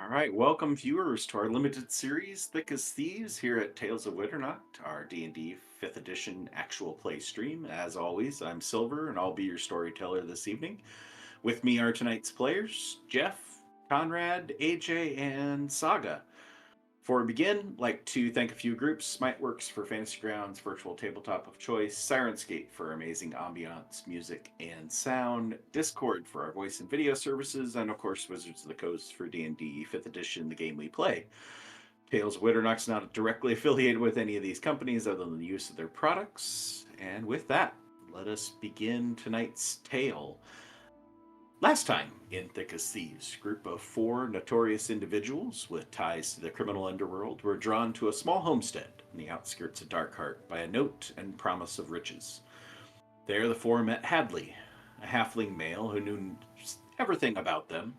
All right, welcome viewers to our limited series, Thick as Thieves, here at Tales of Winternacht, our D&D 5th edition actual play stream. As always, I'm Silver, and I'll be your storyteller this evening. With me are tonight's players, Jeff, Conrad, AJ, and Saga. Before we begin, I'd like to thank a few groups: Smiteworks for Fantasy Grounds virtual tabletop of choice, Sirenscape for amazing ambiance, music, and sound, Discord for our voice and video services, and of course Wizards of the Coast for D&D 5th edition, the game we play. Tales of Winternacht's not directly affiliated with any of these companies other than the use of their products. And with that, let us begin tonight's tale. Last time in Thick as Thieves, a group of 4 notorious individuals with ties to the criminal underworld were drawn to a small homestead in the outskirts of Darkheart by a note and promise of riches. There the 4 met Hadley, a halfling male who knew everything about them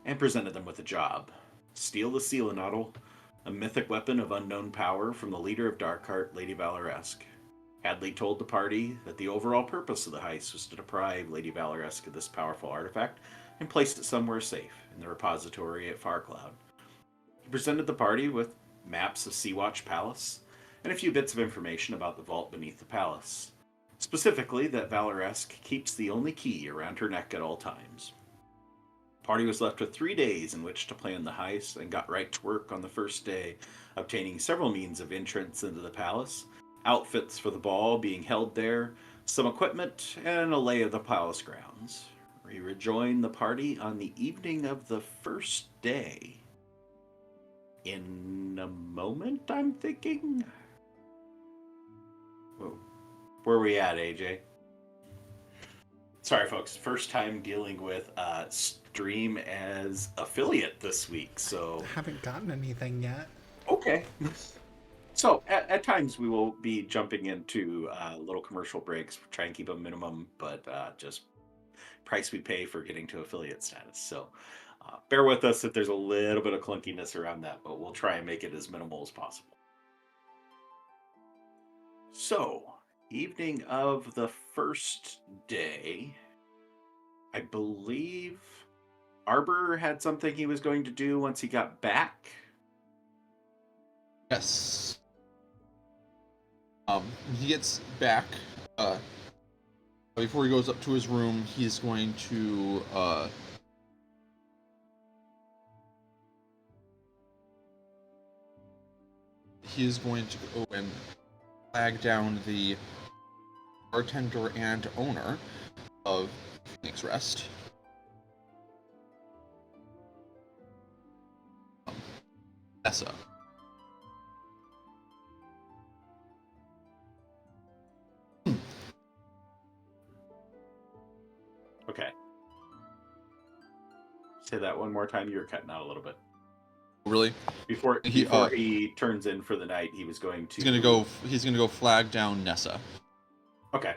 and presented them with a job: steal the Sealanottle, a mythic weapon of unknown power from the leader of Darkheart, Lady Valoresk. Hadley told the party that the overall purpose of the heist was to deprive Lady Valoresk of this powerful artifact and placed it somewhere safe in the repository at Farcloud. He presented the party with maps of Seawatch Palace and a few bits of information about the vault beneath the palace. Specifically, that Valoresk keeps the only key around her neck at all times. The party was left with 3 days in which to plan the heist and got right to work on the first day, obtaining several means of entrance into the palace, outfits for the ball being held there, some equipment, and a lay of the palace grounds. We rejoined the party on the evening of the first day. In a moment, I'm thinking. Whoa. Where are we at, AJ? Sorry, folks. First time dealing with stream as affiliate this week, so. I haven't gotten anything yet. Okay. So at times we will be jumping into little commercial breaks, try and keep a minimum, but just price we pay for getting to affiliate status. So bear with us if there's a little bit of clunkiness around that, but we'll try and make it as minimal as possible. So, evening of the first day, I believe Arbor had something he was going to do once he got back. Yes. When he gets back, before he goes up to his room, he's going to go and flag down the bartender and owner of Phoenix Rest. Essa. Okay. Say that one more time. You were cutting out a little bit. Really? Before he turns in for the night, he was going to. He's gonna go flag down Nessa. Okay.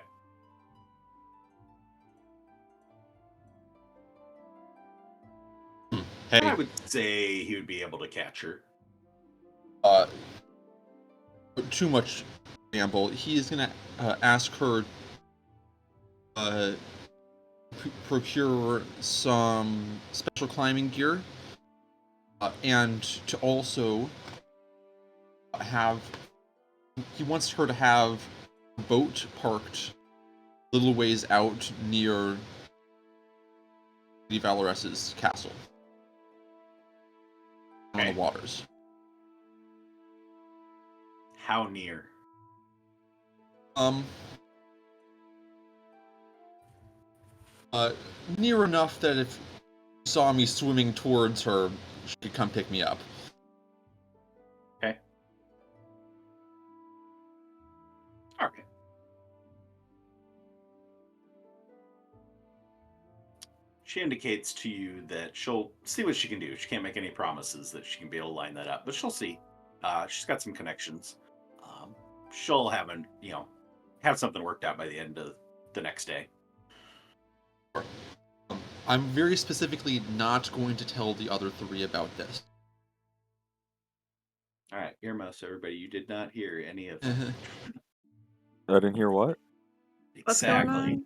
Hey. I would say he would be able to catch her. Too much gamble. He is gonna ask her procure some special climbing gear, and to also he wants her to have a boat parked a little ways out near Lady Valores's castle on the waters. How near? Near enough that if she saw me swimming towards her, she could come pick me up. Okay. Okay. She indicates to you that she'll see what she can do. She can't make any promises that she can be able to line that up, but she'll see. She's got some connections. She'll have something worked out by the end of the next day. I'm very specifically not going to tell the other 3 about this. All right, earmuffs, everybody. You did not hear any of that. I didn't hear what? Exactly.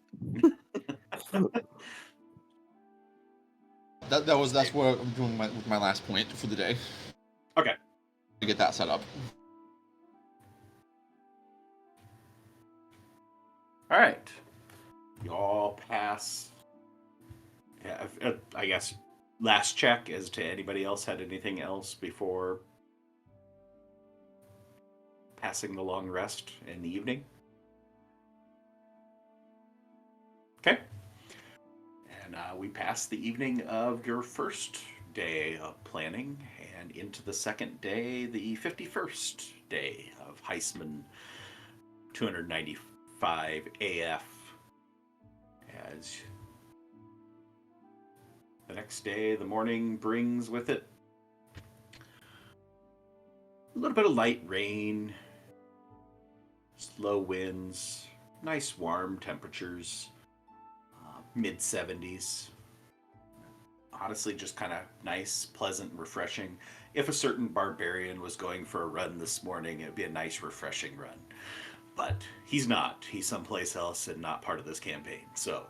That's what I'm doing with my last point for the day. Okay. To get that set up. All right. You all pass. Yeah, I guess last check as to anybody else had anything else before passing the long rest in the evening. Okay. And we pass the evening of your first day of planning and into the second day, the 51st day of Heisman 295 AF. As the next day, the morning brings with it a little bit of light rain, slow winds, nice warm temperatures, mid 70s. Honestly, just kind of nice, pleasant, refreshing. If a certain barbarian was going for a run this morning, it'd be a nice, refreshing run. But he's not. He's someplace else and not part of this campaign. So,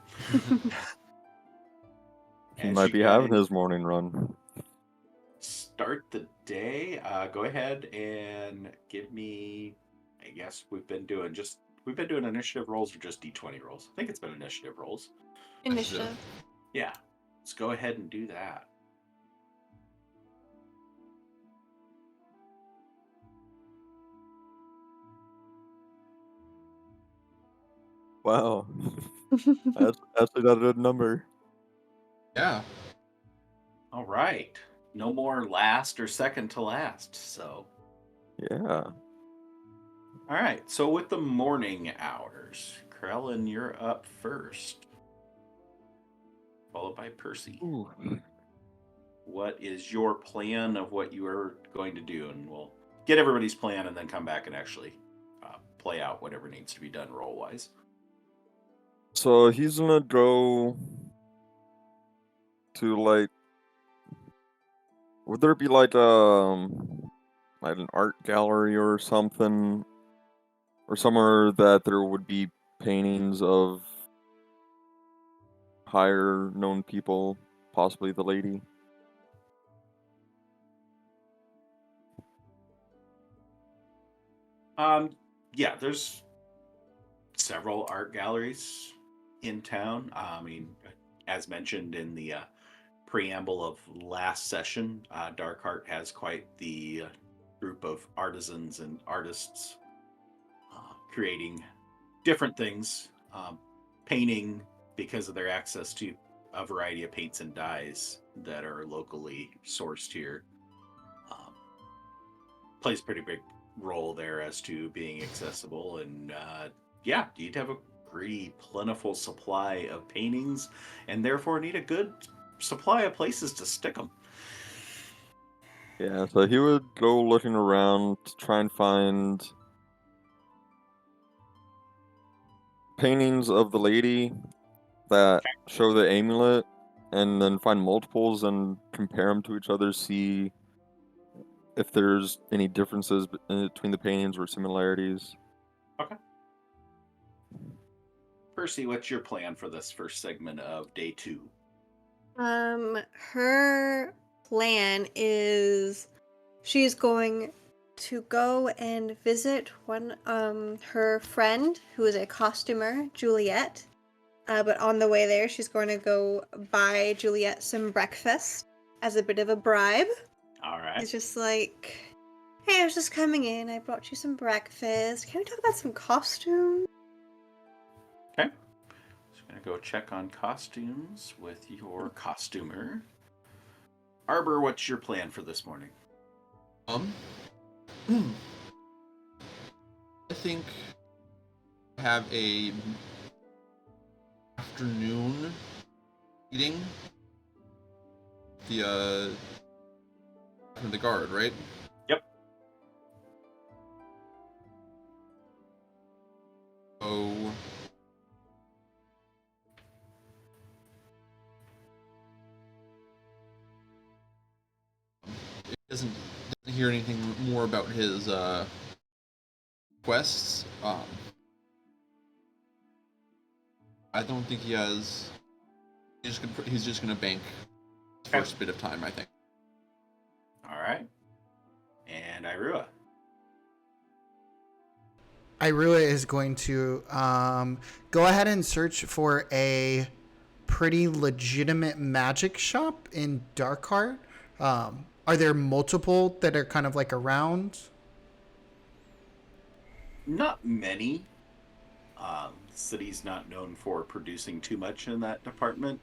He as might you be having guys his morning run. start the day, go ahead and give me. I guess we've been doing initiative rolls or just d20 rolls. I think it's been initiative rolls. Initiative. Yeah, let's go ahead and do that. Wow. That's actually not a good number. Yeah. All right, no more last or second to last. So, Yeah. all right. So with the morning hours, Krellin, you're up first, followed by Percy. Ooh. What is your plan of what you are going to do? And we'll get everybody's plan and then come back and actually play out whatever needs to be done roll wise. So he's gonna go to like, would there be like an art gallery or something, or somewhere that there would be paintings of higher known people, possibly the lady? Yeah, there's several art galleries in town. I mean, as mentioned in the preamble of last session, Darkheart has quite the group of artisans and artists creating different things, painting because of their access to a variety of paints and dyes that are locally sourced here. Um, Plays a pretty big role there as to being accessible. And yeah, you'd have a pretty plentiful supply of paintings and therefore need a good supply of places to stick them. Yeah, so he would go looking around to try and find paintings of the lady that show the amulet, and then find multiples and compare them to each other, see if there's any differences between the paintings or similarities. Okay. Percy, what's your plan for this first segment of day 2? Her plan is she's going to go and visit her friend who is a costumer, Juliet. But on the way there, she's going to go buy Juliet some breakfast as a bit of a bribe. All right. It's just like, hey, I was just coming in. I brought you some breakfast. Can we talk about some costumes? Okay. Just going to go check on costumes with your costumer. Arbor, what's your plan for this morning? I think I have a afternoon meeting. The guard, right? Yep. So it doesn't hear anything more about his quests. I don't think he has. He's just gonna bank first bit of time, I think. All right. And Irua. Irua is going to go ahead and search for a pretty legitimate magic shop in Darkheart. Are there multiple that are kind of like around? Not many. The city's not known for producing too much in that department,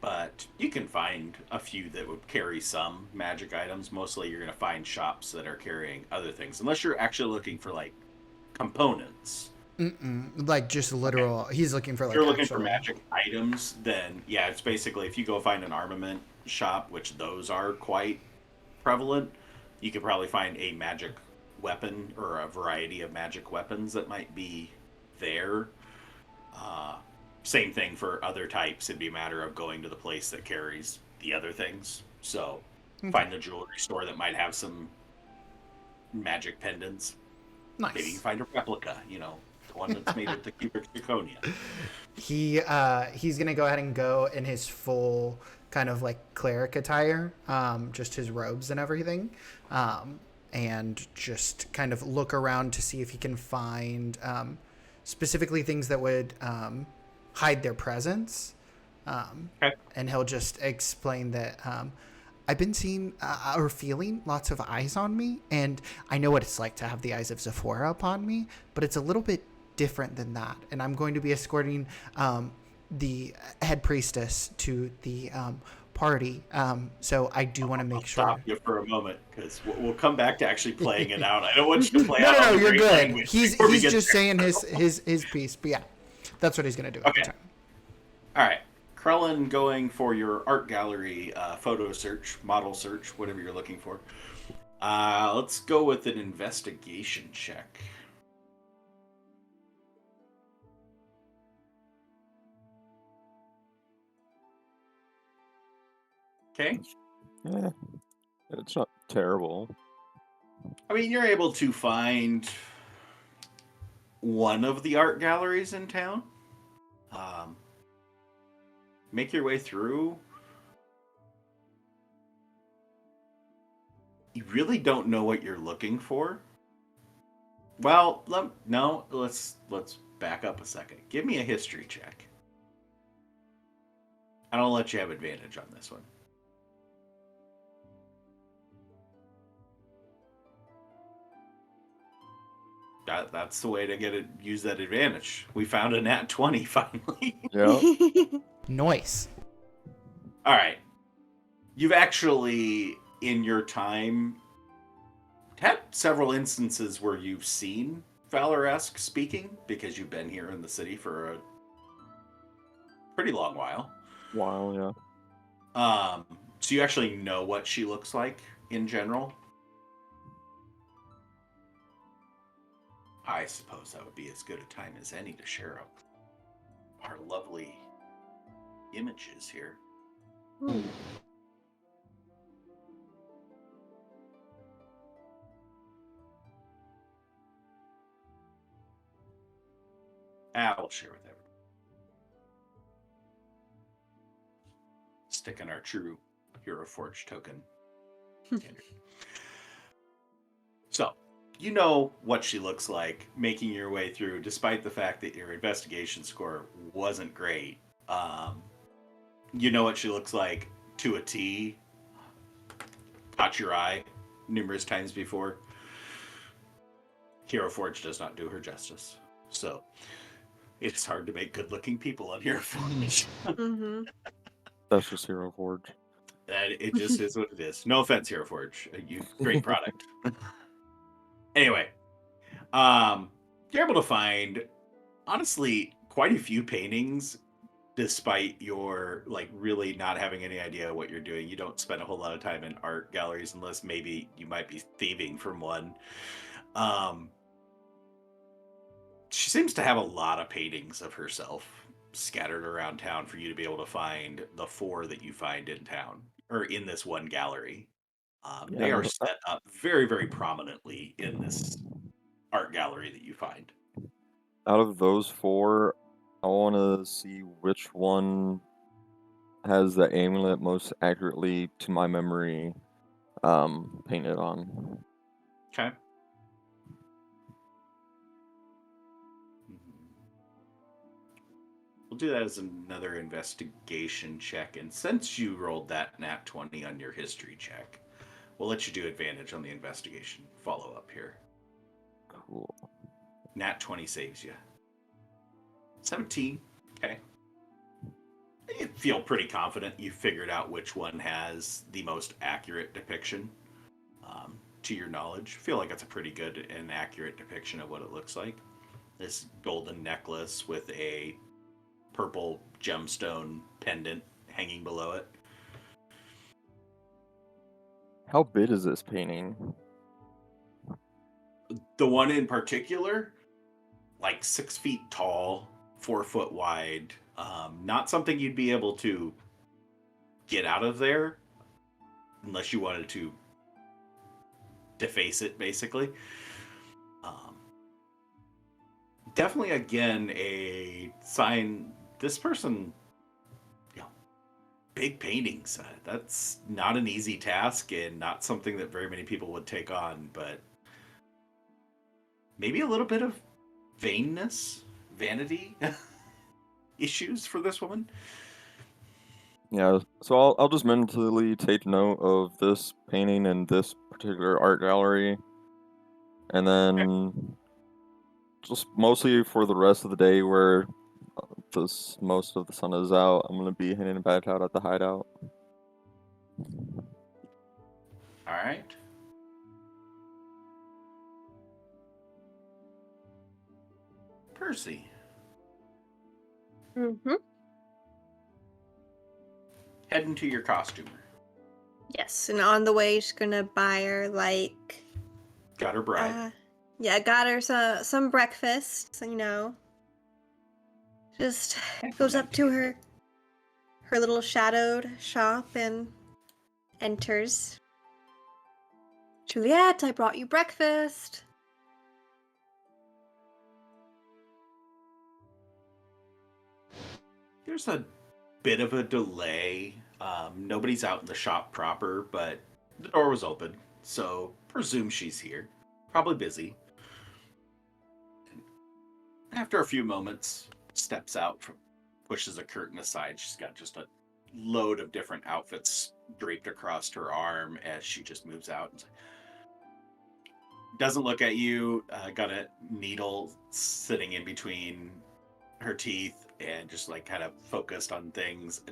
but you can find a few that would carry some magic items. Mostly you're going to find shops that are carrying other things, unless you're actually looking for like components. Like just literal. Okay. He's looking for If like you're looking actual for magic items, then yeah, it's basically if you go find an armament shop, which those are quite prevalent, you could probably find a magic weapon or a variety of magic weapons that might be there. Uh, Same thing for other types. It'd be a matter of going to the place that carries the other things. So find the jewelry store that might have some magic pendants. Nice. Maybe you find a replica, the one that's made with the cubic zirconia. He's gonna go ahead and go in his full kind of like cleric attire, just his robes and everything, and just kind of look around to see if he can find specifically things that would hide their presence. Okay. And he'll just explain that I've been seeing or feeling lots of eyes on me, and I know what it's like to have the eyes of Zephora upon me, but it's a little bit different than that. And I'm going to be escorting the head priestess to the party. So I do want to make sure. Stop you for a moment because we'll come back to actually playing it out. I don't want you to play out. No, on the you're great good. language He's before we get just there. saying his piece, but yeah, that's what he's gonna do at the time. All right. Krellin going for your art gallery photo search, model search, whatever you're looking for. Let's go with an investigation check. Okay. Yeah, it's not terrible. I mean, you're able to find one of the art galleries in town. Make your way through. You really don't know what you're looking for. Well, let's back up a second. Give me a history check. I don't let you have advantage on this one. That's the way to get it. Use that advantage. We found a nat 20 finally. Yeah. Nice. All right. You've actually, in your time, had several instances where you've seen Valoresk speaking because you've been here in the city for a pretty long while. Wow, yeah. So you actually know what she looks like in general. I suppose that would be as good a time as any to share up our lovely images here. We'll share with everyone. Stick in our true Hero Forge token. So, you know what she looks like making your way through, despite the fact that your investigation score wasn't great. You know what she looks like to a T. Caught your eye numerous times before. Hero Forge does not do her justice. So, it's hard to make good-looking people on Hero Forge. Mm-hmm. That's just Hero Forge. It just is what it is. No offense, Hero Forge. You great product. Anyway, you're able to find, honestly, quite a few paintings, despite your really not having any idea what you're doing. You don't spend a whole lot of time in art galleries unless maybe you might be thieving from one. She seems to have a lot of paintings of herself scattered around town for you to be able to find the 4 that you find in town or in this one gallery. They are set up very, very prominently in this art gallery that you find. Out of those 4, I want to see which one has the amulet most accurately, to my memory, painted on. Okay. We'll do that as another investigation check. And since you rolled that nat 20 on your history check, we'll let you do advantage on the investigation follow up here. Cool. Nat 20 saves you. 17. Okay. You feel pretty confident you figured out which one has the most accurate depiction. To your knowledge, feel like it's a pretty good and accurate depiction of what it looks like. This golden necklace with a purple gemstone pendant hanging below it. How big is this painting? The one in particular, like 6 feet tall, 4 foot wide. Not something you'd be able to get out of there unless you wanted to deface it, basically. Um, Definitely, again, a sign. This person, big paintings. That's not an easy task and not something that very many people would take on. But maybe a little bit of vanity issues for this woman. Yeah, so I'll just mentally take note of this painting in this particular art gallery, and then just mostly for the rest of the day where most of the sun is out, I'm gonna be hanging back out at the hideout. All right. Percy, Mm-hmm. heading to your costumer. Yes, and on the way, she's gonna buy her Got her bride. yeah, got her some breakfast. So, just goes up to her little shadowed shop and enters. Juliet, I brought you breakfast. There's a bit of a delay. Nobody's out in the shop proper, but the door was open, so presume she's here. Probably busy. After a few moments, steps out, pushes a curtain aside. She's got just a load of different outfits draped across her arm as she just moves out. Doesn't look at you. Got a needle sitting in between her teeth and just like kind of focused on things.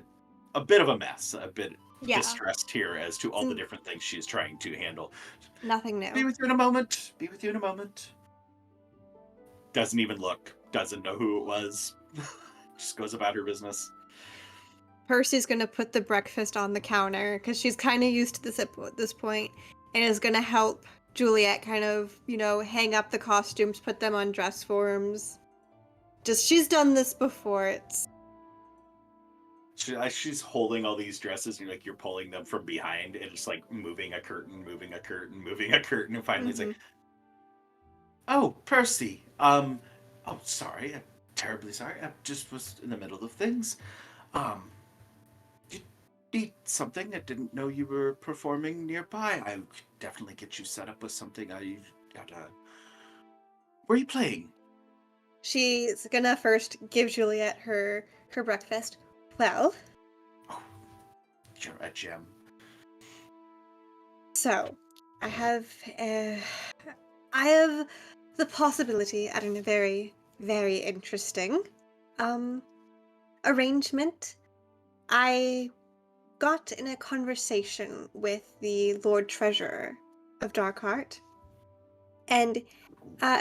A bit of a mess, a bit distressed here as to all the different things she's trying to handle. Nothing new. Be with you in a moment. Be with you in a moment. Doesn't even look. Doesn't know who it was. Just goes about her business. Percy's gonna put the breakfast on the counter because she's kind of used to this at this point, and is gonna help Juliet kind of, hang up the costumes, put them on dress forms. She's done this before. She's holding all these dresses, and you're pulling them from behind, and just like moving a curtain, moving a curtain, moving a curtain, and finally it's like, "Oh, Percy. Oh, sorry. I'm terribly sorry. I just was in the middle of things. You need something? I didn't know you were performing nearby. I could definitely get you set up with something. I got Where are you playing?" She's gonna first give Juliet her breakfast. Well, Oh, you're a gem. so I have the possibility at a very, very interesting arrangement. I got in a conversation with the Lord Treasurer of Darkheart, and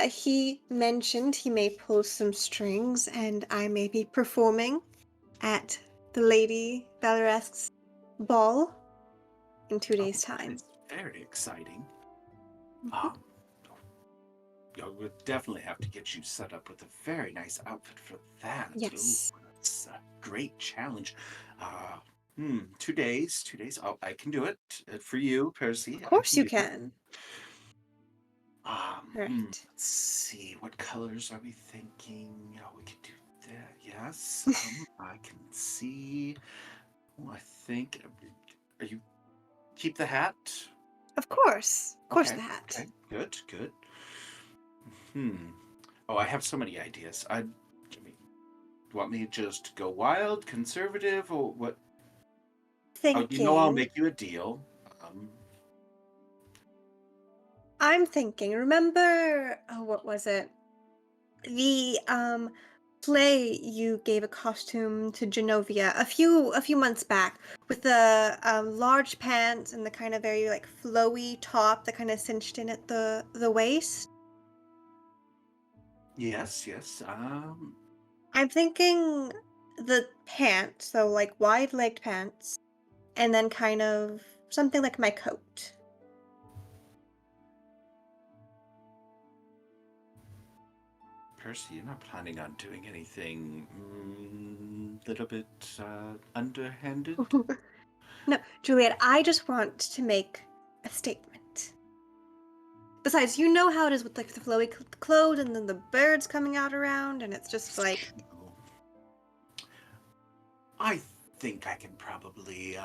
he mentioned he may pull some strings, and I may be performing at the Lady Valoresque's ball in 2 days' time. It's very exciting. Mhm. We'll definitely have to get you set up with a very nice outfit for that. Yes. Ooh, it's a great challenge. 2 days. 2 days. Oh, I can do it for you, Percy. Of course you do it. can. Let's Right. see. What colors are we thinking? Oh, we could do that. Yes. I can see. I think. Are you keep the hat? Of course. Of course, Okay. the hat. Okay. Good. Good. Hmm. Oh, I have so many ideas. Want me to just go wild, conservative, or what? Oh, I'll Thinking. make you a deal. Um, I'm thinking. Remember, oh, what was it? The play you gave a costume to Genovia a few months back with the large pants and the kind of very like flowy top that kind of cinched in at the waist. yes, yes. I'm thinking the pants, so like wide-legged pants, and then kind of something like my coat. Percy, you're not planning on doing anything little bit underhanded? No, Juliet, I just want to make a statement. Besides, you know how it is with like the flowy clothes and then the birds coming out around, and it's just like, No. I think I can probably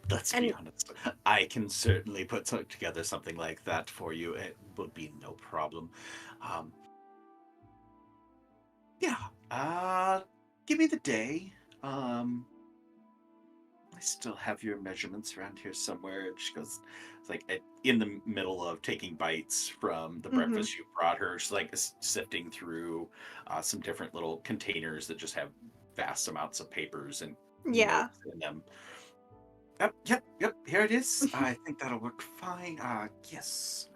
let's be and honest. I can certainly put together something like that for you. It would be no problem. Um, yeah. Give me the day. Um, I still have your measurements around here somewhere. And she goes, it's like in the middle of taking bites from the mm-hmm. breakfast you brought her. She's like sifting through some different little containers that just have vast amounts of papers and Yeah. notes in them. Yep, yep, yep. Here it is. I think that'll work fine. Yes.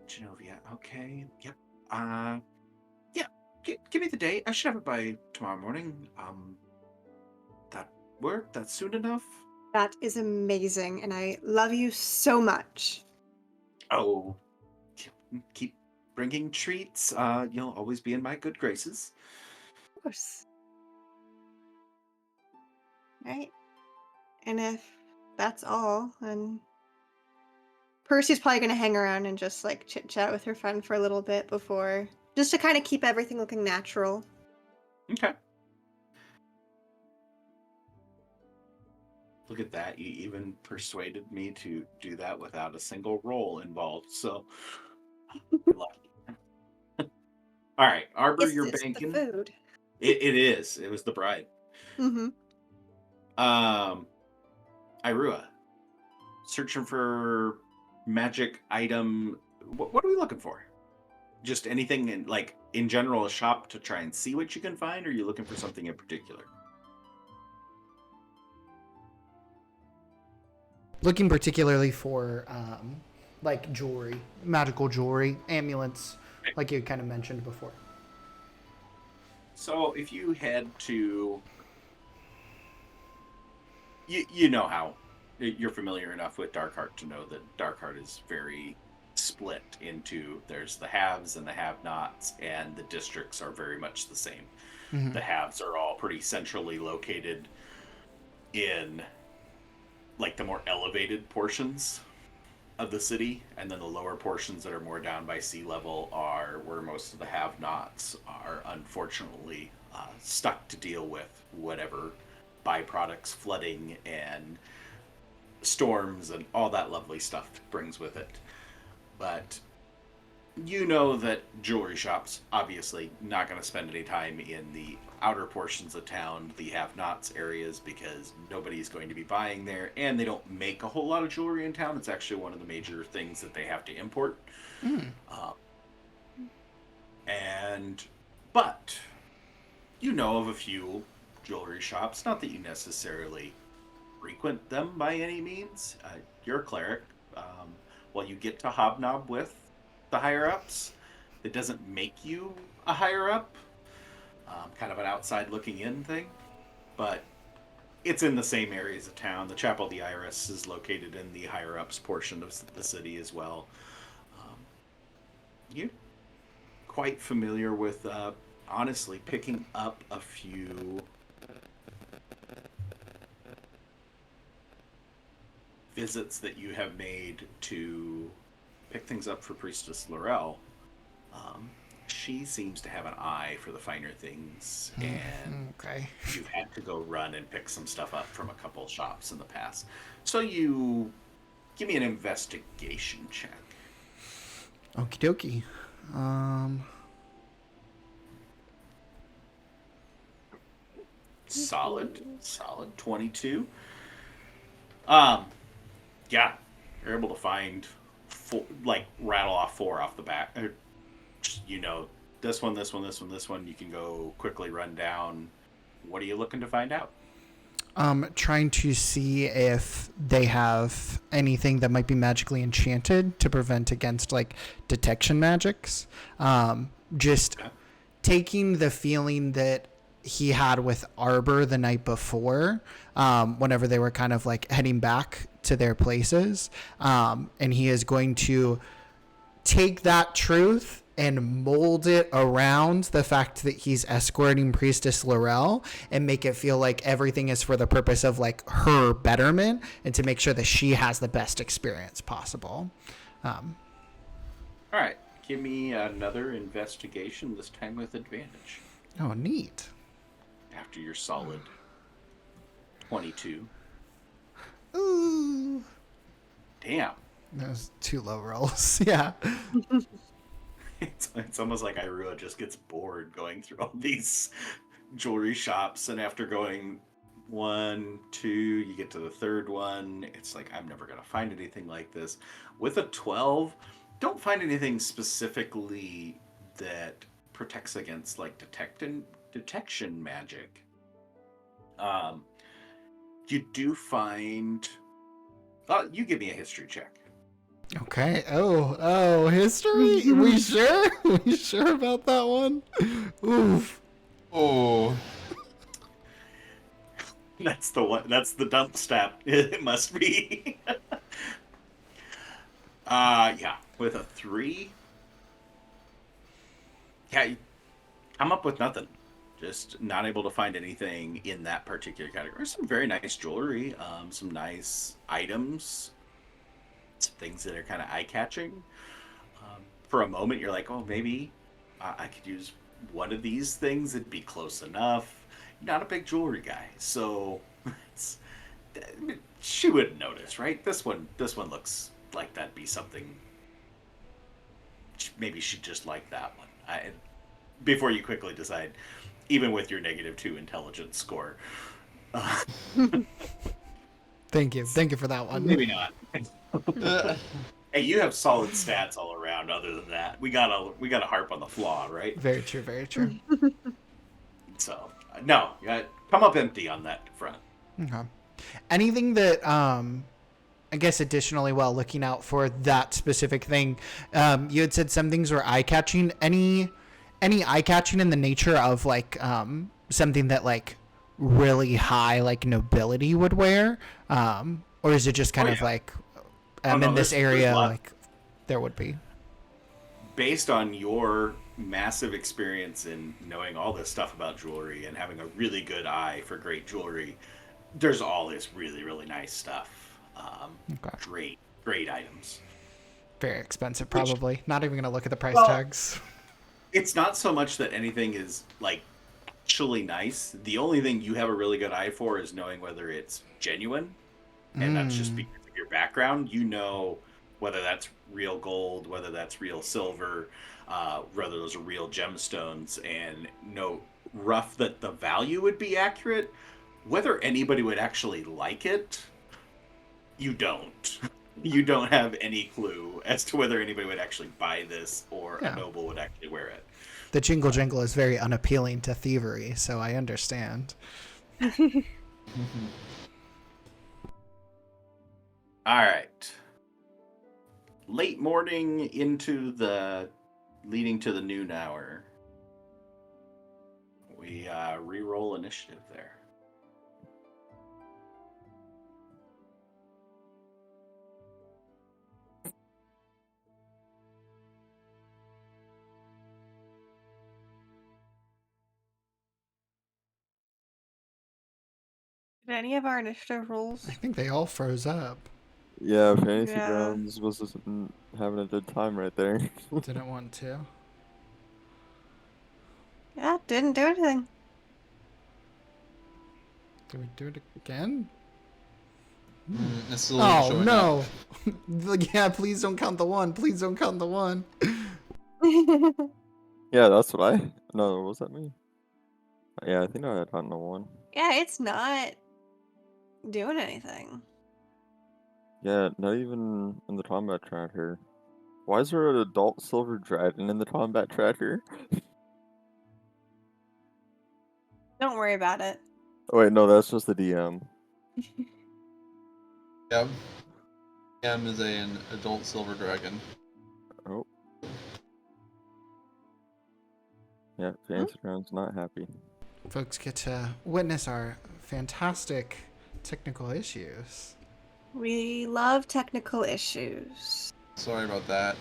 Genovia. Okay. Yep. Uh, yeah. Give me the date. I should have it by tomorrow morning. That work? That's soon enough? That is amazing, and I love you so much. Oh, keep bringing treats. You'll always be in my good graces. Of course. Right? And if that's all, then Percy's probably gonna hang around and just like chit chat with her friend for a little bit before, just to kind of keep everything looking natural. Okay. Look at that. You even persuaded me to do that without a single roll involved. So, you're lucky. All right, Arbor, Yes, you're it's the banking. food. It is. It was the bride. Mm-hmm. Um, Irua, searching for magic item. What are we looking for? Just anything in like in general a shop to try and see what you can find, or are you looking for something in particular? Looking particularly for like jewelry, magical jewelry, amulets, like you kind of mentioned before. So if you head to you know how you're familiar enough with Darkheart to know that Darkheart is very split into there's the haves and the have-nots, and the districts are very much the same. Mm-hmm. The haves are all pretty centrally located in like the more elevated portions of the city, and then the lower portions that are more down by sea level are where most of the have-nots are unfortunately stuck to deal with whatever byproducts, flooding and storms and all that lovely stuff brings with it. But you know that jewelry shops obviously not going to spend any time in the outer portions of town, the have-nots areas, because nobody's going to be buying there, and they don't make a whole lot of jewelry in town. It's actually one of the major things that they have to import. Mm. uh, and but you know of a few jewelry shops, not that you necessarily frequent them by any means. You're a cleric. While you get to hobnob with the higher ups, it doesn't make you a higher up. Kind of an outside looking in thing, but it's in the same areas of town. The Chapel of the Iris is located in the higher ups portion of the city as well. Um, you're quite familiar with, honestly, picking up a few visits that you have made to pick things up for Priestess Laurel. Um, she seems to have an eye for the finer things, and Okay. you've had to go run and pick some stuff up from a couple shops in the past. So you give me an investigation check. Okie dokie. Solid 22. Yeah, you're able to find four, like rattle off four off the back. You know, this one, this one, this one, this one. You can go quickly run down. What are you looking to find out? Trying to see if they have anything that might be magically enchanted to prevent against like detection magics. Just Okay. taking the feeling that he had with Arbor the night before, whenever they were kind of like heading back to their places. And he is going to take that truth and mold it around the fact that he's escorting Priestess Laurel and make it feel like everything is for the purpose of like her betterment and to make sure that she has the best experience possible. All right. Give me another investigation, this time with advantage. Oh, neat. After your solid 22. Ooh. Damn. Those two low rolls. Yeah. It's almost like Irua just gets bored going through all these jewelry shops, and after going 1, 2, you get to the third one. It's like, I'm never going to find anything like this. With a 12, don't find anything specifically that protects against like detection magic. You do find. You give me a history check. Okay. Oh, history? We sure? We sure about that one? Oof. Oh, That's the one. That's the dump stat. It must be. Yeah. With a 3. Yeah, you come up with nothing. Just not able to find anything in that particular category. Some very nice jewelry, some nice items, some things that are kind of eye catching. For a moment, you're like, oh, maybe I could use one of these things. It'd be close enough. Not a big jewelry guy, so it's, she wouldn't notice, right? This one looks like that'd be something. Maybe she'd just like that one. Before you quickly decide, even with your -2 intelligence score. Uh, Thank you for that one. Maybe not. Hey, you have solid stats all around. Other than that, we gotta harp on the flaw, right? Very true. Very true. So no, come up empty on that front. Okay. Anything that I guess additionally, while looking out for that specific thing, you had said some things were eye catching. Any eye catching in the nature of like something that like really high like nobility would wear, or is it just kind of like no, in this there's area lots. like there would be? Based on your massive experience in knowing all this stuff about jewelry and having a really good eye for great jewelry, there's all this really, really nice stuff. Okay. Great items. Very expensive, Which- probably. Not even gonna look at the price Well, tags. It's not so much that anything is like actually nice. The only thing you have a really good eye for is knowing whether it's genuine, and that's just because of your background. You know whether that's real gold, whether that's real silver, whether those are real gemstones, and know rough that the value would be accurate. Whether anybody would actually like it, you don't. You don't have any clue as to whether anybody would actually buy this or Yeah. a noble would actually wear it. The jingle jingle is very unappealing to thievery, so I understand. All right. Late morning into the leading to the noon hour. We re-roll initiative there. Did any of our initiative rolls? I think they all froze up. Yeah, Fantasy Yeah. Grounds was just having a good time right there. Didn't want to. Yeah, didn't do anything. Do we do it again? It's still even Oh showing no! up. Yeah, please don't count the one. Please don't count the one. Yeah, that's what I. No, was that me? Yeah, I think I had gotten a 1. Yeah, it's not doing anything. Yeah, not even in the combat tracker. Why is there an adult silver dragon in the combat tracker? Don't worry about it. Oh wait, no, that's just the DM. Yeah. M is an adult silver dragon. Oh. Yeah, Fancy Ground's not happy. Folks get to witness our fantastic technical issues. We love technical issues. Sorry about that.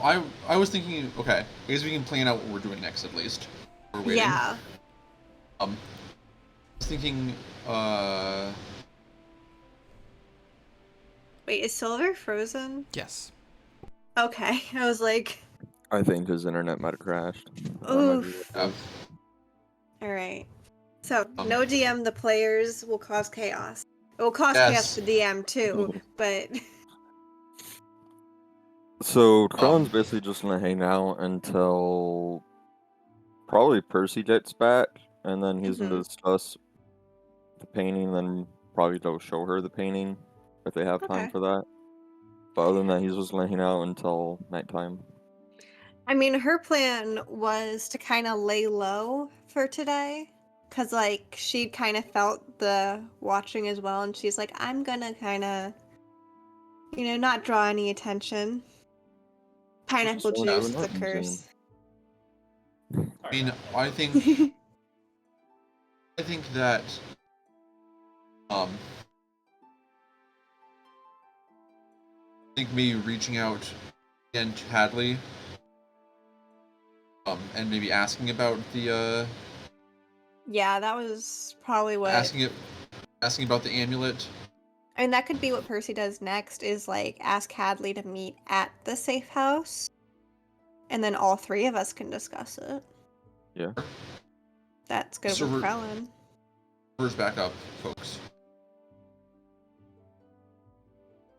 I was thinking, okay, I guess we can plan out what we're doing next at least. We're waiting. Yeah. I was thinking, Wait, is Silver frozen? Yes. Okay, I was like, I think his internet might have crashed. That might be oof. what it is. Alright. So, no DM, the players will cause chaos. It will cause chaos Yes. to DM too, but So Krellin's basically just gonna hang out until probably Percy gets back, and then he's gonna discuss the painting, then probably go show her the painting if they have time Okay. for that. But other than that, he's just gonna hang out until nighttime. I mean, her plan was to kind of lay low for today. Because, like, she kind of felt the watching as well. And she's like, I'm going to kind of, not draw any attention. Pineapple Just juice doing is a nothing, curse. I mean, I think that, I think maybe reaching out again to Hadley, and maybe asking about the, Yeah, that was probably what. asking about the amulet. I mean, that could be what Percy does next is, like, ask Hadley to meet at the safe house. And then all three of us can discuss it. Yeah. That's good So with Krellin. Server's back up, folks.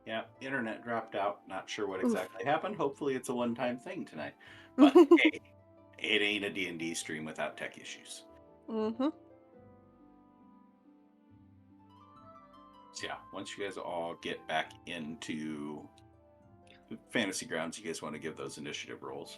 Yeah, internet dropped out. Not sure what Oof. exactly happened. Hopefully it's a one-time thing tonight. But hey, it ain't a D&D stream without tech issues. Mm-hmm. So yeah, once you guys all get back into Fantasy Grounds, you guys want to give those initiative rolls.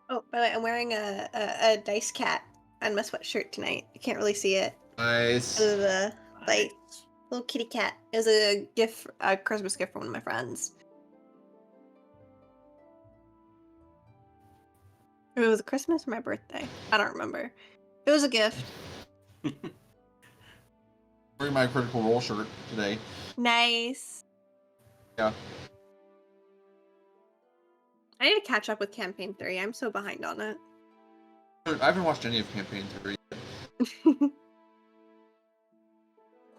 Oh, by the way, I'm wearing a dice cat on my sweatshirt tonight. You can't really see it. Nice. Because of the light. Nice. Little kitty cat. It was a gift, a Christmas gift from one of my friends. It was Christmas or my birthday. I don't remember. It was a gift. Wearing my Critical Role shirt today. Nice. Yeah. I need to catch up with Campaign 3. I'm so behind on it. I haven't watched any of Campaign 3.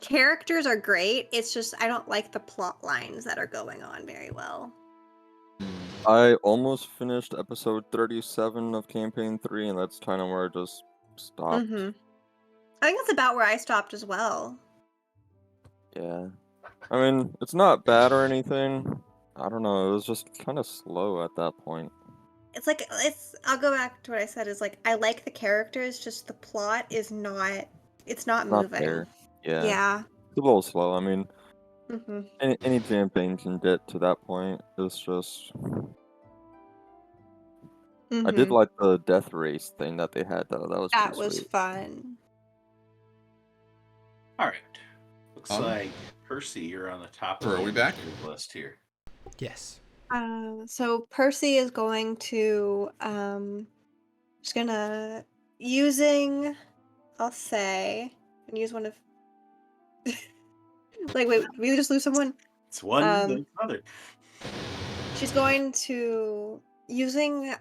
Characters are great. It's just I don't like the plot lines that are going on very well. I almost finished episode 37 of Campaign 3, and that's kind of where I just stopped. I think that's about where I stopped as well. Yeah. I mean, it's not bad or anything. I don't know, it was just kind of slow at that point. It's like, I'll go back to what I said, is like, I like the characters, just the plot is not, it's not Not moving. there. Yeah. Yeah. It's a little slow. I mean, Mm-hmm. any campaign can get to that point. It's just... I did like the death race thing that they had, though. That was That pretty was sweet. fun. All right. Looks like Percy, you're on the top of Are we back? the list here. Yes. So Percy is going to, just gonna, I'll say, and use one of, like, wait, did we just lose someone? It's one, Um, then another. she's going to using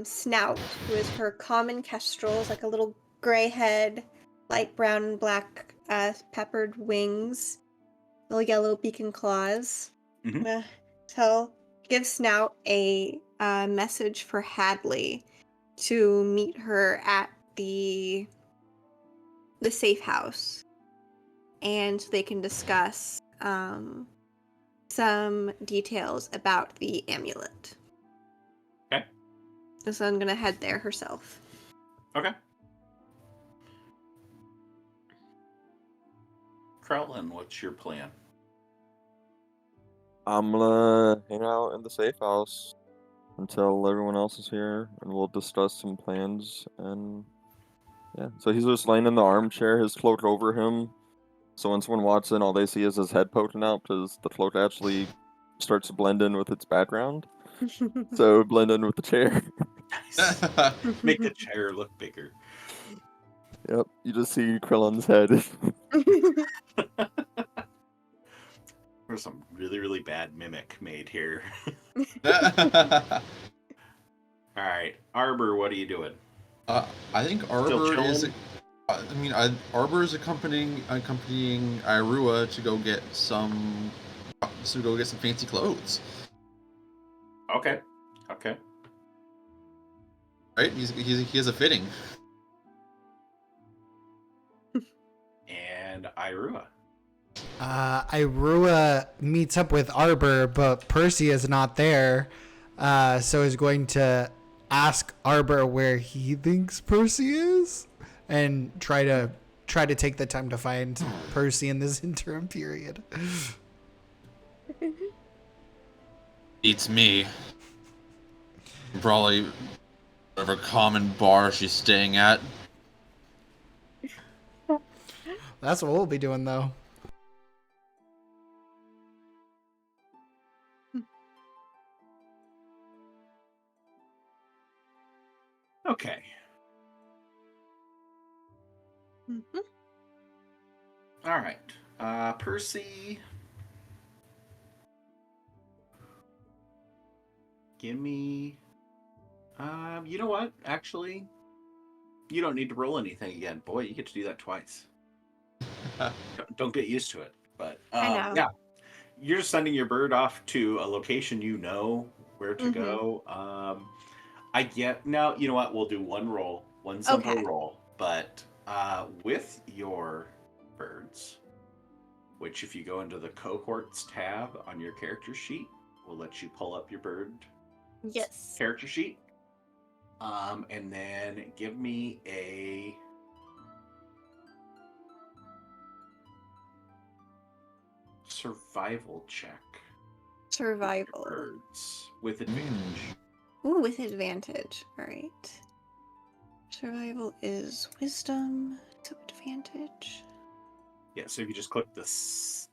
Snout, who is her common kestrel, is like a little gray head, light brown and black peppered wings, little yellow beak and claws. Mhm. I'm gonna give Snout a message for Hadley to meet her at the safe house, and they can discuss some details about the amulet. Okay. So I'm gonna head there herself. Okay. Krellin, what's your plan? I'm gonna hang out in the safe house until everyone else is here, and we'll discuss some plans. And yeah, so he's just laying in the armchair, his cloak over him. So when someone walks in, all they see is his head poking out because the cloak actually starts to blend in with its background. So blend in with the chair. Nice. Make the chair look bigger. Yep, you just see Krillin's head. There's some really, really bad mimic made here. All right, Arbor, what are you doing? I think Still Arbor is. chilling? Arbor is accompanying Irua to go get some fancy clothes. Okay. Okay. Right? He has a fitting. And Irua. Irua meets up with Arbor, but Percy is not there, so is going to ask Arbor where he thinks Percy is, and try to take the time to find Percy in this interim period. Beats me. Probably whatever common bar she's staying at. That's what we'll be doing, though. Okay. Mhm. All right. Percy. Give me. You know what? Actually, you don't need to roll anything again. Boy, you get to do that twice. Don't get used to it. But I know. yeah, you're sending your bird off to a location you know where to Mhm. go. I get now. You know what? We'll do one simple Okay. roll. But with your birds, which if you go into the cohorts tab on your character sheet, will let you pull up your bird Yes. character sheet. And then give me a survival check. Survival. Birds with advantage. Ooh, with advantage. All right. Survival is wisdom. So advantage. Yeah, so if you just click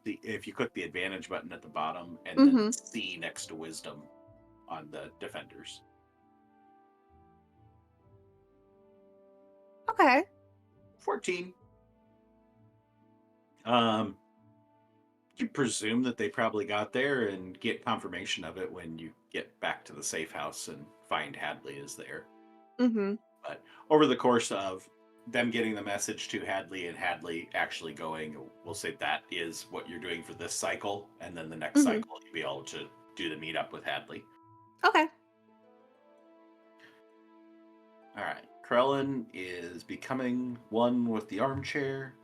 if you click the advantage button at the bottom and then Mhm. C next to wisdom on the defenders. Okay. 14. You presume that they probably got there and get confirmation of it when you get back to the safe house and find Hadley is there. Mhm. But over the course of them getting the message to Hadley and Hadley actually going, we'll say that is what you're doing for this cycle, and then the next Mhm. cycle you'll be able to do the meetup with Hadley. Okay. All right, Krellin is becoming one with the armchair,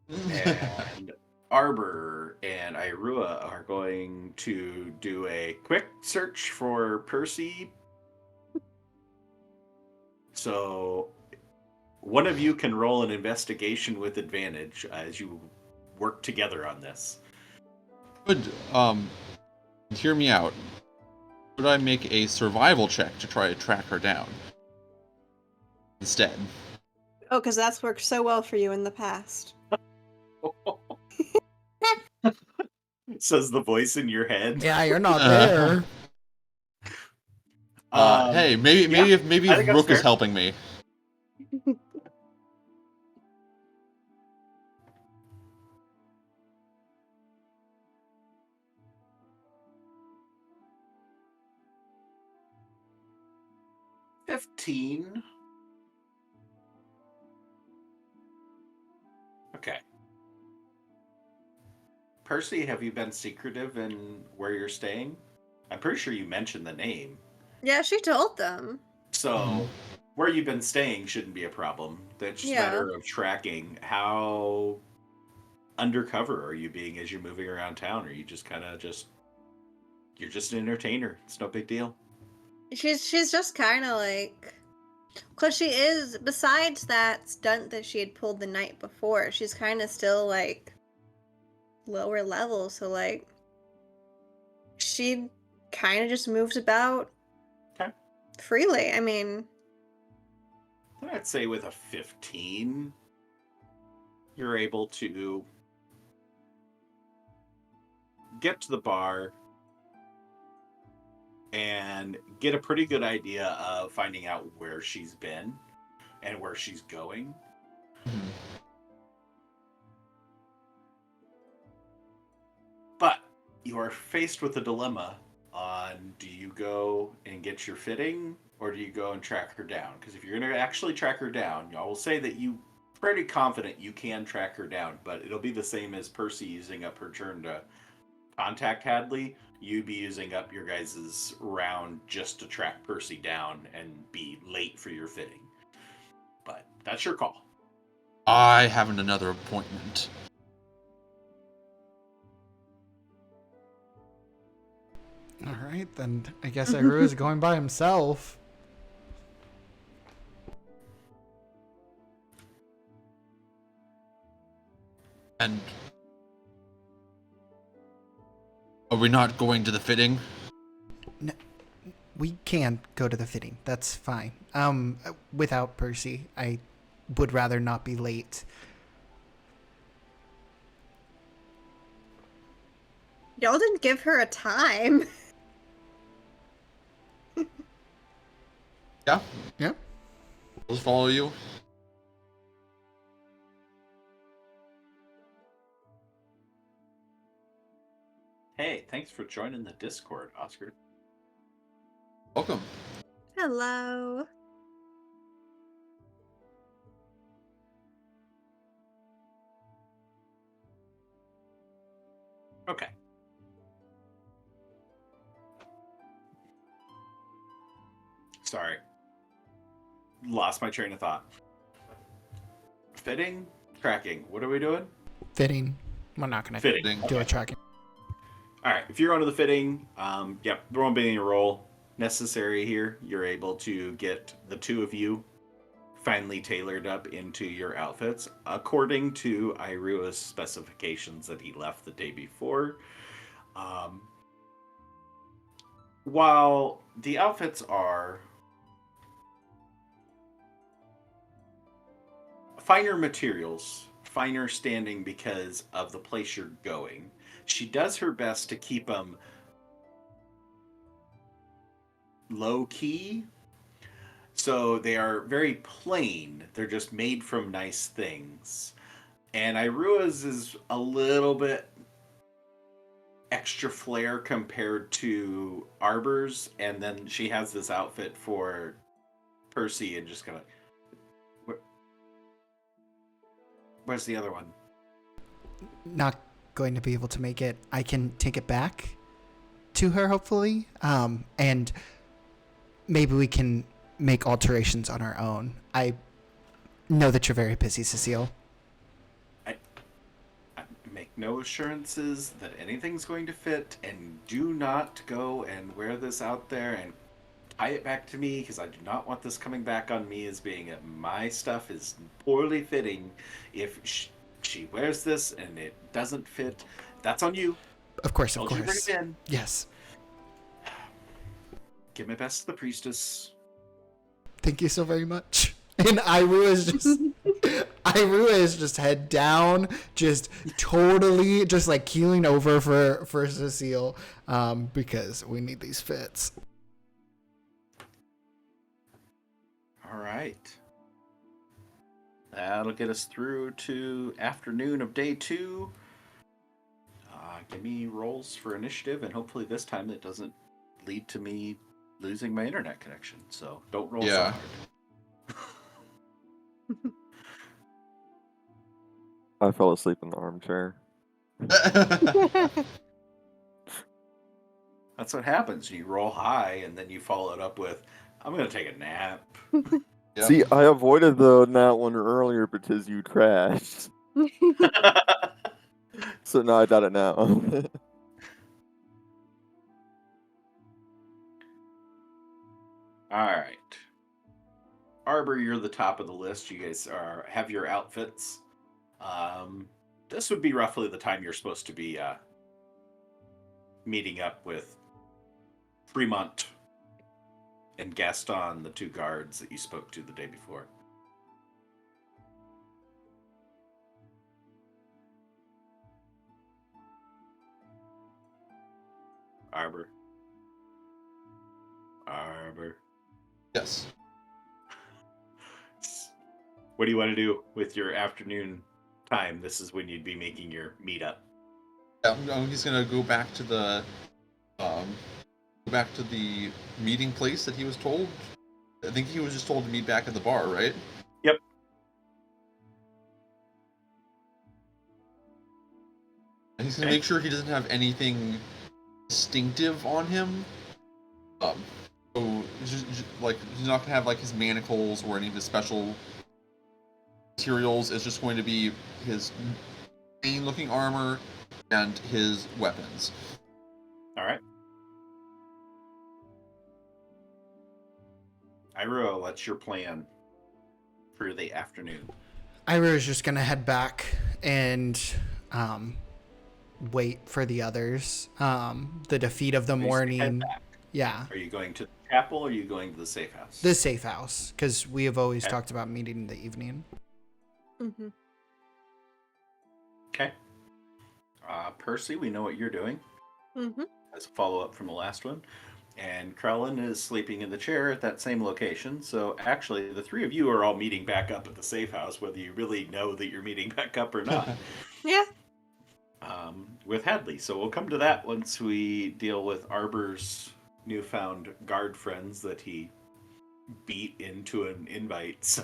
and Arbor and Irua are going to do a quick search for Percy. So one of you can roll an investigation with advantage as you work together on this. Good. Hear me out. Should I make a survival check to try to track her down instead? Oh, because that's worked so well for you in the past. Says the voice in your head. Yeah, you're not there. Hey, maybe yeah, maybe I if think that's Rook is fair. helping me. 15. Okay. Percy, have you been secretive in where you're staying? I'm pretty sure you mentioned the name. Yeah, she told them. So, where you've been staying shouldn't be a problem. That's just a Yeah. matter of tracking. How undercover are you being as you're moving around town? Are you just kind of you're just an entertainer? It's no big deal. She's just kind of like, because she is, besides that stunt that she had pulled the night before, she's kind of still like lower level. So like, she kind of just moves about Okay. freely. I mean, I'd say with a 15, you're able to get to the bar and get a pretty good idea of finding out where she's been and where she's going. But you are faced with a dilemma on, do you go and get your fitting or do you go and track her down? Because if you're going to actually track her down, I will say that you pretty confident you can track her down, but it'll be the same as Percy using up her turn to contact Hadley. You'd be using up your guys' round just to track Percy down and be late for your fitting. But that's your call. I have another appointment. All right, then I guess Iru is going by himself. And are we not going to the fitting? No, we can go to the fitting. That's fine. Without Percy, I would rather not be late. y'all didn't give her a time. Yeah, Yeah. I'll follow you. Hey, thanks for joining the Discord, Oscar. Welcome. Hello. Okay. Sorry. Lost my train of thought. Fitting? Tracking. What are we doing? Fitting. We're not going to Fitting. do a tracking. All right. If you're onto the fitting, yep, there won't be any roll necessary here. You're able to get the two of you finally tailored up into your outfits according to Irua's specifications that he left the day before. While the outfits are finer materials, finer standing because of the place you're going, she does her best to keep them low key. So they are very plain. They're just made from nice things. And Irua's is a little bit extra flair compared to Arbor's. And then she has this outfit for Percy and just kind of, where's the other one? Not going to be able to make it. I can take it back to her, hopefully. And maybe we can make alterations on our own. I know that you're very busy, Cecile. I make no assurances that anything's going to fit, and do not go and wear this out there and tie it back to me, because I do not want this coming back on me as being my stuff is poorly fitting. If she wears this and it doesn't fit, that's on you. Of course, of Don't you bring course. it in. Yes. Give my best to the priestess. Thank you so very much. And Irua is just head down, just totally just like keeling over for Cecile, because we need these fits. All right. That'll get us through to afternoon of day 2. Give me rolls for initiative, and hopefully this time it doesn't lead to me losing my internet connection, so don't roll so Yeah. hard. I fell asleep in the armchair. That's what happens. You roll high, and then you follow it up with, "I'm gonna take a nap." Yep. See, I avoided that one earlier because you crashed. So now I got it now. All right, Arbor, you're the top of the list. You guys have your outfits. This would be roughly the time you're supposed to be meeting up with Fremont and Gaston, the two guards that you spoke to the day before. Arbor. Yes. What do you want to do with your afternoon time? This is when you'd be making your meetup. I'm just gonna go back to the meeting place that he was told. I think he was just told to meet back at the bar, right? Yep. And he's gonna Okay. make sure he doesn't have anything distinctive on him. So like he's not gonna have like his manacles or any of his special materials. It's just going to be his plain-looking armor and his weapons. All right. Ira, what's your plan for the afternoon? Ira is just gonna head back and wait for the others. The defeat of the So you head morning. back. Yeah, Are you going to the chapel or are you going to the safe house? the safe house, because we have always Okay. talked about meeting in the evening. Mm-hmm. Okay. Percy, we know what you're doing Mm-hmm. as a follow-up from the last one. And Krellin is sleeping in the chair at that same location. So actually, the three of you are all meeting back up at the safe house, whether you really know that you're meeting back up or not. Yeah. With Hadley. So we'll come to that once we deal with Arbor's newfound guard friends that he beat into an invite. So,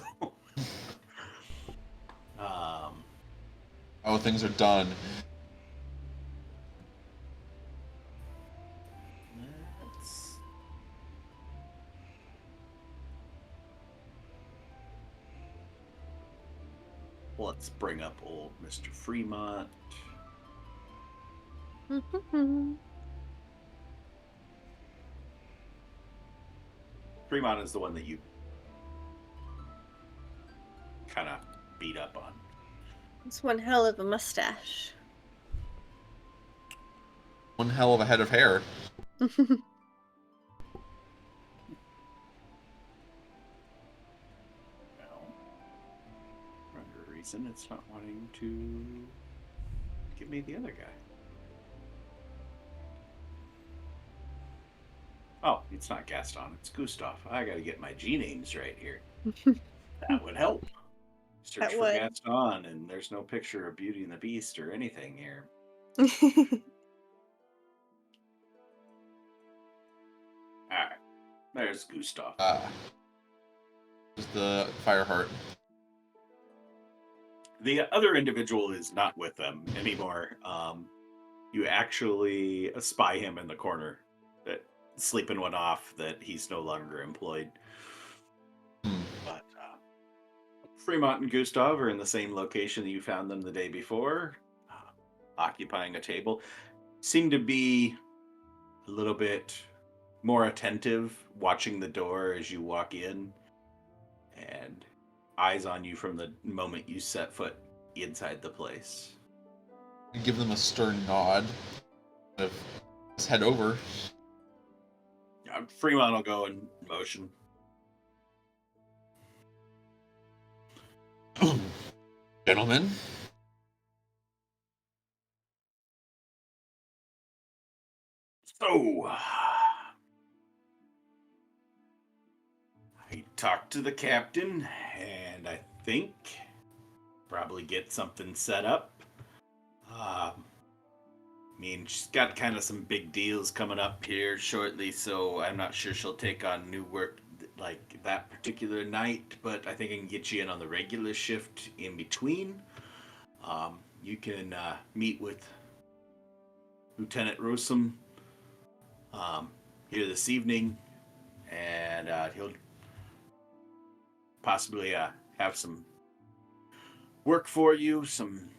Oh, things are done. let's let's bring up old Mr. Fremont. Mm-hmm. Fremont is the one that you kind of beat up on. It's one hell of a mustache. One hell of a head of hair. No. For a reason, it's not wanting to give me the other guy. Oh, it's not Gaston, it's Gustav. I gotta get my G names right here. That would help. Search That for would. Gaston, and there's no picture of Beauty and the Beast or anything here. Alright, there's Gustav. Is the Fireheart. The other individual is not with them anymore. You actually spy him in the corner, that sleeping one off, that he's no longer employed. But Fremont and Gustav are in the same location that you found them the day before, occupying a table. Seem to be a little bit more attentive, watching the door as you walk in, and eyes on you from the moment you set foot inside the place. You give them a stern nod. Let's head over. Fremont will go in motion. Gentlemen. So, I talked to the captain, and I think probably get something set up. I mean, she's got kind of some big deals coming up here shortly, so I'm not sure she'll take on new work like that particular night, but I think I can get you in on the regular shift in between. You can meet with Lieutenant Rosum here this evening, and he'll possibly have some work for you, some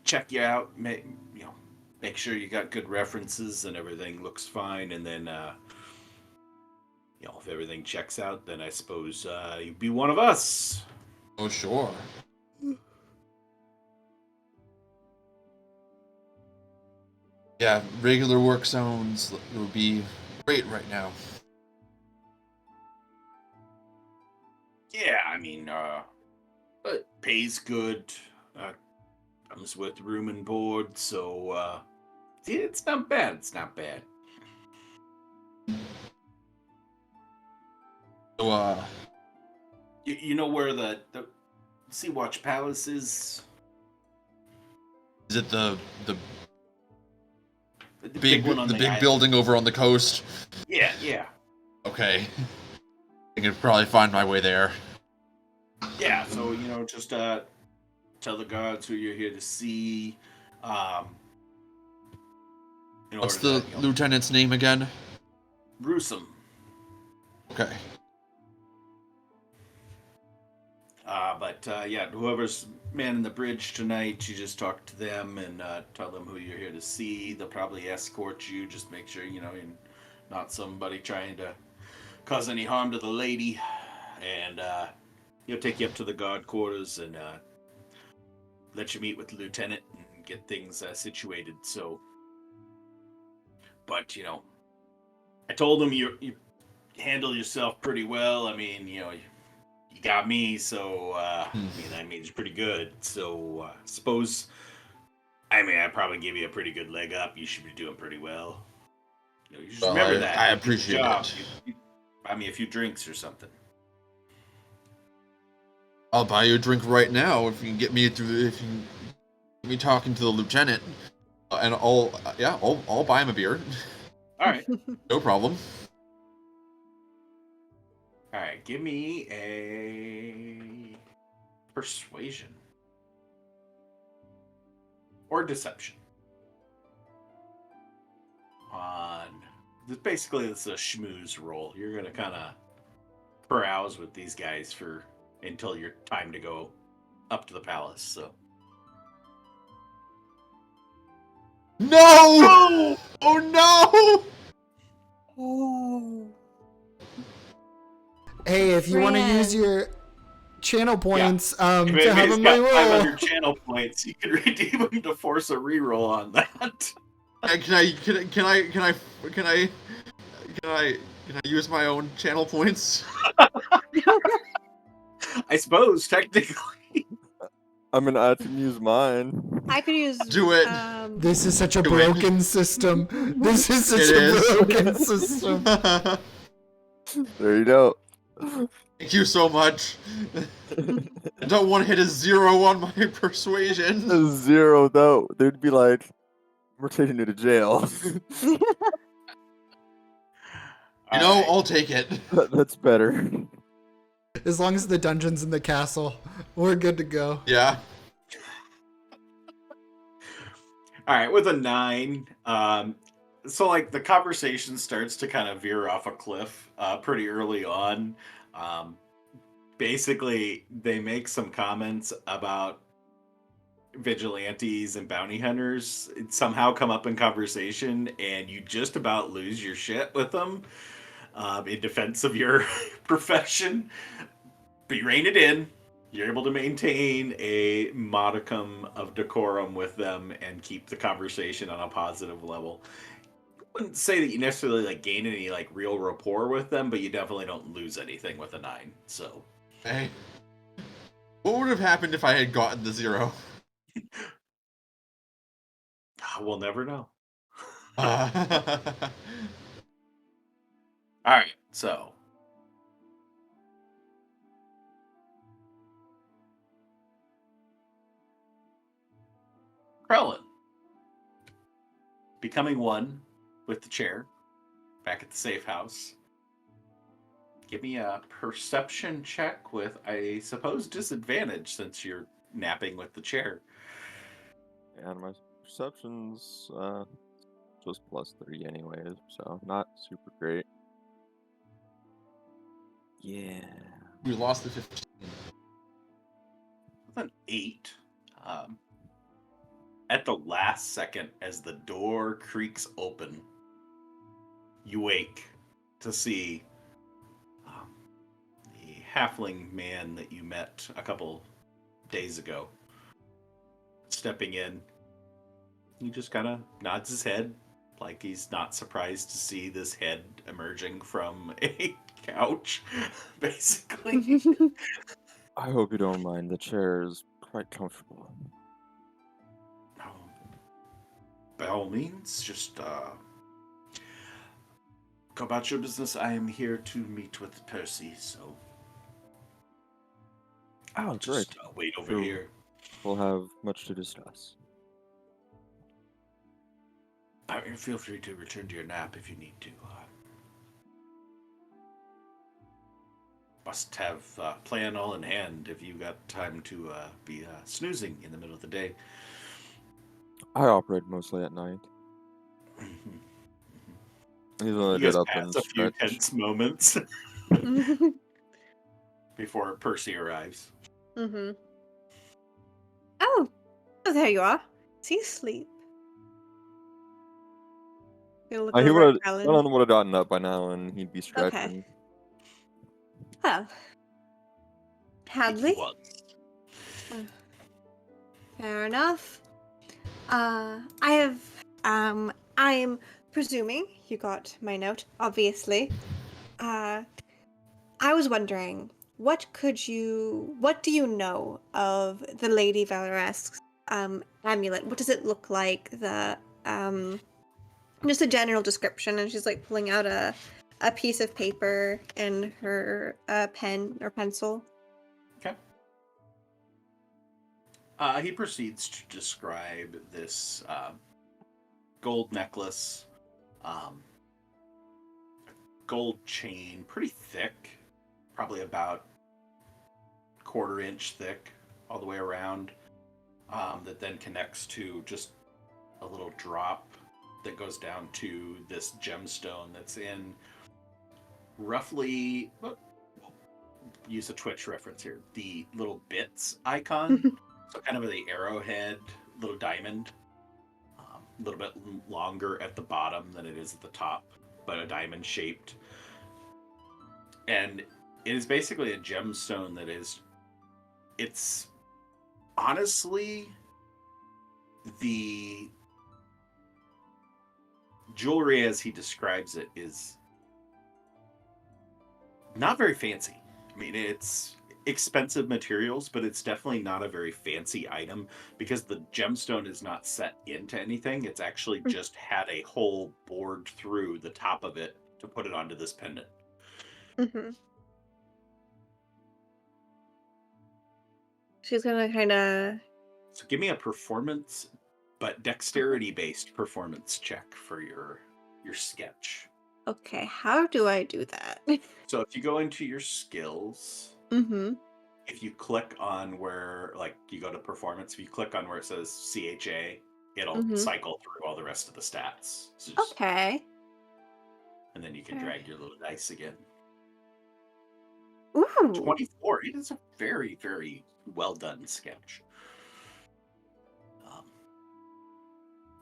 check you out, make sure you got good references and everything looks fine, and then if everything checks out, then I suppose you'd be one of us. Oh, sure. Yeah, regular work zones would be great right now. Yeah, I mean, but pays good. Comes with room and board, so yeah, it's not bad. It's not bad. So, You know where the Sea Watch Palace is? is it the The big one on the the big island. building over on the coast? Yeah. Okay. I could probably find my way there. Yeah, so just tell the guards who you're here to see. In What's order the lieutenant's name again? Rusum. Okay. But yeah, whoever's manning the bridge tonight, you just talk to them and tell them who you're here to see. They'll probably escort you. Just make sure you're not somebody trying to cause any harm to the lady. And he'll take you up to the guard quarters and let you meet with the lieutenant and get things situated. So, but I told him you handle yourself pretty well. I mean, you got me, so that means pretty good. So suppose, I probably give you a pretty good leg up. You should be doing pretty well. You just Well, remember that. I You get the appreciate job. it. You buy me a few drinks or something. I'll buy you a drink right now if you can get me talking to the lieutenant, and I'll buy him a beer. All right, No problem. all right. Give me a persuasion or deception. Basically it's a schmooze roll. You're gonna kind of carouse with these guys until your time to go up to the palace. So No! Oh no! Oh. Hey, if you want to use Fran. your channel points if to have anybody's him got reroll. 500 channel points, you can redeem them to force a reroll on that. Can I use my own channel points? I suppose technically. I mean, I can use mine. I could use. Do it. This is such a Do it. broken system. This is such It a is. broken system. There you go. Thank you so much. I don't want to hit a 0 on my persuasion. A 0 though. They'd be like, "We're taking you to jail." You know, I'll take it. That's better. As long as the dungeon's in the castle, we're good to go. Yeah. All right, with a 9, so like the conversation starts to kind of veer off a cliff pretty early on. Basically, they make some comments about vigilantes and bounty hunters somehow come up in conversation, and you just about lose your shit with them in defense of your profession. But you rein it in. You're able to maintain a modicum of decorum with them and keep the conversation on a positive level. I wouldn't say that you necessarily gain any real rapport with them, but you definitely don't lose anything with a 9. So, Hey. What would have happened if I had gotten the 0? we'll never know. Uh, All right, so Krellin, becoming one with the chair back at the safe house. Give me a perception check with, I suppose, disadvantage since you're napping with the chair. And my perception's just +3 anyways, so not super great. Yeah. You lost the 15. With an 8. At the last second, as the door creaks open, you wake to see the halfling man that you met a couple days ago stepping in. He just kind of nods his head like he's not surprised to see this head emerging from a couch, basically. I hope you don't mind. The chair is quite comfortable. Oh, by all means, just go about your business. I am here to meet with Percy, so Oh, I'll great. just wait over Sure. here. We'll have much to discuss. Feel free to return to your nap if you need to. Must have a plan all in hand if you got time to be snoozing in the middle of the day. I operate mostly at night. Usually I You get guys up pass and a few stretch. tense moments before Percy arrives. Mm-hmm. Oh, there you are. Is he asleep? Gonna look He over at would Callan. have gotten up by now and he'd be Okay. stretching. Well, He Hadley. was. Fair enough. I'm presuming you got my note, obviously. I was wondering, what do you know of the Lady Valoresque's amulet? What does it look like? Just a general description, and she's like pulling out a piece of paper and her pen or pencil. Okay. He proceeds to describe this gold necklace, um, gold chain, pretty thick, probably about 1/4 inch thick all the way around, that then connects to just a little drop that goes down to this gemstone that's in roughly, use a Twitch reference here, the little bits icon. So kind of the arrowhead, little diamond, a little bit longer at the bottom than it is at the top, but a diamond shaped. And it is basically a gemstone that it's honestly the jewelry as he describes it is not very fancy. I mean, it's expensive materials, but it's definitely not a very fancy item because the gemstone is not set into anything. It's actually just had a hole bored through the top of it to put it onto this pendant. Mm-hmm. She's gonna kind of. So give me a performance, but dexterity-based performance check for your sketch. Okay, how do I do that? So if you go into your skills, Mm-hmm. if you click on where, like, you go to performance, if you click on where it says CHA, it'll Mm-hmm. cycle through all the rest of the stats. So just, Okay. and then you can Okay. drag your little dice again. Ooh. 24. It is a very, very well done sketch.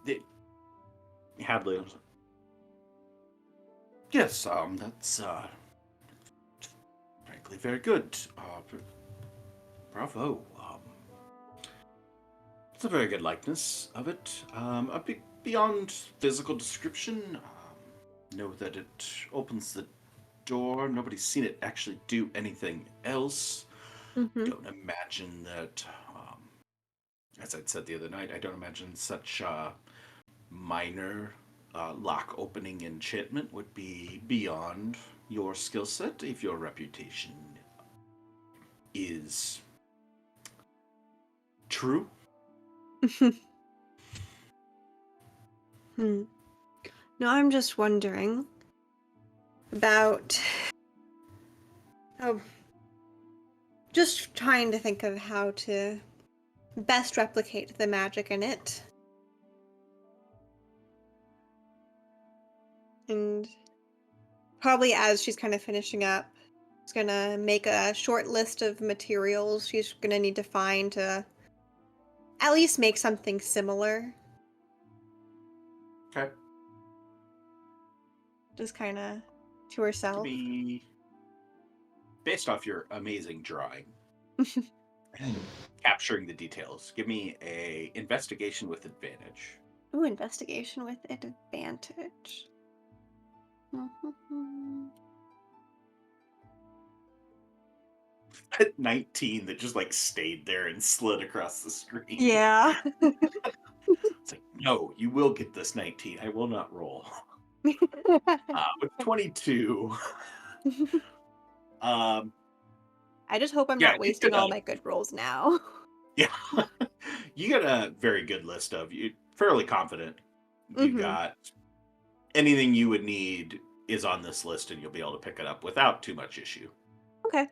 The Hadley was, yes, that's frankly very good. Bravo. It's a very good likeness of it. A bit beyond physical description. Know that it opens the door. Nobody's seen it actually do anything else. Mm-hmm. Don't imagine that, as I'd said the other night, I don't imagine such minor lock opening enchantment would be beyond your skill set if your reputation is true. Hmm. No, I'm just wondering about. Oh, just trying to think of how to best replicate the magic in it. And probably as she's kind of finishing up, she's gonna make a short list of materials she's gonna need to find to at least make something similar. Okay. Just kind of to Give herself. me, based off your amazing drawing Hmm. and capturing the details, give me a investigation with advantage. Ooh, investigation with advantage. At 19 that just like stayed there and slid across the screen. Yeah. It's like, no, you will get this 19. I will not roll. With 22, um, I just hope I'm yeah, not you wasting get all a my good rolls now. yeah, you get a very good list of you. Fairly confident you Mm-hmm. got anything you would need is on this list, and you'll be able to pick it up without too much issue. Okay.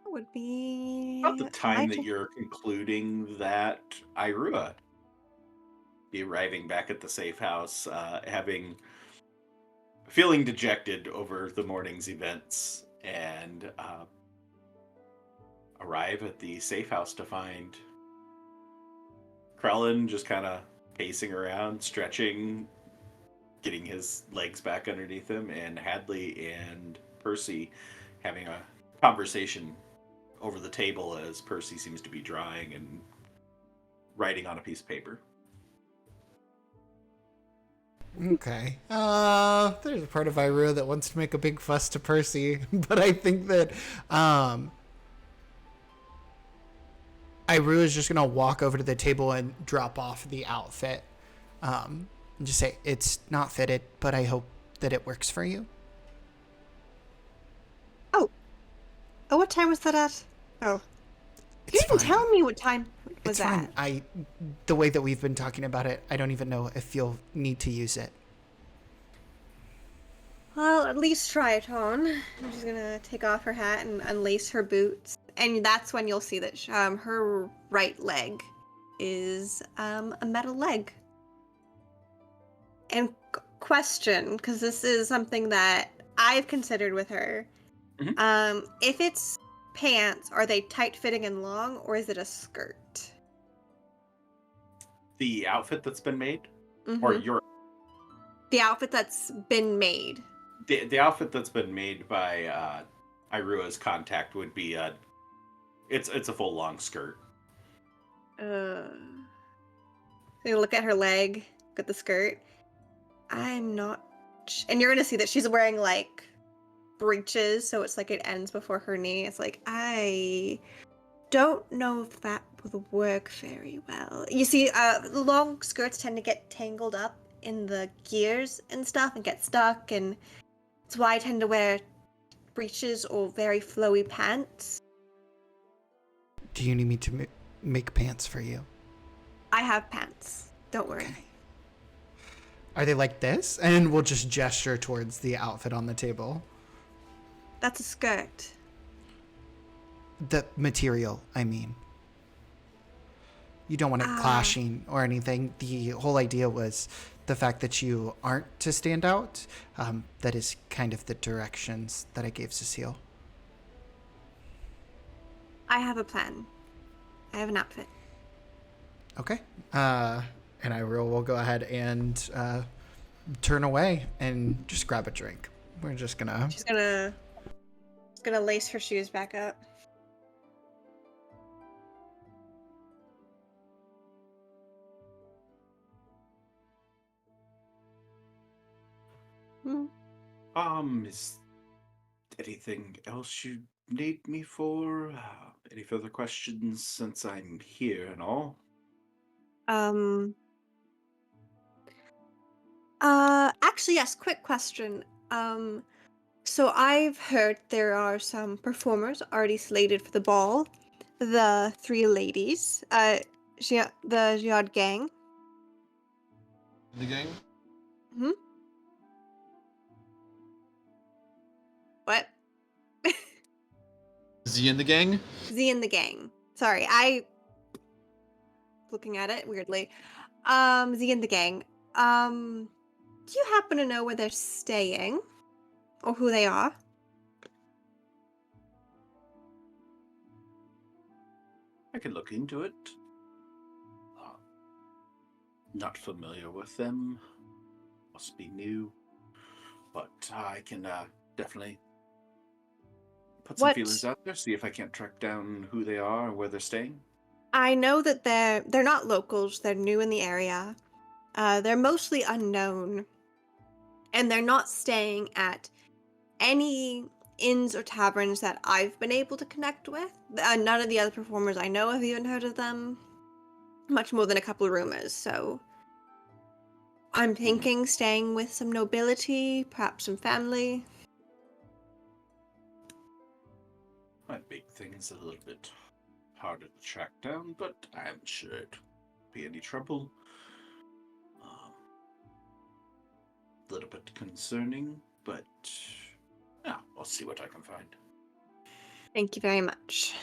That would be About the my time that turn. you're concluding that Irua be arriving back at the safe house, feeling dejected over the morning's events, and arrive at the safe house to find Krellin just kind of pacing around, stretching, getting his legs back underneath him, and Hadley and Percy having a conversation over the table as Percy seems to be drawing and writing on a piece of paper. Okay. There's a part of Iru that wants to make a big fuss to Percy, but I think that Iru is just gonna walk over to the table and drop off the outfit. And just say it's not fitted, but I hope that it works for you. Oh, what time was that at? Oh, you It's didn't fine. tell me what time was It's fine. that. The way that we've been talking about it, I don't even know if you'll need to use it. Well, at least try it on. I'm just gonna take off her hat and unlace her boots, and that's when you'll see that her right leg is a metal leg. And question, because this is something that I've considered with her. Mhm. If it's pants, are they tight fitting and long, or is it a skirt? The outfit that's been made, or Mm-hmm. your The outfit that's been made. the outfit that's been made by Irua's contact would be it's a full long skirt. Uh, you look at her leg, look at the skirt. I'm not. And you're gonna see that she's wearing like breeches, so it's like it ends before her knee. It's like I don't know if that will work very well. You see, the long skirts tend to get tangled up in the gears and stuff and get stuck, and that's why I tend to wear breeches or very flowy pants. Do you need me to make pants for you? I have pants. Don't worry. Okay. Are they like this? And we'll just gesture towards the outfit on the table. That's a skirt. The material, I mean. You don't want it clashing or anything. The whole idea was the fact that you aren't to stand out. That is kind of the directions that I gave Cecile. I have a plan. I have an outfit. Okay. And I will go ahead and turn away and just grab a drink. We're just gonna. She's gonna lace her shoes back up. Is anything else you need me for? Any further questions since I'm here and all? Actually, yes, quick question. So I've heard there are some performers already slated for the ball. The three ladies. the Jihad gang. The gang? Hmm? What? Z in the gang? Z and the gang. Sorry, I looking at it weirdly. Z and the gang. Do you happen to know where they're staying? Or who they are? I can look into it. Not familiar with them. Must be new. But I can definitely put some What feelers out there, see if I can't track down who they are and where they're staying. I know that they're not locals, they're new in the area. They're mostly unknown. And they're not staying at any inns or taverns that I've been able to connect with. None of the other performers I know have even heard of them. Much more than a couple of rumors, so I'm thinking staying with some nobility, perhaps some family. Might make things a little bit harder to track down, but I'm sure it won't be any trouble. A little bit concerning, but yeah, I'll see what I can find. Thank you very much.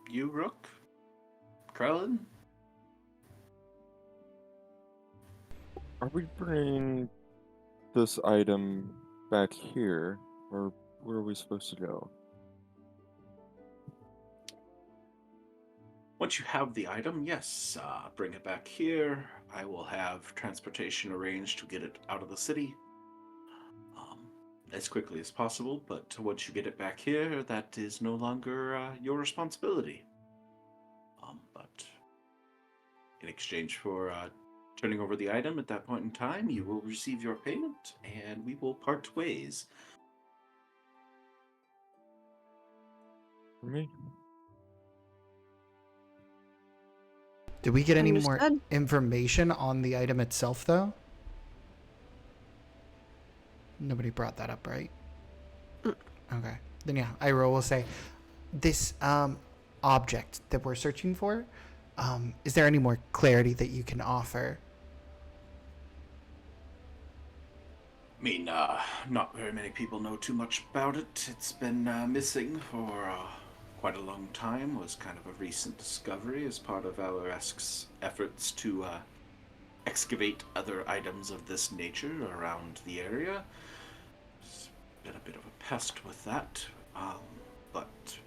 You, Rook? Krellin? Are we bringing this item back here, or where are we supposed to go? Once you have the item, yes, bring it back here. I will have transportation arranged to get it out of the city as quickly as possible, but once you get it back here, that is no longer your responsibility. But in exchange for turning over the item at that point in time, you will receive your payment, and we will part ways. For me? Did we get any more Understood. information on the item itself, though? Nobody brought that up, right? Mm. Okay. Then yeah, Ira will say, this object that we're searching for, is there any more clarity that you can offer? I mean, not very many people know too much about it. It's been missing for quite a long time. Was kind of a recent discovery as part of our efforts to excavate other items of this nature around the area. It's been a bit of a pest with that, but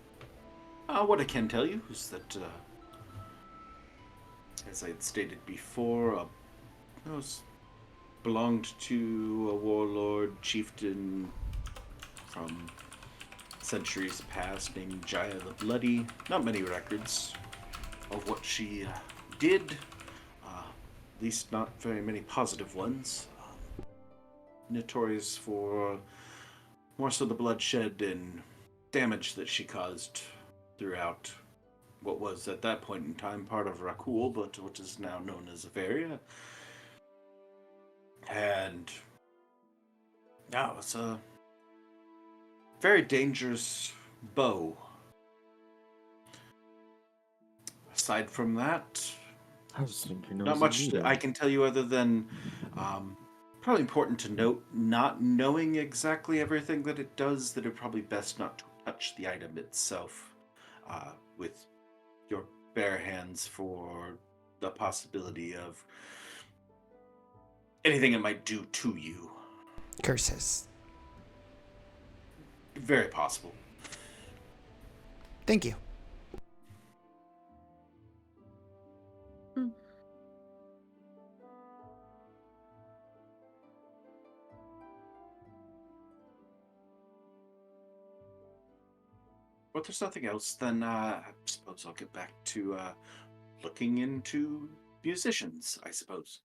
what I can tell you is that, as I had stated before, it was belonged to a warlord chieftain from centuries past named Jaya the Bloody. Not many records of what she did, at least not very many positive ones. Notorious for more so the bloodshed and damage that she caused throughout what was at that point in time part of Rakul, but what is now known as Avaria. And now it's a very dangerous bow. Aside from that, I was thinking it not was a much needle. I can tell you other than probably important to note, not knowing exactly everything that it does, that it's probably best not to touch the item itself with your bare hands for the possibility of anything it might do to you. Curses. Very possible. Thank you. Mm. But there's nothing else, then I suppose I'll get back to looking into musicians, I suppose.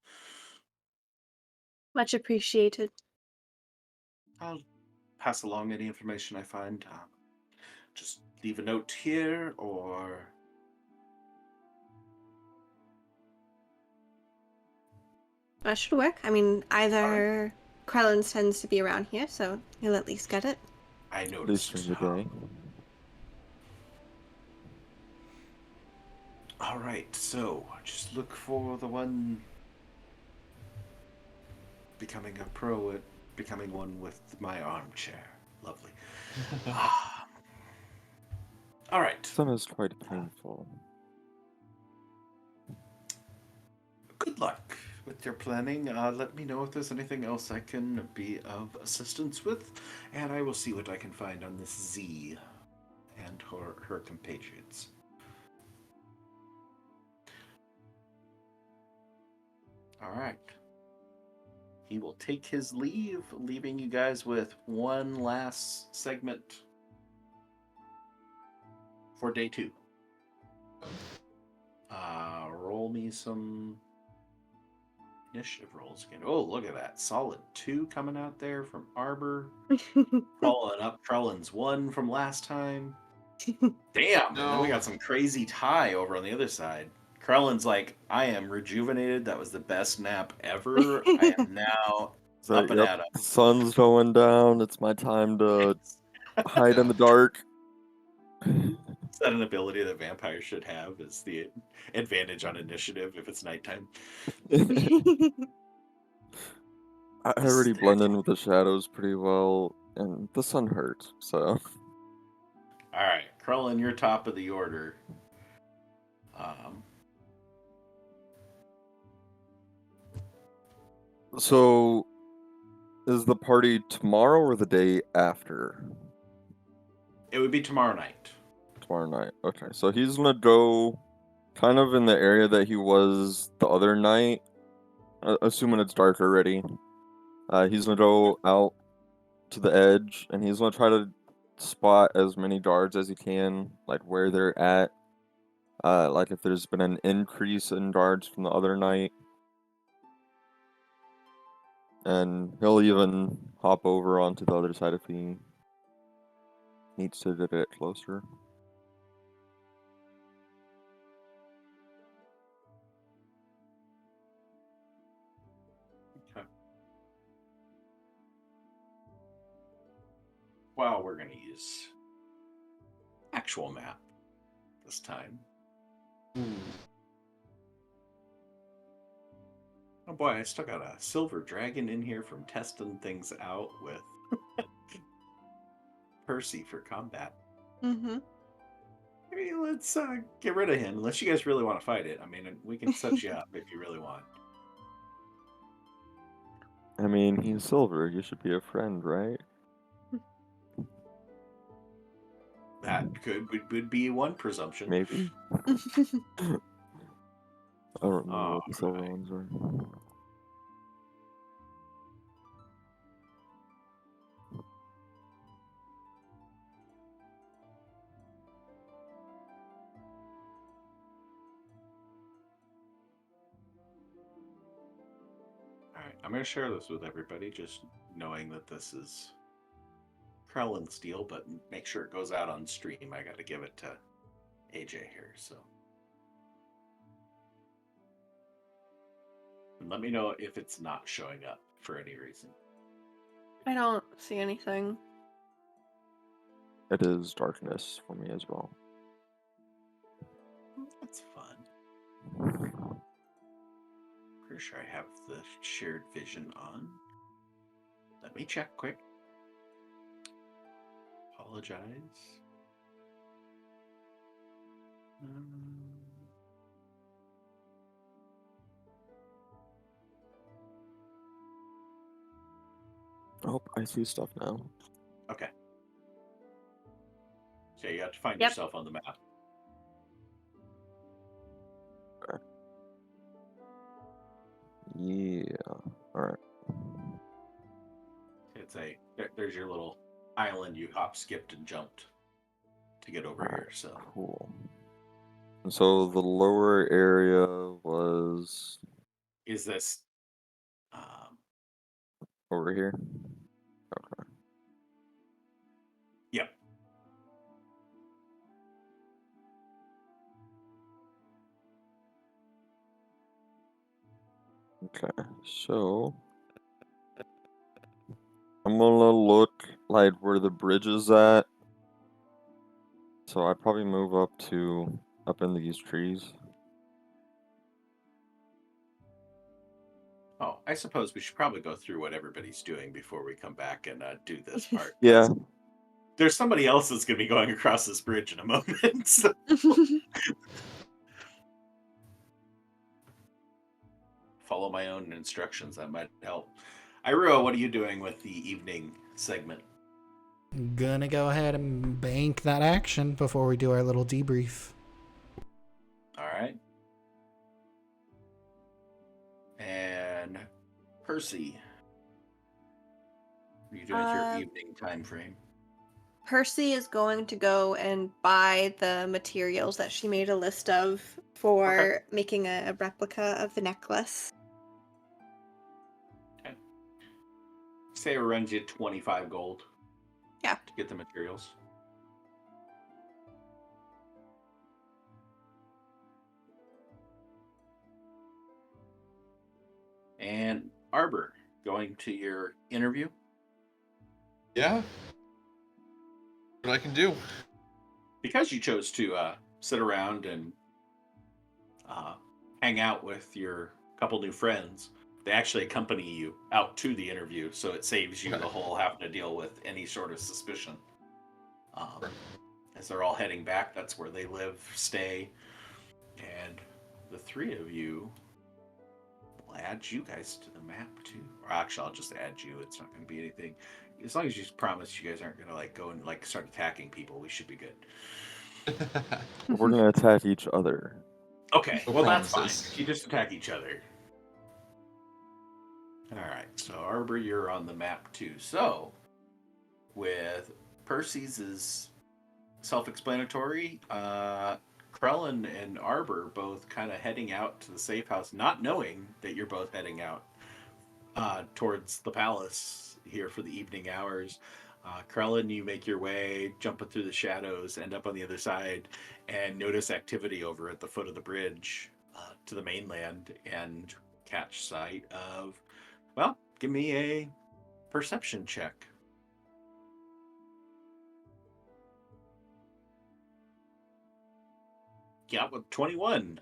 Much appreciated. I'll pass along any information I find. Just leave a note here, or That should work. I mean, all right. either Krellin tends to be around here, so he'll at least get it. I At least during noticed. the day. All right, so just look for the one becoming a pro at becoming one with my armchair. Lovely. All right. Sun is quite painful. Good luck with your planning. Let me know if there's anything else I can be of assistance with, and I will see what I can find on this Z and her compatriots. All right. He will take his leave, leaving you guys with one last segment for day 2. Roll me some initiative rolls again. Oh, look at that. Solid 2 coming out there from Arbor. Following up Trellin's 1 from last time. Damn, and then we No. got some crazy tie over on the other side. Krellin's like, I am rejuvenated. That was the best nap ever. I am now So, up and yep, at 'em. the sun's going down. It's my time to hide in the dark. Is that an ability that vampires should have? Is the advantage on initiative if it's nighttime? I already blend in with the shadows pretty well, and the sun hurts, so. All right, Krellin, you're top of the order. So, is the party tomorrow or the day after? It would be tomorrow night. Tomorrow night. Okay, so he's gonna go kind of in the area that he was the other night, assuming it's dark already. He's gonna go out to the edge, and he's gonna try to spot as many guards as he can, like where they're at. Like if there's been an increase in guards from the other night. And he'll even hop over onto the other side if he needs to get closer. Okay. Well, we're going to use actual map this time. Oh boy, I still got a silver dragon in here from testing things out with Percy for combat. Mm-hmm. Maybe let's get rid of him, unless you guys really want to fight it. I mean, we can set you up if you really want. I mean, he's silver. You should be a friend, right? That would be one presumption. Maybe. I don't remember All what the silver right. ones are. All right, I'm going to share this with everybody, just knowing that this is Krellin Steel, but make sure it goes out on stream. I got to give it to AJ here, so. And let me know if it's not showing up for any reason. I don't see anything. It is darkness for me as well. That's fun. Pretty sure I have the shared vision on. Let me check quick. Apologize. Oh, I see stuff now. Okay. So you have to find Yep. yourself on the map. Okay. Yeah. Alright. It's there's your little island you hop, skipped, and jumped to get over here. So Cool. And so the lower area was is this over here? Okay. Yep. Okay, so I'm gonna look spotlight where the bridge is at. So I'd probably move up in these trees. Oh, I suppose we should probably go through what everybody's doing before we come back and do this part. Yeah. There's somebody else that's going to be going across this bridge in a moment. So follow my own instructions. That might help. Irua, what are you doing with the evening segment? Gonna go ahead and bank that action before we do our little debrief. All right. And Percy, what are you doing with your evening time frame? Percy is going to go and buy the materials that she made a list of for making a replica of the necklace. Okay. Say it runs you 25 gold. Yeah. To get the materials. And Arbor, going to your interview? Yeah. What I can do. Because you chose to sit around and hang out with your couple new friends, they actually accompany you out to the interview, so it saves you the whole having to deal with any sort of suspicion. As they're all heading back, that's where they live, stay, and the three of you will add you guys to the map too. Or actually, I'll just add you. It's not going to be anything. As long as you promise you guys aren't going to like go and like start attacking people, we should be good. We're gonna attack each other. Okay, No well promises. that's fine. You just attack each other. All right, so Arbor, you're on the map too. So, with Percy's is self-explanatory. Krellin and Arbor both kind of heading out to the safe house, not knowing that you're both heading out towards the palace here for the evening hours. Krellin, you make your way, jumping through the shadows, end up on the other side, and notice activity over at the foot of the bridge to the mainland, and catch sight of. Well, give me a perception check. Yeah, with 21.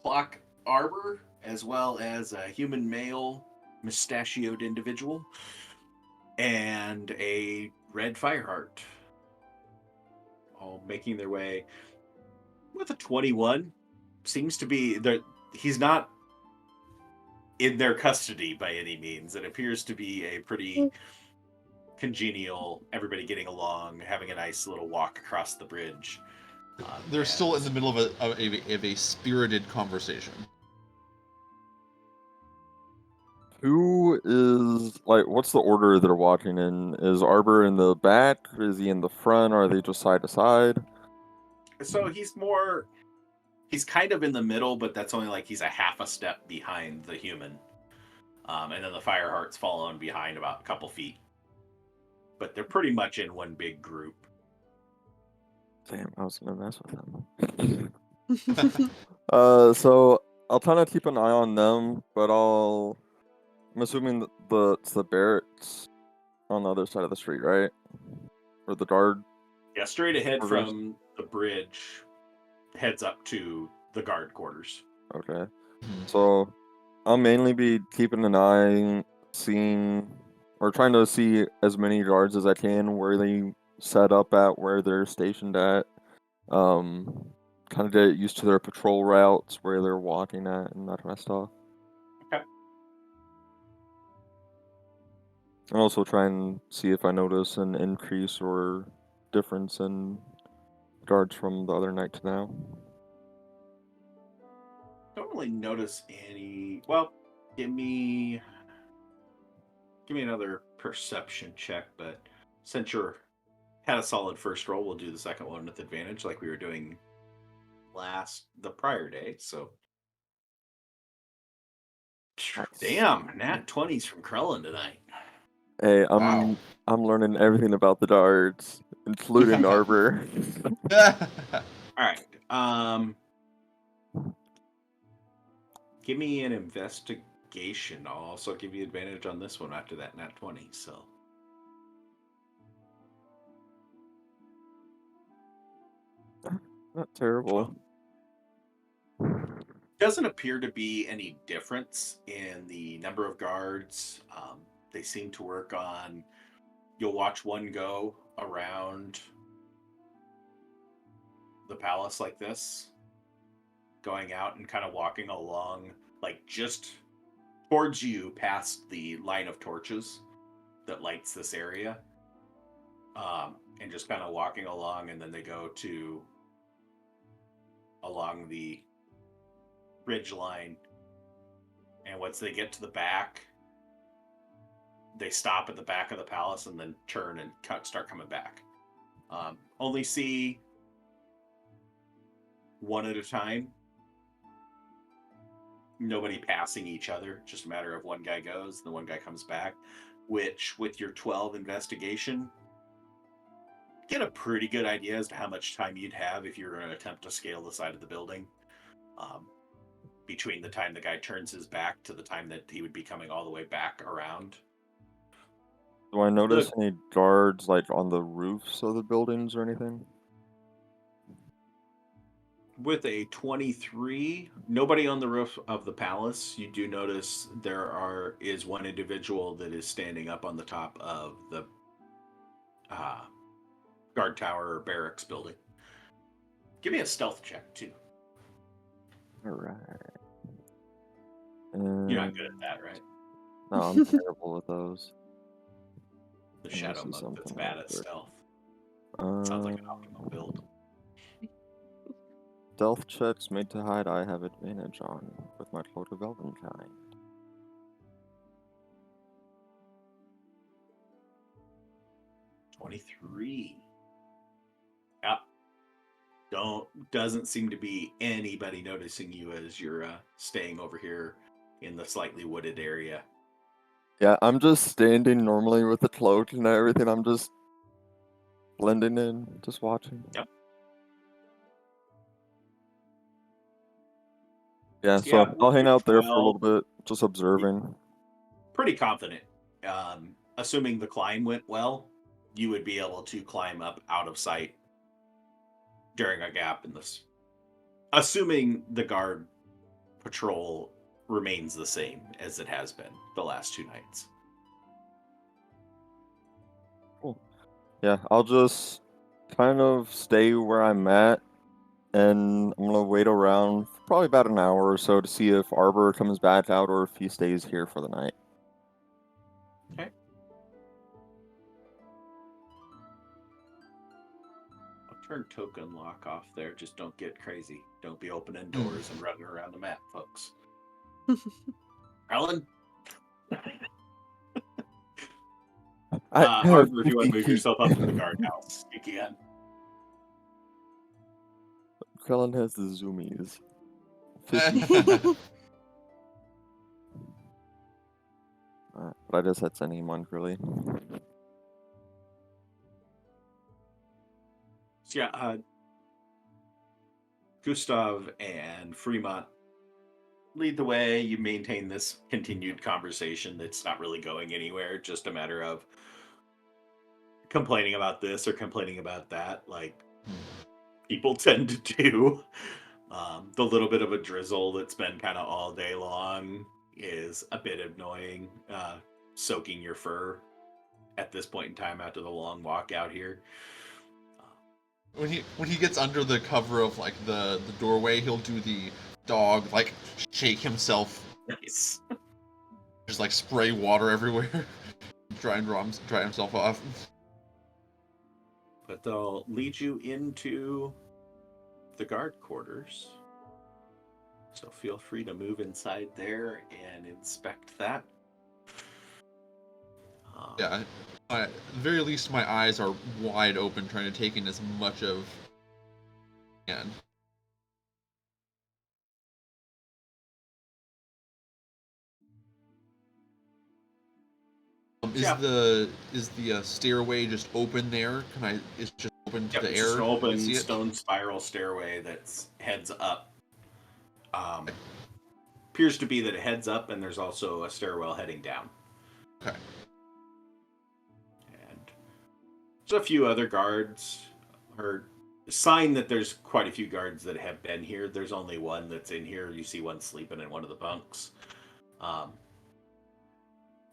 Clock Arbor, as well as a human male mustachioed individual, and a red fireheart, all making their way with a 21. Seems to be there. He's not in their custody by any means. It appears to be a pretty congenial, everybody getting along, having a nice little walk across the bridge. They're still in the middle of a spirited conversation. Who is like? What's the order they're walking in? Is Arbor in the back? Is he in the front? Or are they just side to side? So he's kind of in the middle, but that's only like he's a half a step behind the human. And then the Fireheart's following behind about a couple feet. But they're pretty much in one big group. Damn, I was gonna mess with them. So I'll kind of keep an eye on them, but I'm assuming that it's the barracks on the other side of the street, right? Or the guard. Yeah, straight ahead quarters? from the bridge heads up to the guard quarters. Okay. So I'll mainly be keeping an eye, seeing or trying to see as many guards as I can where they set up at, where they're stationed at. Kind of get used to their patrol routes, where they're walking at, and that kind of stuff. Okay. And also try and see if I notice an increase or difference in guards from the other night to now. Don't really notice any. Well, give me another perception check, but since you're had a solid first roll, we'll do the second one with advantage like we were doing the prior day. So damn, nat 20s from Krellin tonight. Hey, Wow. I'm learning everything about the guards, including Arbor. All right. Give me an investigation. I'll also give you advantage on this one after that nat 20. So Not terrible. Doesn't appear to be any difference in the number of guards. They seem to work on. You'll watch one go around the palace like this, going out and kind of walking along, like just towards you past the line of torches that lights this area, and just kind of walking along, and then they go to along the ridge line, and once they get to the back, they stop at the back of the palace and then turn and start coming back. Only see one at a time. Nobody passing each other. Just a matter of one guy goes, the one guy comes back. Which, with your 12 investigation, get a pretty good idea as to how much time you'd have if you're going to attempt to scale the side of the building. Between the time the guy turns his back to the time that he would be coming all the way back around. Do I notice any guards like on the roofs of the buildings or anything? With a 23, nobody on the roof of the palace. You do notice there is one individual that is standing up on the top of the guard tower or barracks building. Give me a stealth check too. All right. You're not good at that, right? No, I'm terrible with those. The Let me shadow see monk that's something bad real at quick. stealth. Sounds like an optimal build. Stealth checks made to hide I have advantage on with my cloak of elvenkind. 23. Doesn't seem to be anybody noticing you as you're staying over here in the slightly wooded area. Yeah, I'm just standing normally with the cloak and everything. I'm just blending in, just watching. Yep. Yeah, So so yeah, I'll with hang your out there for a 12, little bit, just observing. pretty confident. Assuming the climb went well, you would be able to climb up out of sight during a gap in this. Assuming the guard patrol remains the same as it has been the last 2 nights. Cool. Yeah, I'll just kind of stay where I'm at, and I'm gonna wait around for probably about an hour or so to see if Arbor comes back out or if he stays here for the night. Okay. I'll turn token lock off there. Just don't get crazy. Don't be opening doors and running around the map, folks. Ellen? Arbor, if you want to move yourself up to the guardhouse, you can. Krellin has the zoomies. But I just had sent him on really. So yeah, Gustav and Fremont lead the way. You maintain this continued conversation that's not really going anywhere. Just a matter of complaining about this or complaining about that, like people tend to do. The little bit of a drizzle that's been kind of all day long is a bit annoying, soaking your fur at this point in time after the long walk out here. When he gets under the cover of like the doorway, he'll do the dog like shake himself, Nice. just like spray water everywhere, try himself off. But they'll lead you into the guard quarters. So feel free to move inside there and inspect that. Yeah, at the very least, my eyes are wide open, trying to take in as much of. And is the stairway just open there? Can I? It's just open to Yep, the it's air. just an Can I open see it? stone spiral stairway that heads up. Appears to be that it heads up, and there's also a stairwell heading down. Okay. And there's a few other guards, or sign that there's quite a few guards that have been here. There's only one that's in here. You see one sleeping in one of the bunks.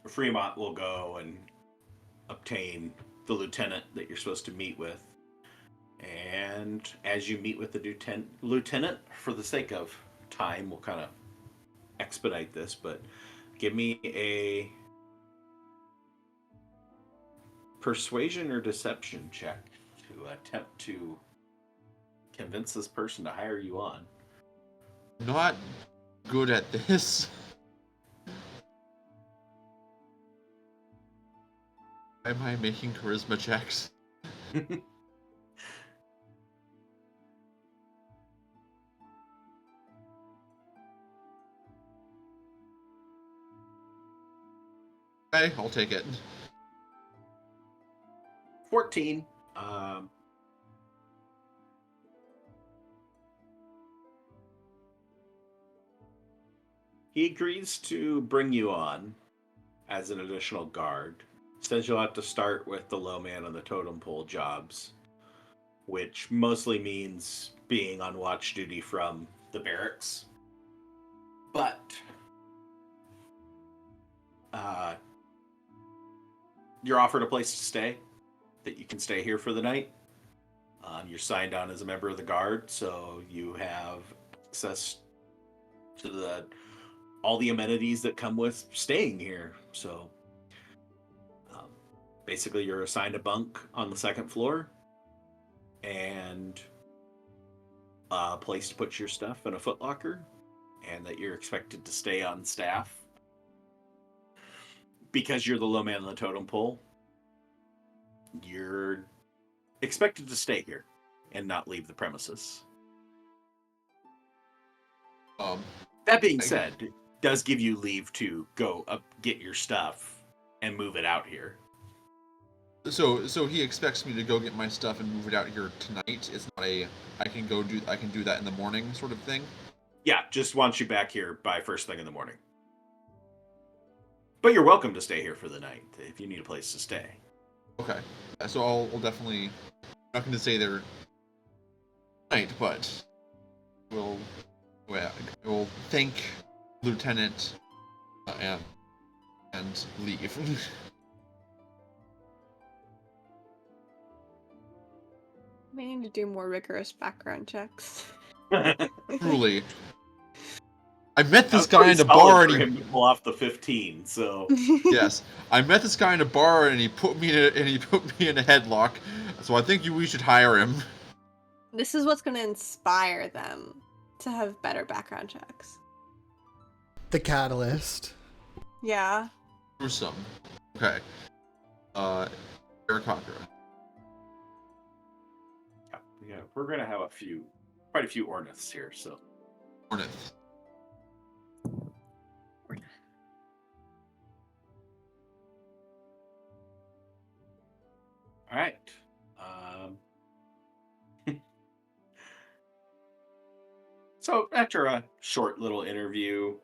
Fremont will go and obtain the lieutenant that you're supposed to meet with. And as you meet with the lieutenant, for the sake of time, we'll kind of expedite this, but give me a persuasion or deception check to attempt to convince this person to hire you on. Not good at this. Why am I making charisma checks? Okay, I'll take it. 14. He agrees to bring you on as an additional guard. Says you'll have to start with the low man on the totem pole jobs, which mostly means being on watch duty from the barracks. But you're offered a place to stay, that you can stay here for the night. You're signed on as a member of the guard, so you have access to all the amenities that come with staying here. So basically, you're assigned a bunk on the second floor and a place to put your stuff in a footlocker, and that you're expected to stay on staff because you're the low man on the totem pole. You're expected to stay here and not leave the premises. That being said, it does give you leave to go up, get your stuff, and move it out here. So he expects me to go get my stuff and move it out here tonight. It's not a I can do that in the morning sort of thing. Yeah, just wants you back here by first thing in the morning. But you're welcome to stay here for the night if you need a place to stay. Okay, so I'll definitely. I'm not going to stay there tonight, but we'll thank Lieutenant and leave. We need to do more rigorous background checks. Truly. I met this That was guy pretty in a solid bar for and him to pull off the 15. So yes, I met this guy in a bar and he put me in a headlock. So I think we should hire him. This is what's going to inspire them to have better background checks. The catalyst. Yeah. Gruesome. Okay. Aarakocra. yeah, we're gonna have quite a few Orniths here. So Ornith. all right. So after a short little interview,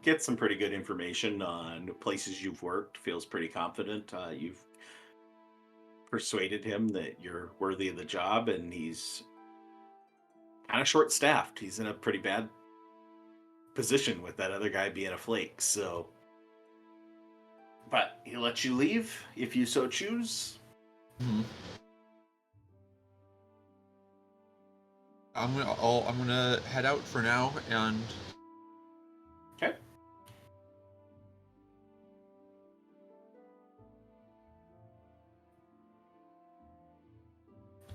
get some pretty good information on places you've worked. Feels pretty confident. You've persuaded him that you're worthy of the job, and he's kind of short-staffed. He's in a pretty bad position with that other guy being a flake. So, but he'll let you leave if you so choose. Mm-hmm. I'm gonna head out for now and. Okay.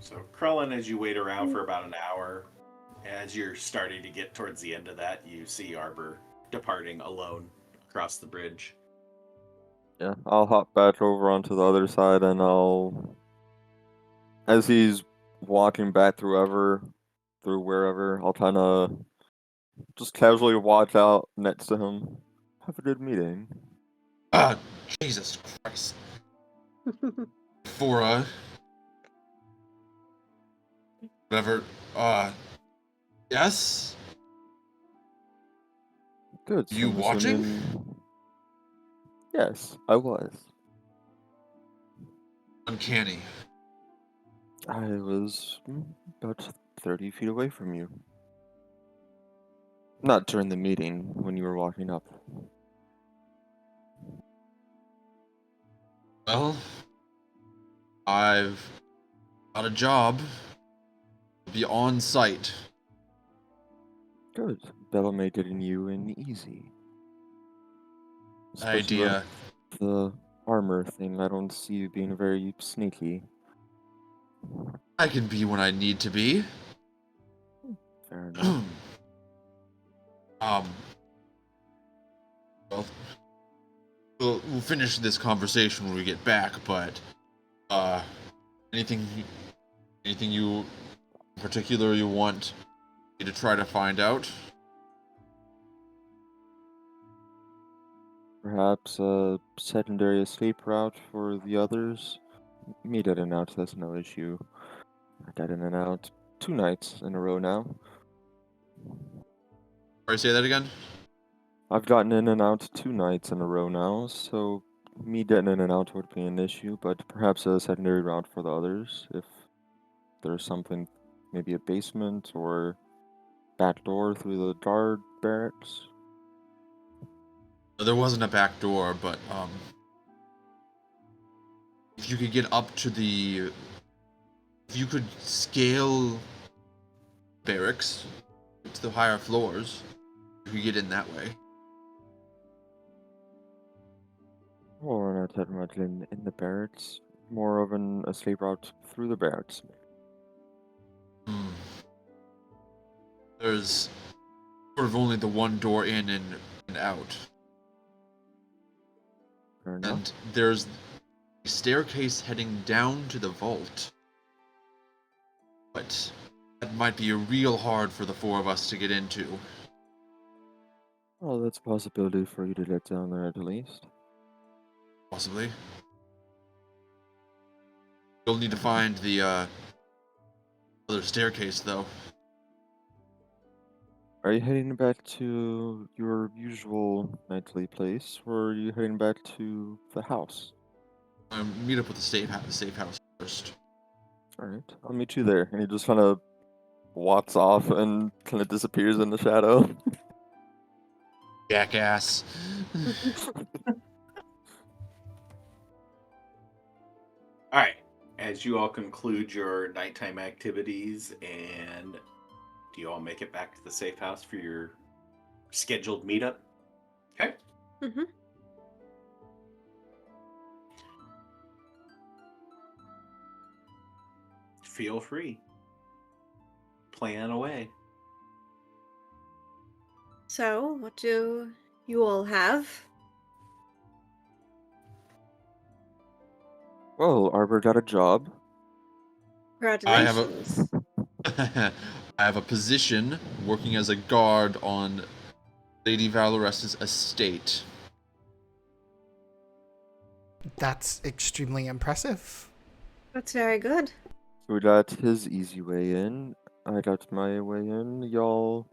So, Krellin, as you wait around for about an hour, as you're starting to get towards the end of that, you see Arbor departing alone across the bridge. Yeah, I'll hop back over onto the other side and as he's walking back through wherever, I'll kind of just casually walk out next to him. Have a good meeting. Ah, Jesus Christ. For whatever. Yes. Good. You I'm watching? assuming- Yes, I was. Uncanny. I was about 30 feet away from you. Not during the meeting, when you were walking up. Well, I've got a job. Be on site. Good. That'll make getting you in easy. Especially Idea. with the armor thing, I don't see you being very sneaky. I can be when I need to be. Fair enough. um. Well, we'll finish this conversation when we get back. But anything, anything you in particular you want me to try to find out? Perhaps a secondary escape route for the others? Me in and out, that's no issue. I got in and out 2 nights in a row now. Sorry, say that again. I've gotten in and out 2 nights in a row now, so me getting in and out would be an issue, but perhaps a secondary route for the others if there's something, maybe a basement or back door through the guard barracks. There wasn't a back door, but if you could get up to the, if you could scale barracks to the higher floors, you could get in that way. Well, we're not that much in the barracks. More of an escape route through the barracks. Hmm. There's sort of only the one door in and out. Fair enough. And there's a staircase heading down to the vault. But that might be real hard for the four of us to get into. Well, that's a possibility for you to get down there at least. Possibly. You'll need to find the other staircase, though. Are you heading back to your usual nightly place, or are you heading back to the house? Meet up with the safe house first. Alright, I'll meet you there. And he just kind of walks off and kind of disappears in the shadow. Jackass. All right. As you all conclude your nighttime activities, and do you all make it back to the safe house for your scheduled meetup? Okay. Mm-hmm. Feel free. Plan away. So, what do you all have? Well, Arbor got a job. I have a Congratulations. I have a position working as a guard on Lady Valoress's estate. That's extremely impressive. That's very good. So we got his easy way in. I got my way in. Y'all,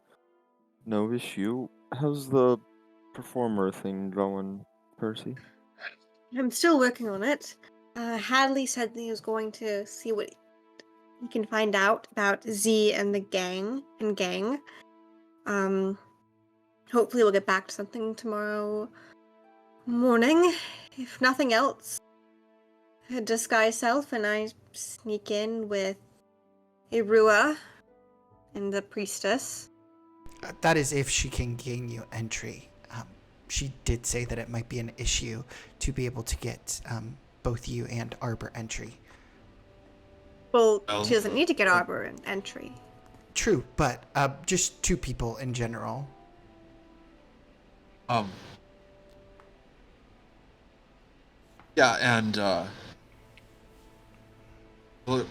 no issue. How's the performer thing going, Percy? I'm still working on it. Hadley said that he was going to see what he can find out about Z and the gang. Hopefully we'll get back to something tomorrow morning. If nothing else, disguise self and I sneak in with Irua and the priestess. That is if she can gain you entry. She did say that it might be an issue to be able to get both you and Arbor entry. Well, Well, she doesn't need to get Arbor an entry. True, but just 2 people in general. Yeah, and well,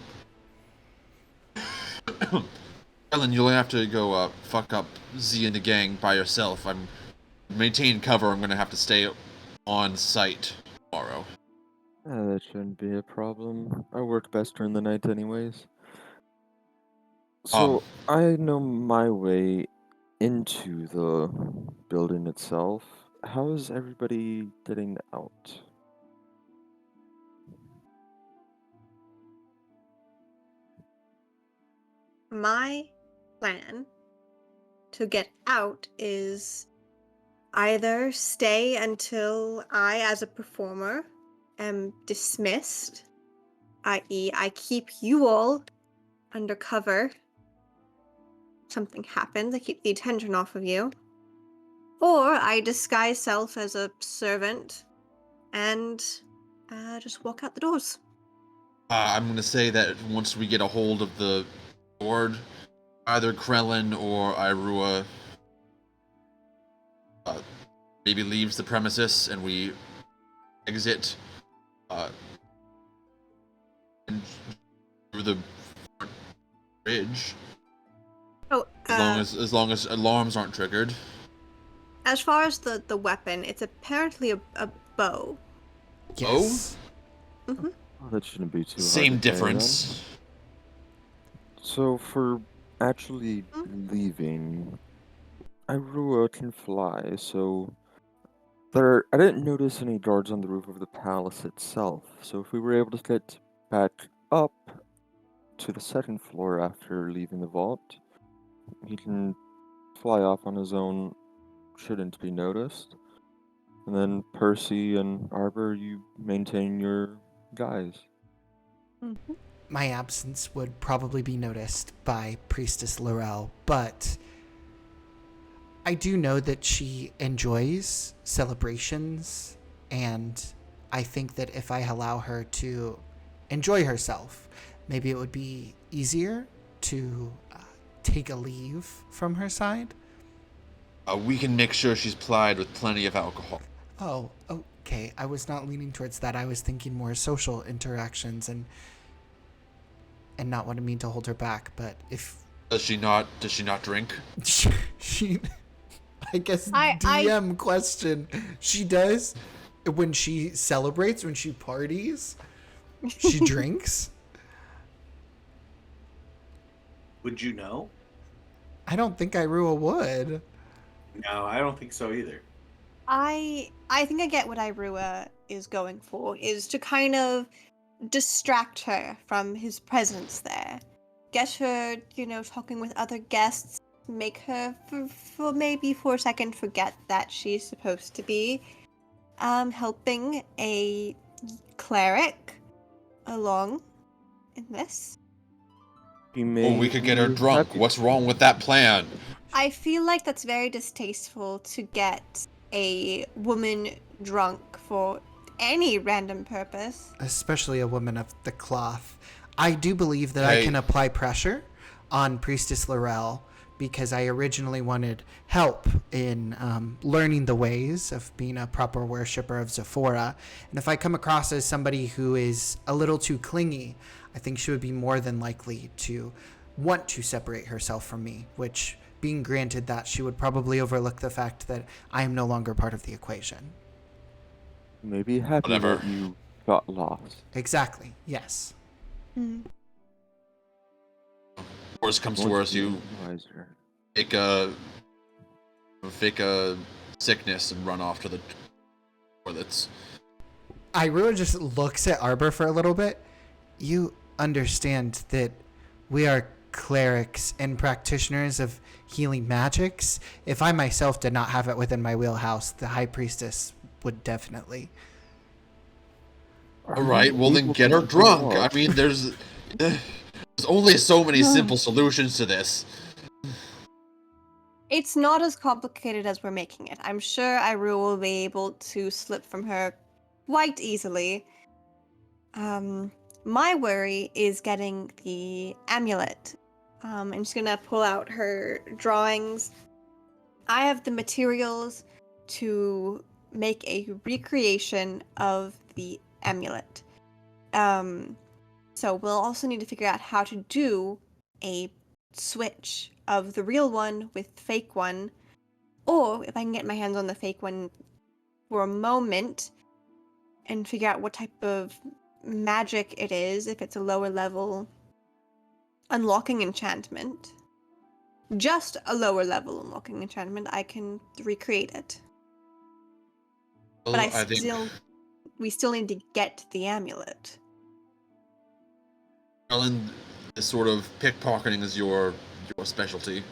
Ellen, you'll have to go fuck up Z and the gang by yourself. I'm maintain cover. I'm gonna have to stay on site tomorrow. That shouldn't be a problem. I work best during the night anyways. So, I know my way into the building itself. How is everybody getting out? my plan to get out is either stay until I, as a performer, am dismissed, i.e., I keep you all undercover. Something happens, I keep the attention off of you. Or I disguise self as a servant and just walk out the doors. I'm gonna say that once we get a hold of the board, either Krellin or Irua maybe leaves the premises and we exit and through the bridge. Oh, As long as alarms aren't triggered. as far as the weapon, it's apparently a bow. Yes. Mm-hmm. Oh, that shouldn't be too hard Same to carry, difference. then. So for actually Mhm. leaving, Irua can fly, so I didn't notice any guards on the roof of the palace itself. So if we were able to get back up to the second floor after leaving the vault, he can fly off on his own, shouldn't be noticed. And then Percy and Arbor, you maintain your guys. Mm-hmm. My absence would probably be noticed by Priestess Laurel, but I do know that she enjoys celebrations, and I think that if I allow her to enjoy herself, maybe it would be easier to take a leave from her side. We can make sure she's plied with plenty of alcohol. Oh, okay. I was not leaning towards that. I was thinking more social interactions and not wanting me to hold her back. But if Does she not drink? she I guess DM question. She does when she celebrates, when she parties, she drinks. Would you know? I don't think Irua would. No, I don't think so either. I think I get what Irua is going for, is to kind of distract her from his presence there. Get her, talking with other guests, make her for maybe for a second forget that she's supposed to be helping a cleric along in this. Or we could get her drunk. What's wrong with that plan? I feel like that's very distasteful to get a woman drunk for any random purpose. Especially a woman of the cloth. I do believe that I can apply pressure on Priestess Laurel because I originally wanted help in learning the ways of being a proper worshiper of Zephora. And if I come across as somebody who is a little too clingy, I think she would be more than likely to want to separate herself from me, which, being granted that, she would probably overlook the fact that I am no longer part of the equation. Maybe happy that you got lost. Exactly, yes. Worst comes to worst, you fake a sickness and run off to the toilets. Irua just looks at Arbor for a little bit. You understand that we are clerics and practitioners of healing magics. If I myself did not have it within my wheelhouse, the High Priestess would definitely. All right, well then get her drunk. I mean, there's only so many simple solutions to this. It's not as complicated as we're making it. I'm sure Irua will be able to slip from her quite easily. My worry is getting the amulet. I'm just gonna pull out her drawings. I have the materials to make a recreation of the amulet. So we'll also need to figure out how to do a switch of the real one with the fake one, or if I can get my hands on the fake one for a moment and figure out what type of magic it is, if it's a lower level unlocking enchantment. Just a lower level unlocking enchantment, I can recreate it. Well, But we still need to get the amulet. Ellen, this sort of pickpocketing is your specialty.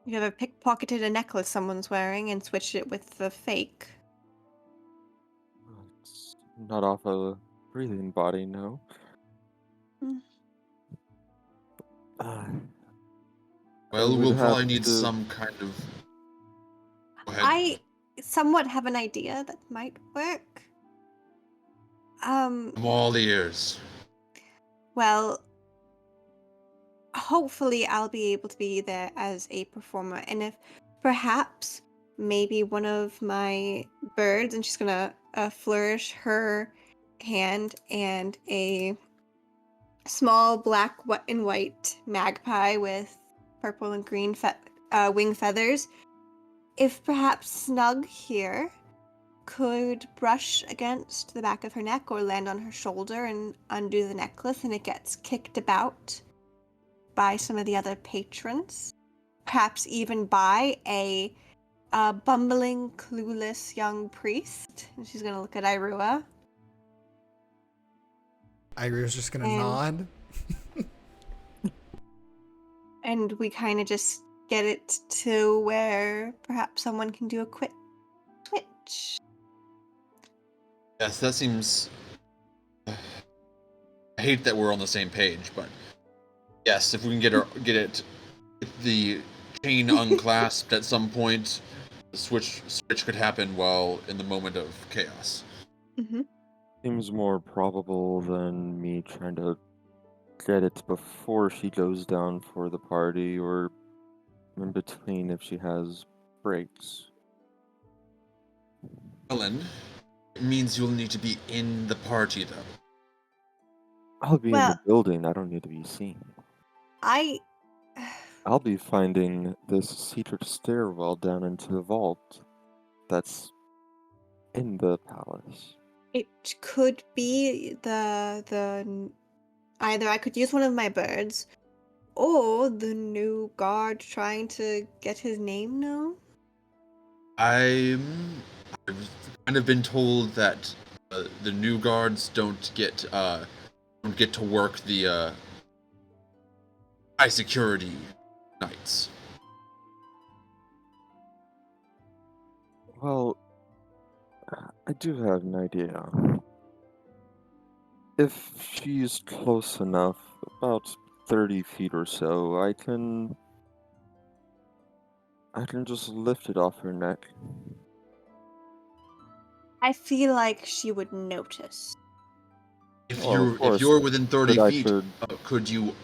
You ever pickpocketed a necklace someone's wearing and switched it with the fake? It's not off a breathing body, no. Mm. Well, would we'll have probably need to- some kind of. Go ahead. I somewhat have an idea that might work. I'm all ears. Well, hopefully I'll be able to be there as a performer, and if perhaps maybe one of my birds, and she's gonna flourish her hand, and a small black and white magpie with purple and green wing feathers. If perhaps Snug here could brush against the back of her neck or land on her shoulder and undo the necklace, and it gets kicked about by some of the other patrons, perhaps even by a bumbling, clueless young priest. And she's gonna look at Irua. Iru's just gonna And- nod. And we kind of just get it to where perhaps someone can do a quick switch. Yes, that seems. I hate that we're on the same page, but yes, if we can get the chain unclasped at some point, the switch could happen while in the moment of chaos. Mm-hmm. Seems more probable than me trying to get it before she goes down for the party or in between if she has breaks. Ellen, it means you'll need to be in the party, though. I'll be in Well- the building, I don't need to be seen. I'll be finding this secret stairwell down into the vault that's in the palace. It could be either I could use one of my birds, or the new guard trying to get his name known. I've kind of been told that the new guards don't get to work the high security nights. Well, I do have an idea. If she's close enough, about 30 feet or so, I can just lift it off her neck. I feel like she would notice. If Well, of if course, you're within 30 but I feet, could- could you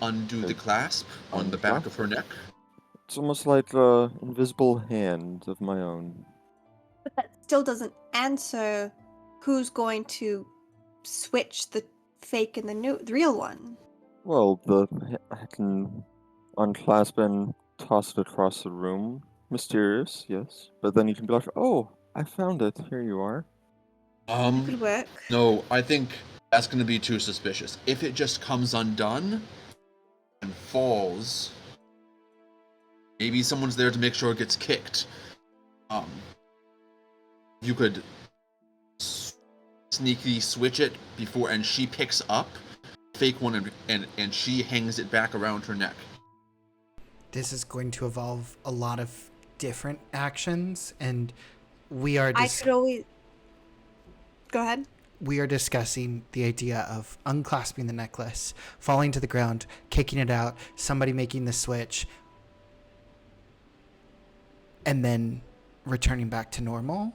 undo the clasp on the back of her neck? It's almost like an invisible hand of my own. But that still doesn't answer who's going to switch the fake and the real one. Well, I can unclasp and toss it across the room. Mysterious, yes. But then you can be like, oh, I found it. Here you are. Could work. No, I think that's going to be too suspicious. If it just comes undone and falls, maybe someone's there to make sure it gets kicked. You could sneaky switch it before, and she picks up fake one and she hangs it back around her neck. This is going to involve a lot of different actions, and we are I could always. Go ahead. we are discussing the idea of unclasping the necklace, falling to the ground, kicking it out, somebody making the switch, and then returning back to normal.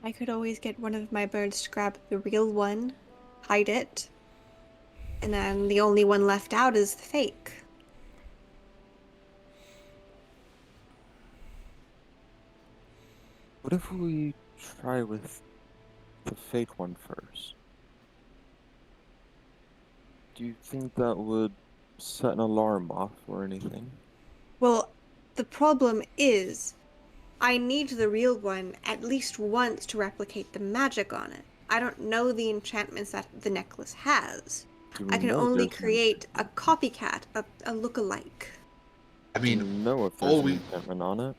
I could always get one of my birds to grab the real one, hide it, and then the only one left out is the fake. What if we try with the fake one first? Do you think that would set an alarm off or anything? Well, the problem is, I need the real one at least once to replicate the magic on it. I don't know the enchantments that the necklace has. Do I can know only there's an- create a copycat, a look-alike. I Do you mean, know if all there's we- an enchantment on it?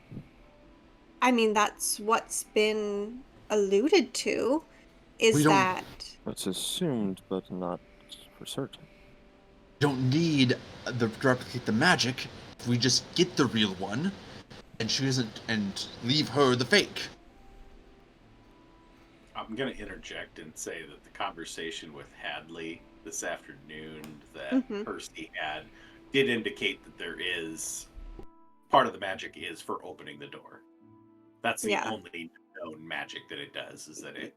I mean, that's what's been alluded to, We is don't- that It's assumed, but not for certain. Don't need to replicate the magic if we just get the real one, and she isn't, and leave her the fake. I'm going to interject and say that the conversation with Hadley this afternoon that Mm-hmm. Percy had did indicate that there is part of the magic is for opening the door. That's the Yeah. only known magic that it does, is that it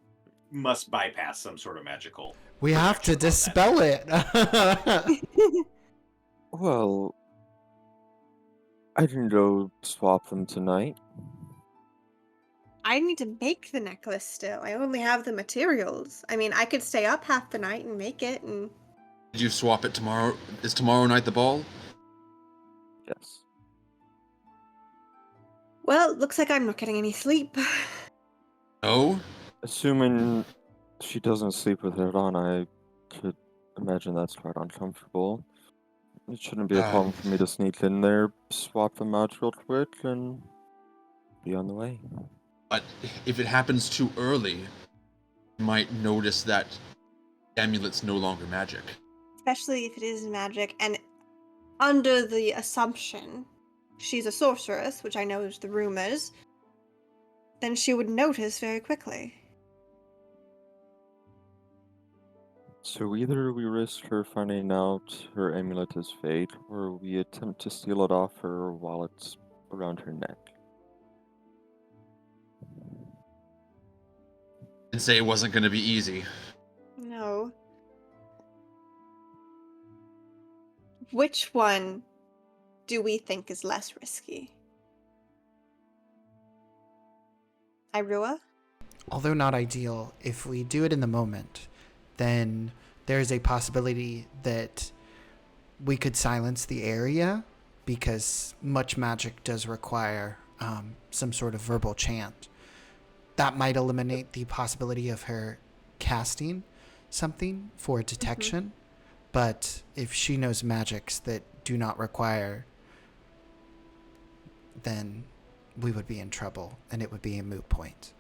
must bypass some sort of magical. We have to protection on that. dispel it. Well, I can go swap them tonight. I need to make the necklace still. I only have the materials. I mean, I could stay up half the night and make it, and Did you swap it tomorrow? Is tomorrow night the ball? Yes. well, looks like I'm not getting any sleep. No. Assuming she doesn't sleep with it on, I could imagine that's quite uncomfortable. It shouldn't be a problem for me to sneak in there, swap them out real quick, and be on the way. But if it happens too early, you might notice that the amulet's no longer magic. Especially if it is magic, and under the assumption she's a sorceress, which I know is the rumors, then she would notice very quickly. So either we risk her finding out her amulet is fake, or we attempt to steal it off her while it's around her neck. I'd say it wasn't going to be easy. No. Which one do we think is less risky? Irua? Although not ideal, if we do it in the moment, then there's a possibility that we could silence the area, because much magic does require some sort of verbal chant. That might eliminate the possibility of her casting something for detection. But if she knows magics that do not require, then we would be in trouble, and it would be a moot point.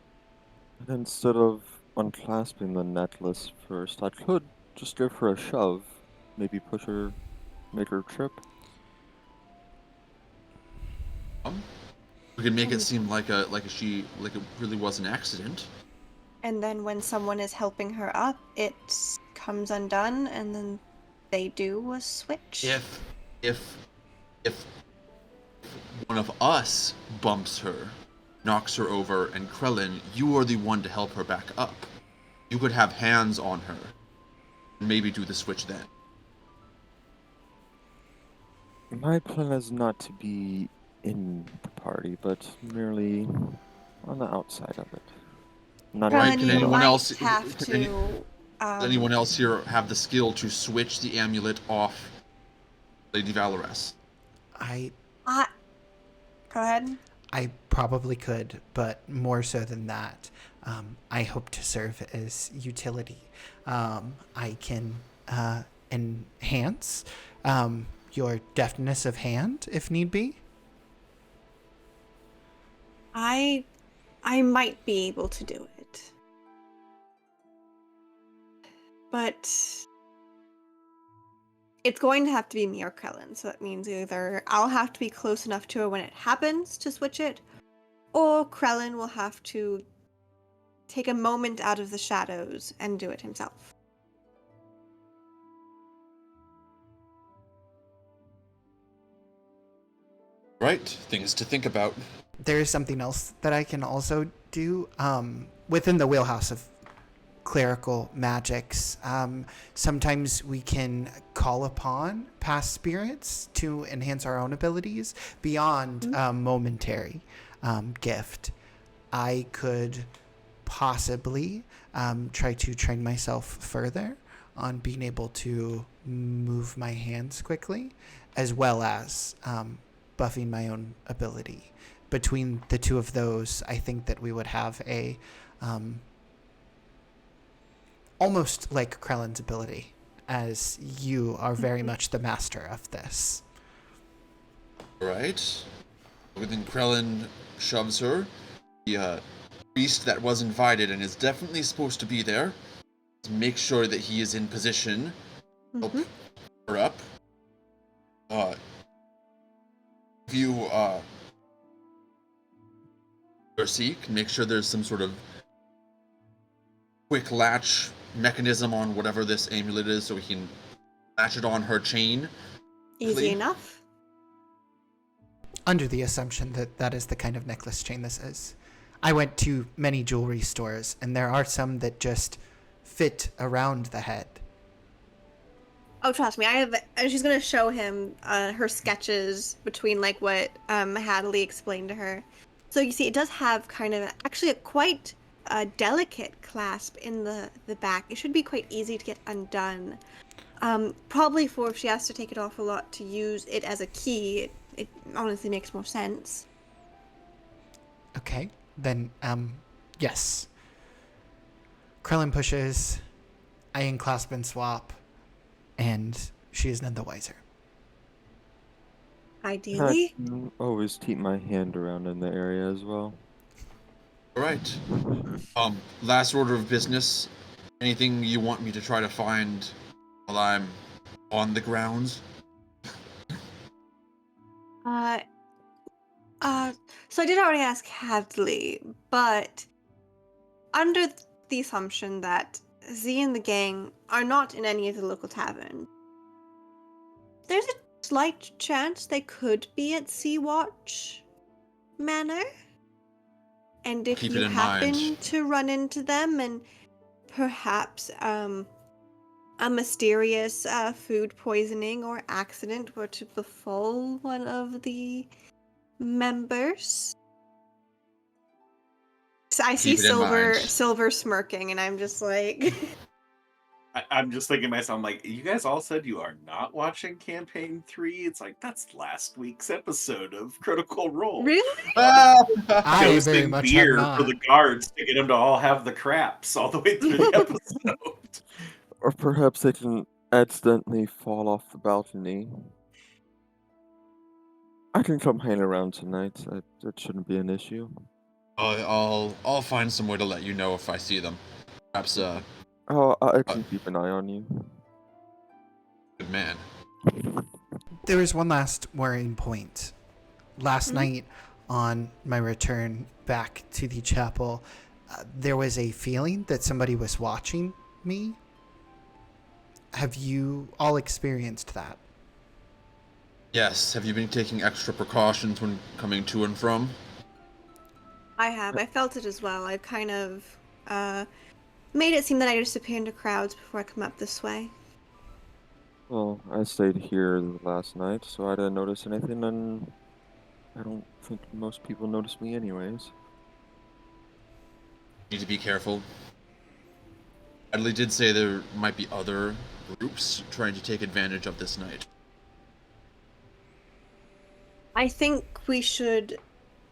Instead of unclasping the necklace first, I could just give her a shove, maybe push her, make her trip. We could make it seem like it really was an accident. And then when someone is helping her up, it comes undone, and then they do a switch. If one of us bumps her, knocks her over, and Krellin, you are the one to help her back up. You could have hands on her, and maybe do the switch then. My plan is not to be in the party, but merely on the outside of it. Not Right, Krellin, can you anyone might else- have can to. Does anyone else here have the skill to switch the amulet off Lady Valoress? Go ahead. I probably could, but more so than that, I hope to serve as utility. I can enhance your deftness of hand if need be. I might be able to do it. But it's going to have to be me or Krellin, so that means either I'll have to be close enough to her when it happens to switch it, or Krellin will have to take a moment out of the shadows and do it himself. Right, things to think about. There is something else that I can also do within the wheelhouse of clerical magics. Sometimes we can call upon past spirits to enhance our own abilities beyond momentary gift. I could possibly try to train myself further on being able to move my hands quickly, as well as buffing my own ability. Between the two of those, I think that we would have a almost like Krellin's ability, as you are very much the master of this. Right. Then Krellin shoves her. The priest that was invited and is definitely supposed to be there. Make sure that he is in position help Mhm. her up. If you or seek, make sure there's some sort of quick latch mechanism on whatever this amulet is, so we can latch it on her chain. Easy Quickly. enough. Under the assumption that that is the kind of necklace chain this is. I went to many jewelry stores, and there are some that just fit around the head. Oh, trust me, I have. And she's gonna show him her sketches between like what Hadley explained to her. So you see, it does have kind of actually a quite delicate clasp in the back. It should be quite easy to get undone. Probably for if she has to take it off a lot to use it as a key, it honestly makes more sense. Okay, then, yes. Krellin pushes, I unclasp and swap, and she is none the wiser. I Ideally, can always keep my hand around in the area as well. All right. Last order of business. Anything you want me to try to find while I'm on the grounds? uh, so I did already ask Hadley, but under the assumption that Z and the gang are not in any of the local taverns, there's a slight chance they could be at Sea Watch Manor. And if Keep you it in happen mind. to run into them and perhaps a mysterious food poisoning or accident were to befall one of the members. So I see Keep it in mind. Silver smirking, and I'm just like, I'm just thinking to myself, I'm like, you guys all said you are not watching Campaign 3. It's like, that's last week's episode of Critical Role. really? Ah! I very Toasting much have beer for not. the guards to get them to all have the craps all the way through the episode. Or perhaps they can accidentally fall off the balcony. I can come hang around tonight. That shouldn't be an issue. I'll find some way to let you know if I see them. Perhaps Oh, I can keep an eye on you. good man. There is one last worrying point. Last Mhm. night, on my return back to the chapel, there was a feeling that somebody was watching me. Have you all experienced that? Yes. Have you been taking extra precautions when coming to and from? I have. I felt it as well. I've kind of made it seem that I disappear into crowds before I come up this way. Well, I stayed here last night, so I didn't notice anything, and I don't think most people notice me anyways. Need to be careful. Adley did say there might be other groups trying to take advantage of this night. I think we should.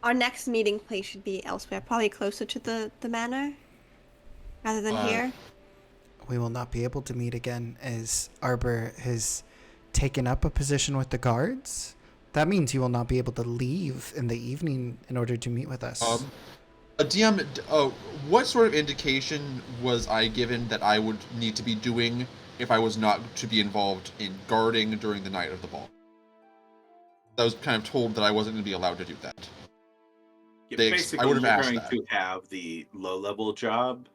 Our next meeting place should be elsewhere, probably closer to the manor, rather than here. We will not be able to meet again as Arbor has taken up a position with the guards. That means you will not be able to leave in the evening in order to meet with us. DM, what sort of indication was I given that I would need to be doing if I was not to be involved in guarding during the night of the ball? I was kind of told that I wasn't going to be allowed to do that. Yeah, I basically, would have you're asked going that. to have the low-level job.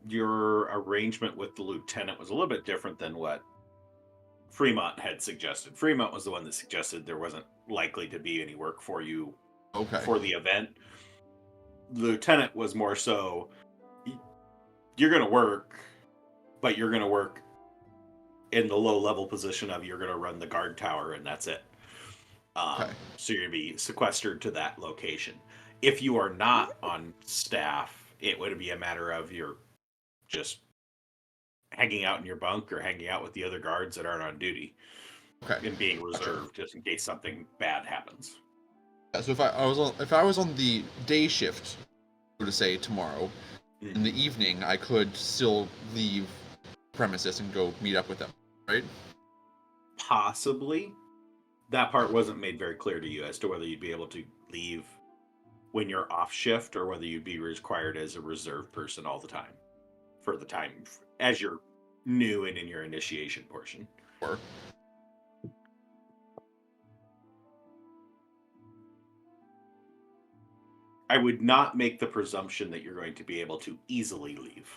Your arrangement with the lieutenant was a little bit different than what Fremont had suggested. Fremont was the one that suggested there wasn't likely to be any work for you Okay. for the event. The lieutenant was more so, you're going to work, but you're going to work in the low-level position of you're going to run the guard tower, and that's it. Okay. So you're going to be sequestered to that location. If you are not on staff, it would be a matter of you're just hanging out in your bunk or hanging out with the other guards that aren't on duty Okay. and being reserved just in case something bad happens. Yeah, so if I was on the day shift, so to say tomorrow, in the evening I could still leave premises and go meet up with them, right? Possibly. That part wasn't made very clear to you as to whether you'd be able to leave when you're off shift or whether you'd be required as a reserve person all the time for the time as you're new and in your initiation portion. Or I would not make the presumption that you're going to be able to easily leave.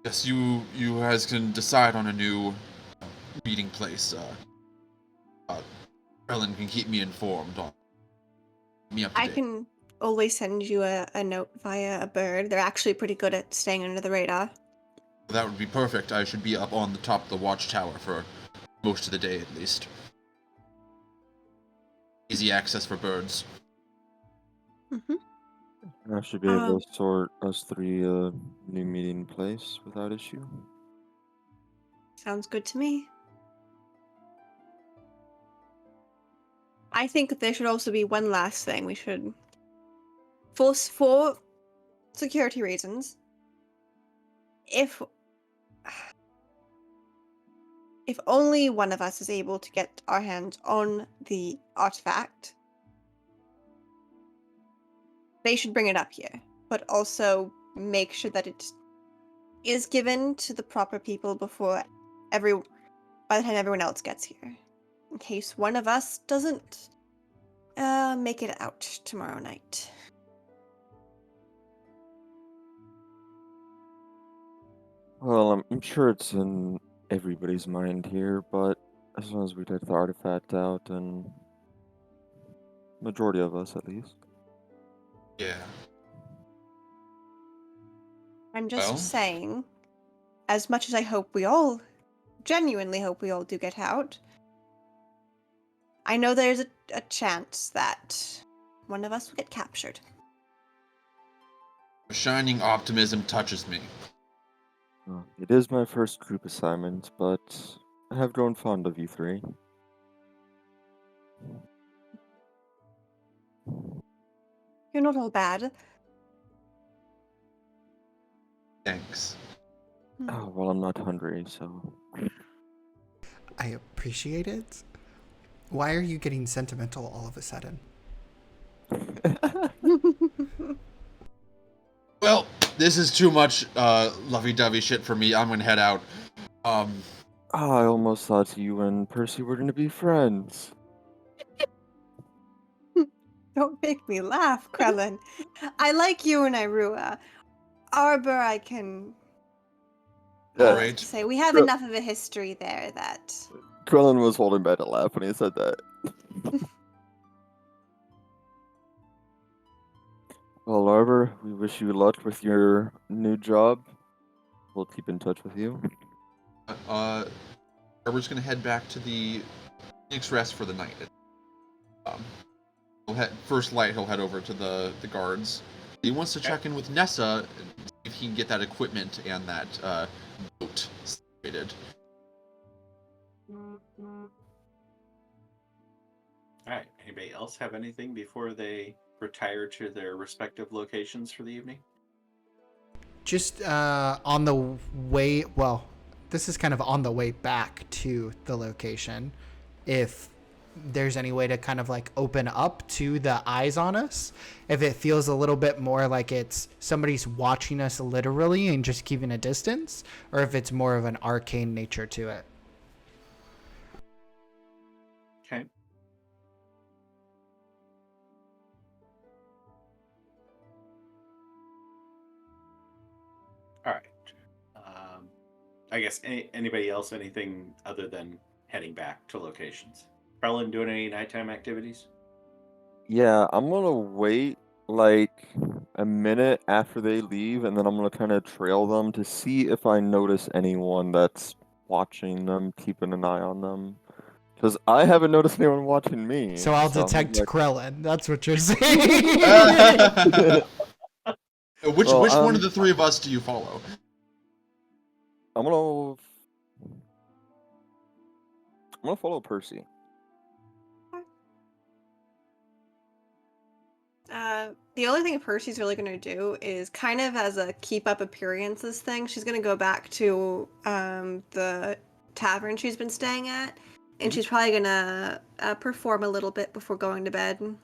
Yes, you guys can decide on a new meeting place. Ellen can keep me informed on me up to I date. can always send you a note via a bird. They're actually pretty good at staying under the radar. That would be perfect. I should be up on the top of the watchtower for most of the day at least. Easy access for birds. Mm-hmm. I should be able to sort us three a new meeting place without issue. Sounds good to me. I think there should also be one last thing. We should, for security reasons, if only one of us is able to get our hands on the artifact, they should bring it up here, but also make sure that it is given to the proper people by the time everyone else gets here, in case one of us doesn't make it out tomorrow night. Well, I'm sure it's in everybody's mind here, but as long as we take the artifact out, and majority of us at least. Yeah. I'm just Well? saying, as much as I genuinely hope we all do get out, I know there's a chance that one of us will get captured. Shining optimism touches me. Well, it is my first group assignment, but I have grown fond of you three. You're not all bad. Thanks. Oh, well, I'm not hungry, so. I appreciate it. Why are you getting sentimental all of a sudden? Well, this is too much lovey-dovey shit for me. I'm gonna head out. I almost thought you and Percy were gonna be friends. Don't make me laugh, Krellin. I like you and Irua. Arbor, I can Alright. say we have Kre- enough of a history there that Krellin was holding back a laugh when he said that. Well, Arbor, we wish you luck with your new job. We'll keep in touch with you. Arbor's gonna head back to the Phoenix Rest for the night. First light, he'll head over to the guards. He wants to check in with Nessa, see if he can get that equipment and that boat situated. All right. Anybody else have anything before they retire to their respective locations for the evening? Just on the way, well, this is kind of on the way back to the location. If there's any way to kind of like open up to the eyes on us, if it feels a little bit more like it's somebody's watching us literally and just keeping a distance, or if it's more of an arcane nature to it. Okay. All right. I guess anybody else, anything other than heading back to locations? Prelin doing any nighttime activities? Yeah, I'm gonna wait like a minute after they leave, and then I'm gonna kind of trail them to see if I notice anyone that's watching them, keeping an eye on them. Because I haven't noticed anyone watching me. So I'll I'm detect like, Krellin. That's what you're saying. Which Well, one of the three of us do you follow? I'm gonna follow Percy. The only thing Percy's really going to do is kind of as a keep up appearances thing. She's going to go back to the tavern she's been staying at, and she's probably going to perform a little bit before going to bed.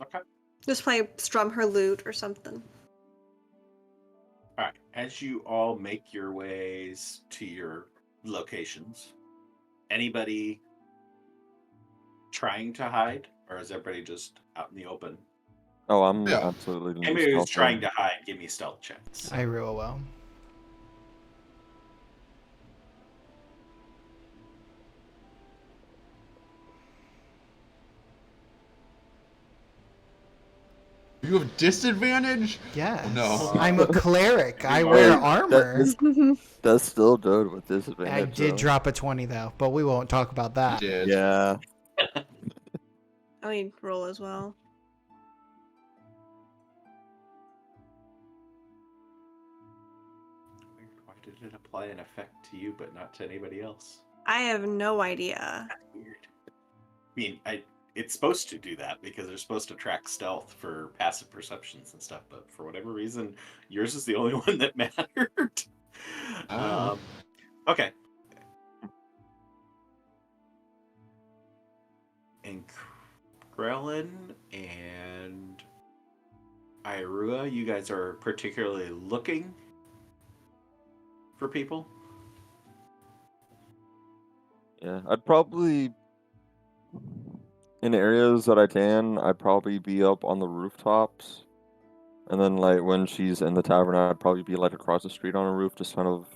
Okay. Just strum her lute or something. All right. As you all make your ways to your locations, anybody trying to hide, or is everybody just out in the open? Oh, I'm Yeah. absolutely gonna do Anybody who's stealth trying then. to hide, give me stealth checks. I real well. You have disadvantage? Yes. Oh, no. I'm a cleric. I You wear are. armor. That's still good with I disadvantage did though. drop a 20 though, but we won't talk about You that. did. Yeah. I mean, roll as well. Why did it apply an effect to you but not to anybody else? I have no idea. That's weird. I mean, it's supposed to do that because they're supposed to track stealth for passive perceptions and stuff, but for whatever reason, yours is the only one that mattered. Oh. Okay. And Krellin and Irua, you guys are particularly looking for people? Yeah. I'd probably in areas that I can, I'd probably be up on the rooftops. And then like when she's in the tavern, I'd probably be like across the street on a roof, just kind of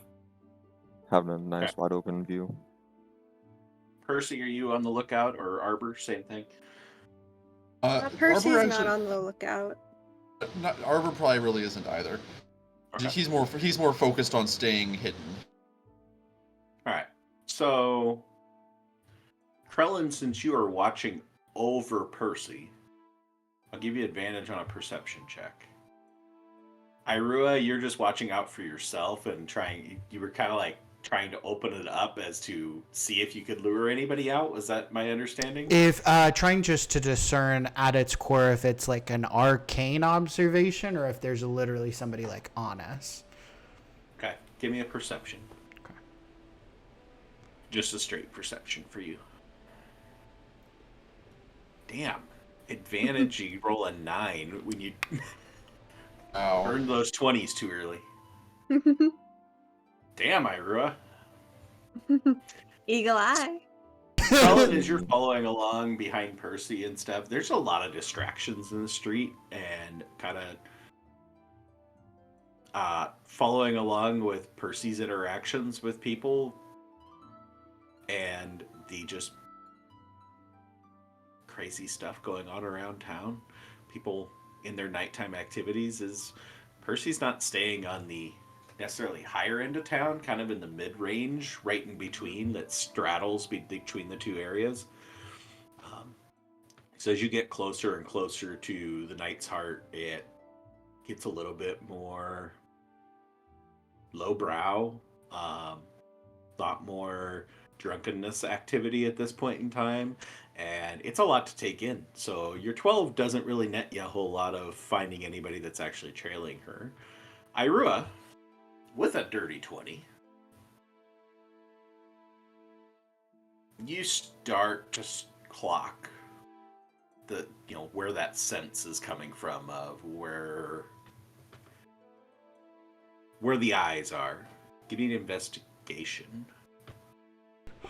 having a nice Okay. wide open view. Percy, are you on the lookout, or Arbor? Same thing. Percy's Arbor not actually, on the lookout. Arbor probably really isn't either. Okay. He's more focused on staying hidden. All right. So, Krellin, since you are watching over Percy, I'll give you advantage on a perception check. Irua, you're just watching out for yourself and trying. You were kind of like trying to open it up as to see if you could lure anybody out. Was that my understanding? If trying just to discern at its core if it's like an arcane observation or if there's literally somebody like on us. Okay. Give me a perception. Okay. Just a straight perception for you. Damn. Advantage, you roll a 9 when you Oh. earn those 20s too early. Damn, Irua. Eagle eye. Colin, as you're following along behind Percy and stuff, there's a lot of distractions in the street and kind of following along with Percy's interactions with people and the just crazy stuff going on around town. People in their nighttime activities is Percy's not staying on the necessarily higher end of town, kind of in the mid-range, right in between, that straddles between the two areas. So as you get closer and closer to the Knight's Heart, it gets a little bit more lowbrow, lot more drunkenness activity at this point in time, and it's a lot to take in. So your 12 doesn't really net you a whole lot of finding anybody that's actually trailing her. Irua, with a dirty 20, you start to clock the where that sense is coming from, of where the eyes are. Give me an investigation.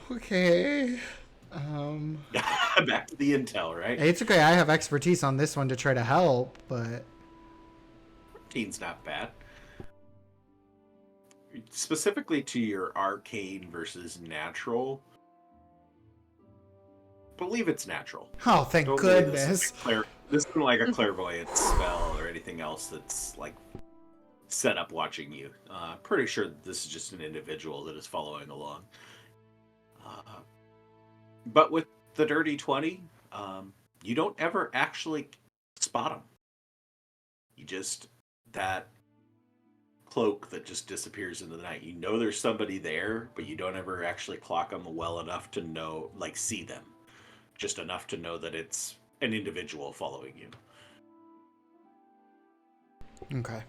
Okay. Back to the intel, right? It's okay. I have expertise on this one to try to help, but 14's not bad. Specifically to your arcane versus natural, believe it's natural. oh, thank Don't believe goodness. this isn't like a clairvoyant spell or anything else that's like set up watching you. Pretty sure this is just an individual that is following along. But with the dirty 20, you don't ever actually spot them. You just, that cloak that just disappears into the night. You know there's somebody there, but you don't ever actually clock them well enough to know, like see them. Just enough to know that it's an individual following you. Okay.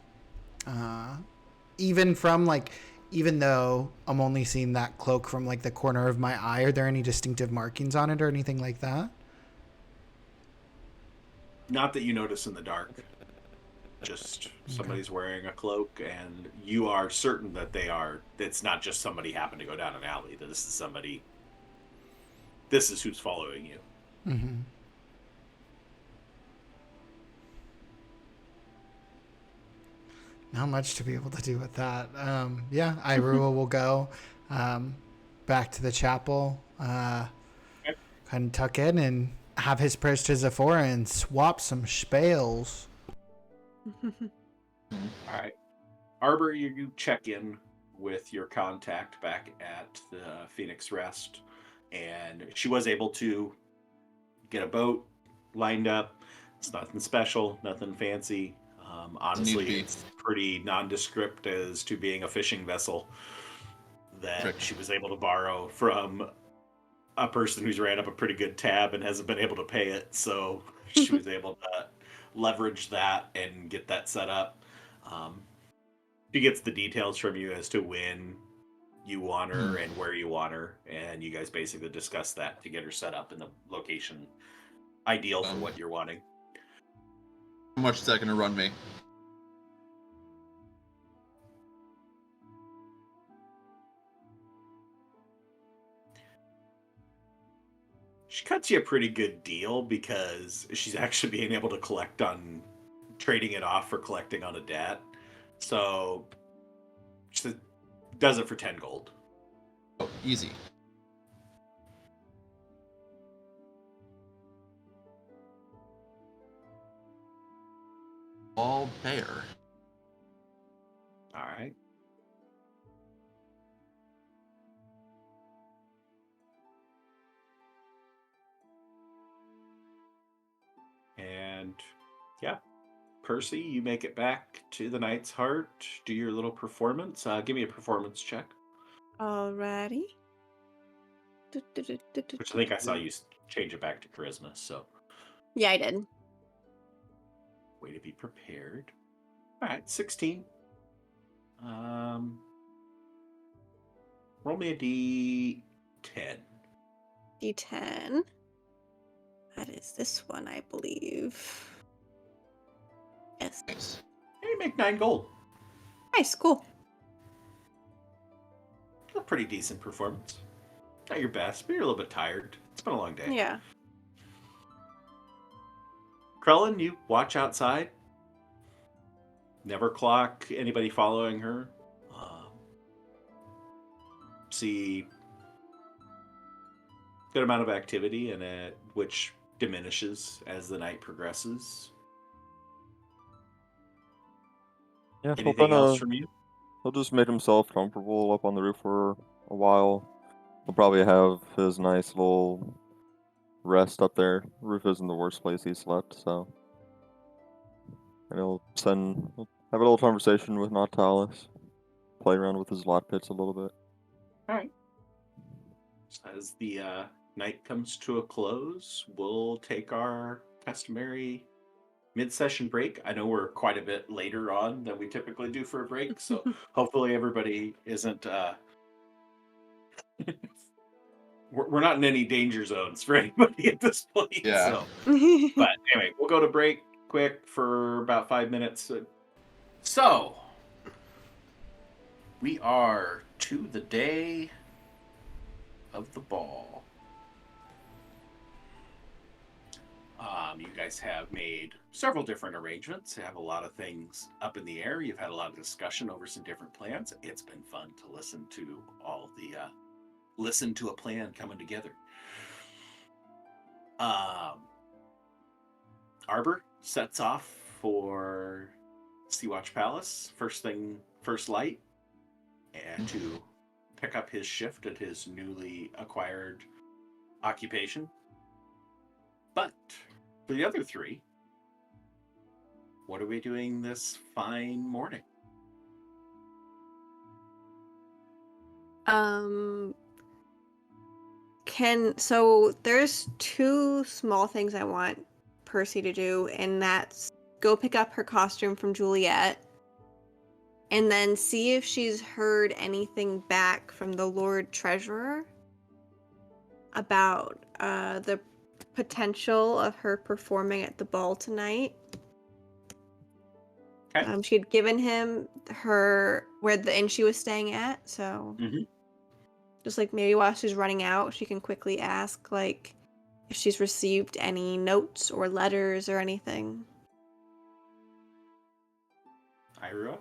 Even from like, even though I'm only seeing that cloak from like the corner of my eye, are there any distinctive markings on it or anything like that? Not that you notice in the dark. Just somebody's wearing a cloak, and you are certain that they are. It's not just somebody happened to go down an alley. That this is somebody. This is who's following you. Mm-hmm. Not much to be able to do with that. Yeah, Irua will go back to the chapel, kind of tuck in and have his prayers to Zephora and swap some spells. All right, Arbor, you check in with your contact back at the Phoenix Rest, and she was able to get a boat lined up. It's nothing special, nothing fancy. Honestly, it's pretty nondescript as to being a fishing vessel that she was able to borrow from a person who's ran up a pretty good tab and hasn't been able to pay it. So she was able to leverage that and get that set up. Um, she gets the details from you as to when you want her and where you want her, and you guys basically discuss that to get her set up in the location ideal for what you're wanting. How much is that going to run me? She cuts you a pretty good deal because she's actually being able to collect on trading it off for collecting on a debt. So she does it for 10 gold. Oh, easy. All bear. All right. And yeah, Percy, you make it back to the Knight's Heart. Do your little performance. Give me a performance check, Alrighty. which I think I saw you change it back to charisma. So Yeah, I did. way to be prepared. All right, 16. Roll me a D10. D10. That is this one, I believe. Yes. Nice. Hey, you make 9 gold. Nice, cool. A pretty decent performance. Not your best, but you're a little bit tired. It's been a long day. Yeah. Krellin, you watch outside. Never clock anybody following her. See good amount of activity, and which diminishes as the night progresses. Yeah, Anything else from you? he'll just make himself comfortable up on the roof for a while. He'll probably have his nice little rest up there. The roof isn't the worst place he slept, so. And he'll have a little conversation with Natalis. Play around with his lot pits a little bit. All right. As the night comes to a close, we'll take our customary mid-session break. I know we're quite a bit later on than we typically do for a break, so hopefully everybody isn't we're not in any danger zones for anybody at this point. Yeah. But anyway, we'll go to break quick for about 5 minutes. So we are to the day of the ball. You guys have made several different arrangements. You have a lot of things up in the air. You've had a lot of discussion over some different plans. It's been fun to listen to all the listen to a plan coming together. Arbor sets off for Seawatch Palace first light, and to pick up his shift at his newly acquired occupation. But for the other three, what are we doing this fine morning? So there's 2 small things I want Percy to do, and that's go pick up her costume from Juliet, and then see if she's heard anything back from the Lord Treasurer about the potential of her performing at the ball tonight. Okay. She had given him where the inn she was staying at, so Hmm. just like maybe while she's running out, she can quickly ask like if she's received any notes or letters or anything. Ira.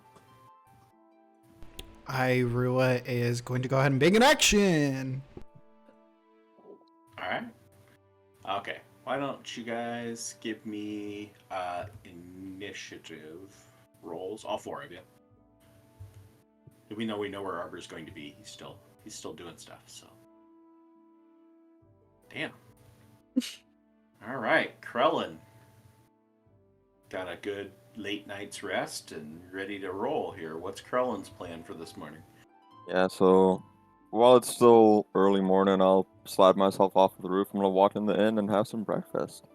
Irua is going to go ahead and big an action. All right. Okay. Why don't you guys give me initiative rolls, all four of you? We know where Arbor's going to be. He's still doing stuff. So, damn. All right, Krellin. Got a good late night's rest and ready to roll here. What's Krellin's plan for this morning? Yeah, so while it's still early morning, I'll slide myself off the roof. I'm gonna walk in the inn and have some breakfast.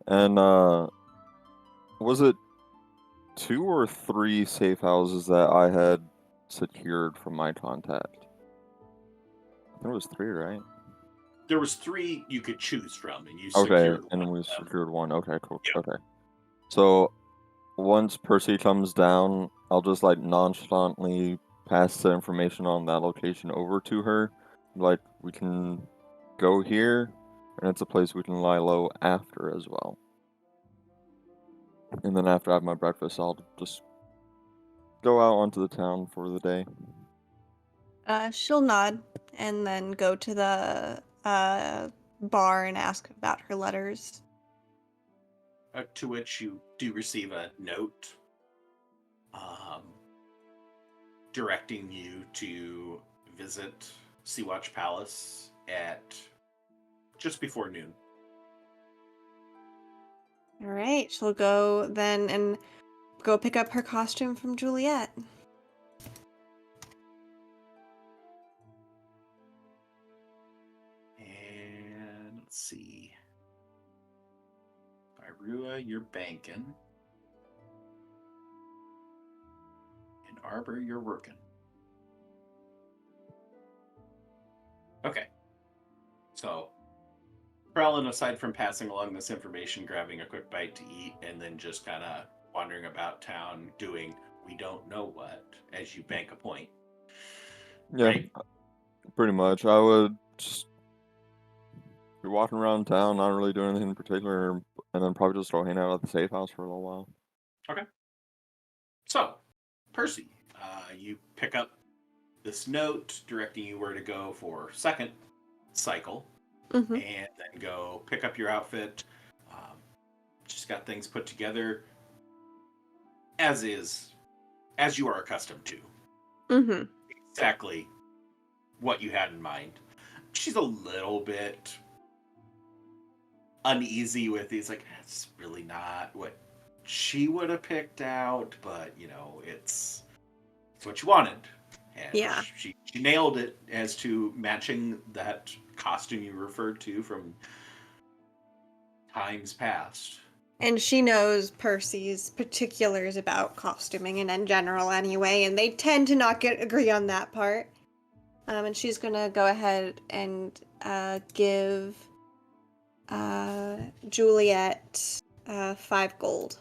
And was it 2 or 3 safe houses that I had secured from my contact? I think it was 3, right? There was 3 you could choose from, and you Okay, secured and one then we of them. secured one. Okay, cool. Yep. Okay. So once Percy comes down, I'll just like nonchalantly pass the information on that location over to her. Like, we can go here, and it's a place we can lie low after as well. And then after I have my breakfast, I'll just go out onto the town for the day. She'll nod and then go to the bar and ask about her letters. To which you do receive a note um, directing you to visit Sea-Watch Palace at just before noon. All right, she'll go then and go pick up her costume from Juliet. And let's see. Irua, you're banking. And Arbor, you're working. Okay. So, Krellin, aside from passing along this information, grabbing a quick bite to eat, and then just kind of wandering about town doing we don't know what as you bank a point. Yeah, Right? pretty much. I would just be walking around town, not really doing anything in particular, and then probably just go hang out at the safe house for a little while. Okay. So, Percy, you pick up this note directing you where to go for second cycle, Mm-hmm. and then go pick up your outfit. Um, just got things put together as you are accustomed to. Mm-hmm. Exactly what you had in mind. She's a little bit uneasy with these, like, that's really not what she would have picked out, but it's what you wanted. And Yeah. she nailed it as to matching that costume you referred to from times past. And she knows Percy's particulars about costuming and in general anyway, and they tend to not agree on that part. And she's gonna go ahead and give Juliet 5 gold.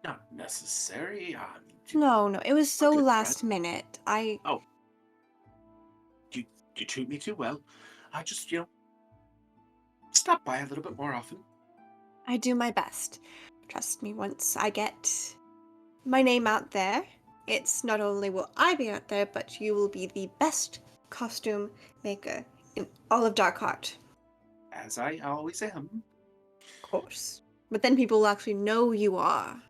Not necessary. No, it was so good last friend. minute. Oh, you treat me too well. I just, stop by a little bit more often. I do my best. Trust me, once I get my name out there, it's not only will I be out there, but you will be the best costume maker in all of Darkheart. As I always am. Of course. But then people will actually know you are.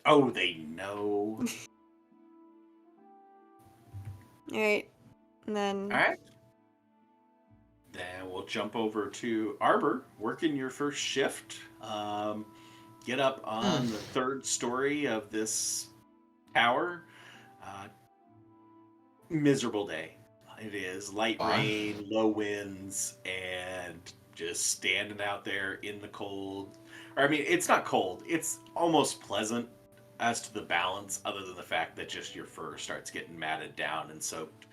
Oh, they know. Alright. And then. All right. Then we'll jump over to Arbor, working your first shift. Get up on the 3rd story of this tower. Miserable day. It is light rain, low winds, and just standing out there in the cold. Or, I mean, it's not cold. It's almost pleasant as to the balance, other than the fact that just your fur starts getting matted down and soaked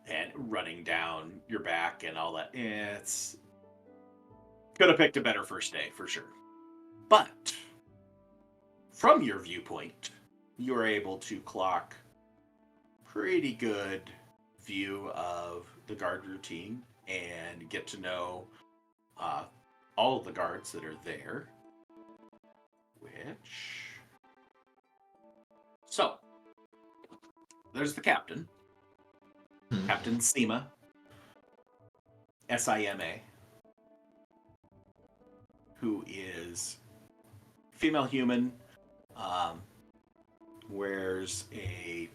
and running down your back and all that. It's Could have picked a better first day for sure. But from your viewpoint, you are able to clock pretty good view of the guard routine and get to know all of the guards that are there. So, there's the captain, Captain Sima, Sima, who is female human, wears a.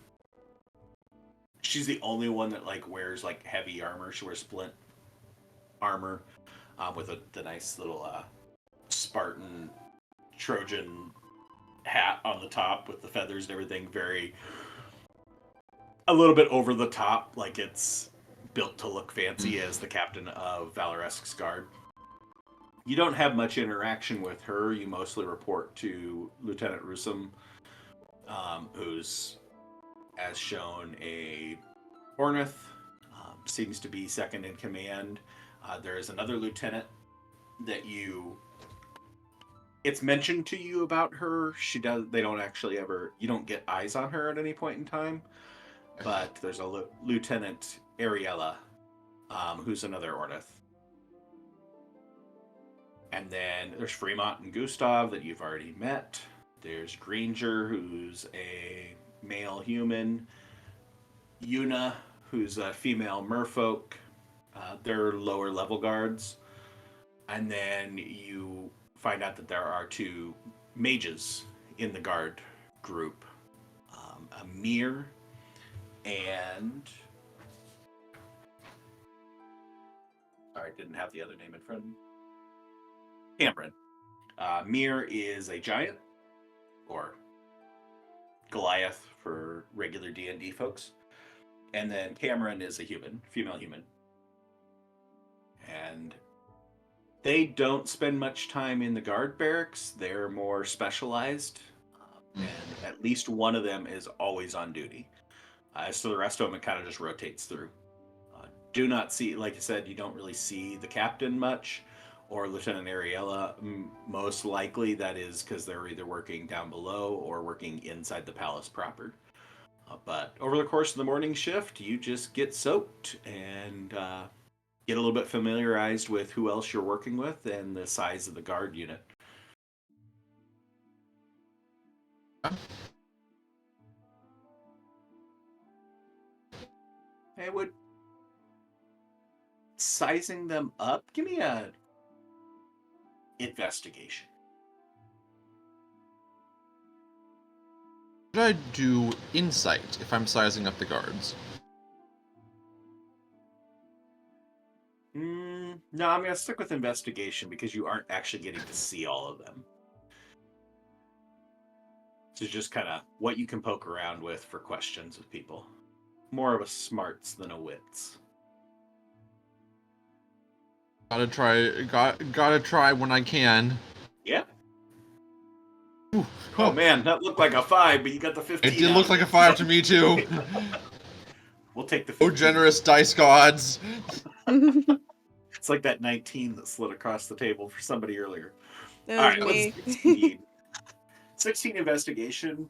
She's the only one that like wears like heavy armor. She wears splint armor with the nice little Spartan Trojan hat on the top with the feathers and everything. Very a little bit over the top, like it's built to look fancy as the captain of Valoresque's guard. You don't have much interaction with her. You mostly report to Lieutenant Rusum, who's, as shown, a Ornith, seems to be second in command. There is another lieutenant that it's mentioned to you about her. They don't actually ever, you don't get eyes on her at any point in time. But there's a Lieutenant Ariella, who's another Ornith. And then there's Fremont and Gustav that you've already met. There's Granger, who's a male human. Yuna, who's a female merfolk. They're lower level guards. And then you find out that there are 2 mages in the guard group. Amir and... Sorry, I didn't have the other name in front of me. Cameron. Mir is a giant, or Goliath for regular D&D folks. And then Cameron is a human, female human. And they don't spend much time in the guard barracks. They're more specialized. And at least one of them is always on duty. So the rest of them, it kind of just rotates through. Do not see, like I said, you don't really see the captain much. Or Lieutenant Ariella, most likely that is because they're either working down below or working inside the palace proper. But over the course of the morning shift, you just get soaked and get a little bit familiarized with who else you're working with and the size of the guard unit. Hey, would sizing them up, give me a investigation. Should I do insight if I'm sizing up the guards? No, I'm going to stick with investigation because you aren't actually getting to see all of them. So just kind of what you can poke around with for questions with people. More of a smarts than a wits. Gotta try when I can. Yeah. Ooh. Oh man, that looked like a 5, but you got the 15. It did look like a 5 to me too. We'll take the 15. Oh, generous dice gods. It's like that 19 that slid across the table for somebody earlier. That All right, was me. let's 16. 16 investigation.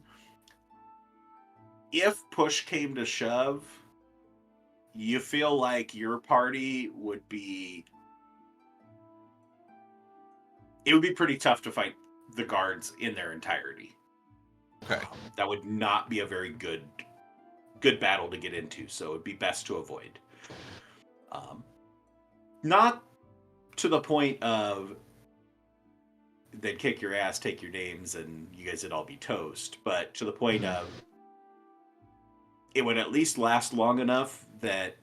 If push came to shove, you feel like your party would be... It would be pretty tough to fight the guards in their entirety. Okay. That would not be a very good battle to get into, so it'd be best to avoid. Not to the point of they'd kick your ass, take your names, and you guys would all be toast, but to the point of it would at least last long enough that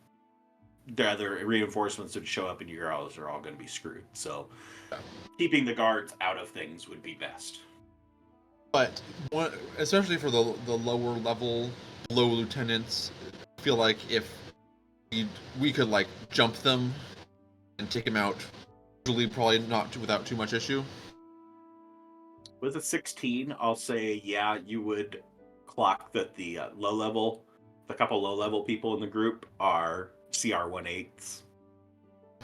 the other reinforcements would show up and you girls are all going to be screwed. So keeping the guards out of things would be best. But especially for the lower level, low lieutenants, I feel like if we could like jump them and take them out, usually probably not without too much issue. With a 16, I'll say, yeah, you would clock that the couple low-level people in the group are CR 1/8s.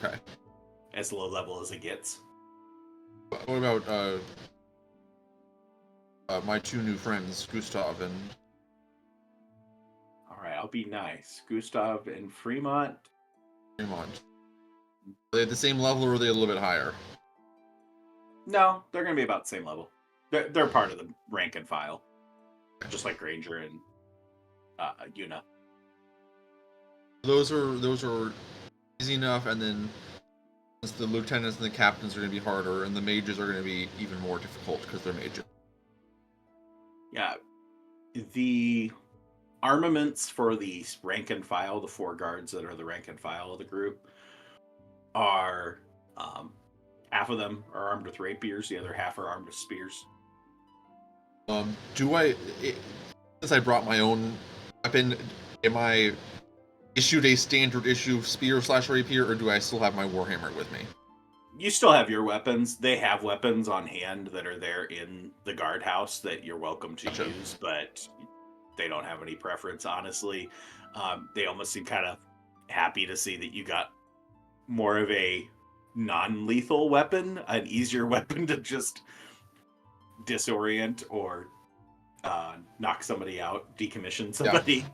Okay. As low level as it gets. What about my two new friends, Gustav and All right, I'll be nice. Gustav and Fremont. Fremont? Are they at the same level, or are they a little bit higher? No, they're going to be about the same level. They're part of the rank and file, just like Granger and Yuna. Those are easy enough, and then the lieutenants and the captains are going to be harder, and the mages are going to be even more difficult because they're mages. Yeah, the armaments for the rank and file, the 4 guards that are the rank and file of the group, are half of them are armed with rapiers, the other half are armed with spears. Since I brought my own weapon, am I issued a standard issue spear/rapier, or do I still have my warhammer with me? You still have your weapons. They have weapons on hand that are there in the guardhouse that you're welcome to Gotcha. use, but they don't have any preference, honestly. They almost seem kind of happy to see that you got more of a non-lethal weapon, an easier weapon to just disorient or knock somebody out, decommission somebody. Yeah.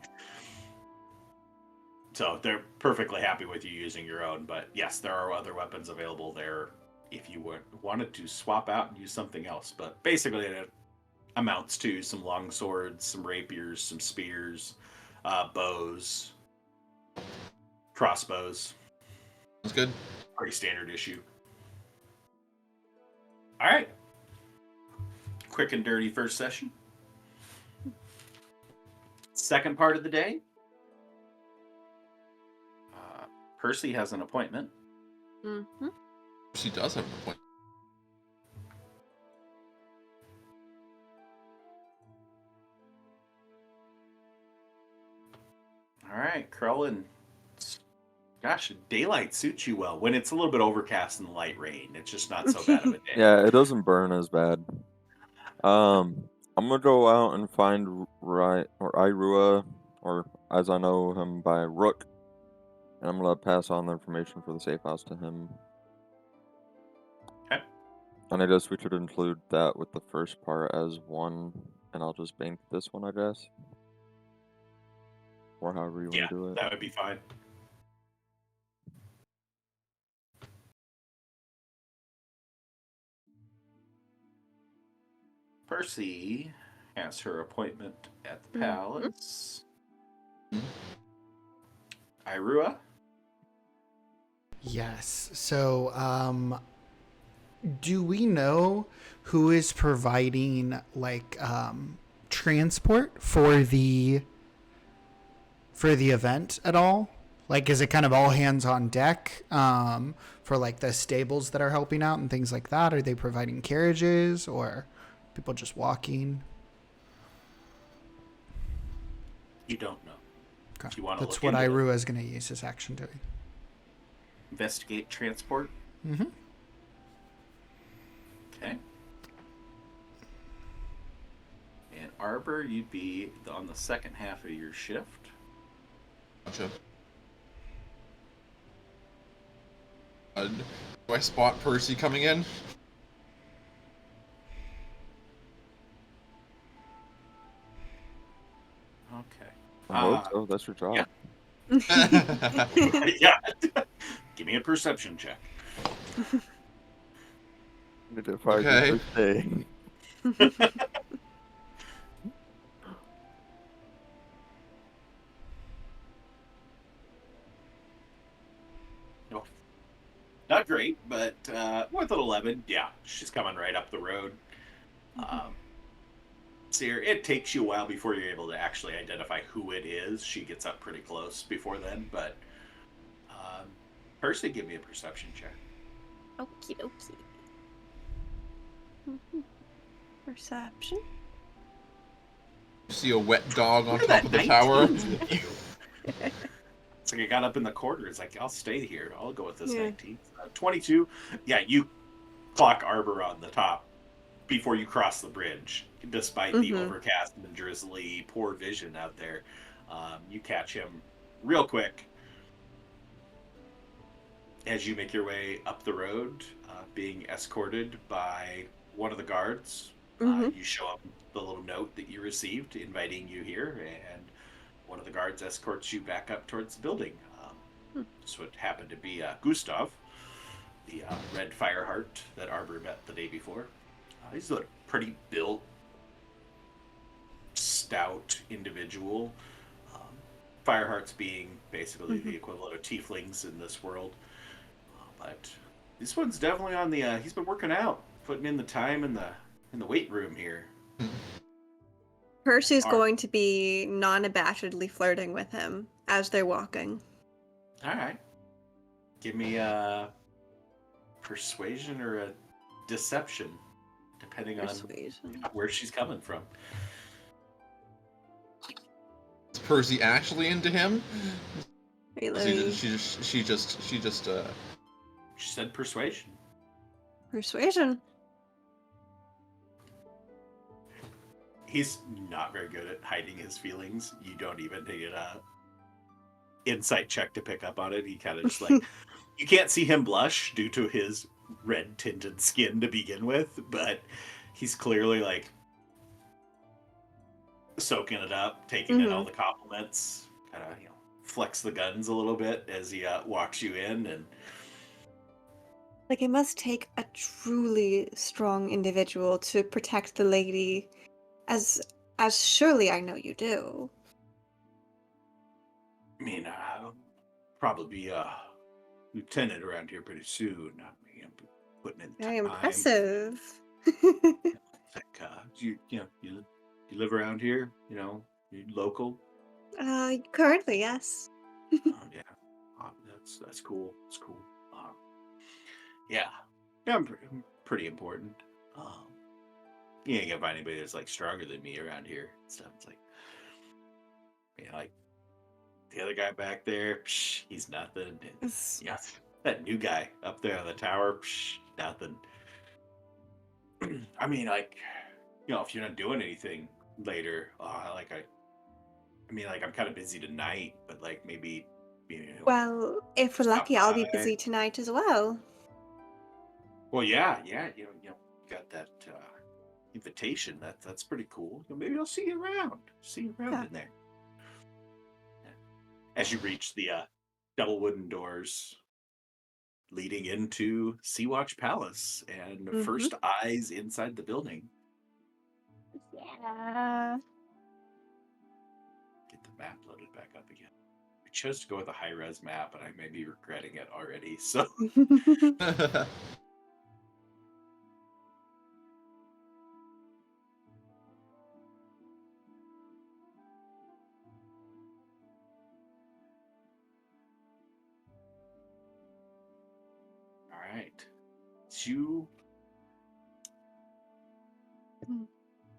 So they're perfectly happy with you using your own, but yes, there are other weapons available there if you wanted to swap out and use something else. But basically it amounts to some long swords, some rapiers, some spears, bows, crossbows. That's good. Pretty standard issue. All right. Quick and dirty first session. Second part of the day. Percy has an appointment. Mm-hmm. She does have an appointment. All right, Krellin. Gosh, daylight suits you well. When it's a little bit overcast and light rain, it's just not so bad of a day. Yeah, it doesn't burn as bad. I'm gonna go out and find Irua, or as I know him by Rook, and I'm gonna pass on the information for the safe house to him. Okay. And I guess we should include that with the first part as one, and I'll just bank this one, I guess. Or however you want to do it. That would be fine. Percy has her appointment at the palace. Irua? Yes. So, do we know who is providing like transport for the event at all? Like, is it kind of all hands on deck for like the stables that are helping out and things like that? Are they providing carriages or people just walking? You don't know. Okay. If you want to That's look what into Irua is going to use his action doing. Investigate transport. Mm-hmm. Okay. And Arbor, you'd be on the second half of your shift. Gotcha. Do I spot Percy coming in? Okay. I hope so. That's your job. Yeah. Yeah. Give me a perception check. Okay. No. Not great, but with an 11, yeah, she's coming right up the road. See, it takes you a while before you're able to actually identify who it is. She gets up pretty close before then, but Percy, give me a perception check. Okie dokie. Perception. You see a wet dog on top of the tower? It's like I got up in the corner. It's like, I'll stay here. I'll go with this 19. 22. Yeah, you clock Arbor on the top before you cross the bridge. Despite the overcast and drizzly, poor vision out there, you catch him real quick as you make your way up the road. being escorted by one of the guards. Mm-hmm. You show up the little note that you received inviting you here, and one of the guards escorts you back up towards the building. This would happen to be Gustav, the red fireheart that Arbor met the day before. He's a pretty built, stout individual. Um, Firehearts being basically Mm-hmm. the equivalent of tieflings in this world. But this one's definitely on the. He's been working out, putting in the time in the weight room here. Percy's All right. going to be non-abashedly flirting with him as they're walking. All right. Give me a persuasion or a deception, depending on Persuasion. where she's coming from. Is Percy actually into him? Wait, let She me... just she just She said persuasion. Persuasion. He's not very good at hiding his feelings. You don't even need an insight check to pick up on it. He kind of just like you can't see him blush due to his red tinted skin to begin with, but he's clearly like soaking it up, taking in all the compliments, kind of flex the guns a little bit as he walks you in, and Like, it must take a truly strong individual to protect the lady, as surely I know you do. I mean, I'll probably be a lieutenant around here pretty soon. I mean, I'm putting in the Very time. impressive. Like, you live around here, you local. Currently, yes. Yeah, that's cool. It's cool. Yeah, yeah, I'm pretty important. Um, you ain't gonna find anybody that's like stronger than me around here and stuff. It's like, like the other guy back there, psh, he's nothing. And, It's- yeah, that new guy up there on the tower, psh, nothing. I mean, like, if you're not doing anything later, like I'm kind of busy tonight, but like maybe, Well, if we're stop lucky, I'll be by. busy tonight as well. Well, yeah, you got that invitation. That's pretty cool. Maybe I'll see you around. See you around Yeah. in there. As you reach the double wooden doors leading into Sea-Watch Palace and first eyes inside the building. Yeah. Get the map loaded back up again. I chose to go with a high-res map, and I may be regretting it already. So all right. You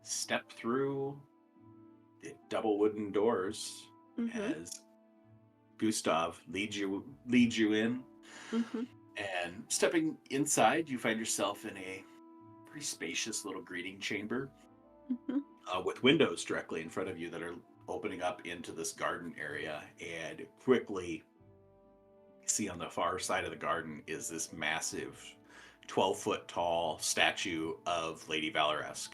step through the double wooden doors as Gustav leads you in, and stepping inside, you find yourself in a pretty spacious little greeting chamber with windows directly in front of you that are opening up into this garden area. And quickly, see on the far side of the garden is this massive 12-foot tall statue of Lady Valoresk.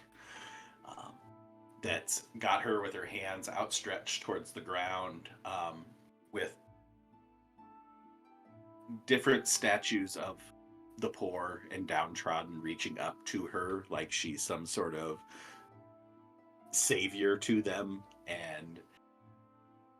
That's got her with her hands outstretched towards the ground, with different statues of the poor and downtrodden reaching up to her like she's some sort of savior to them and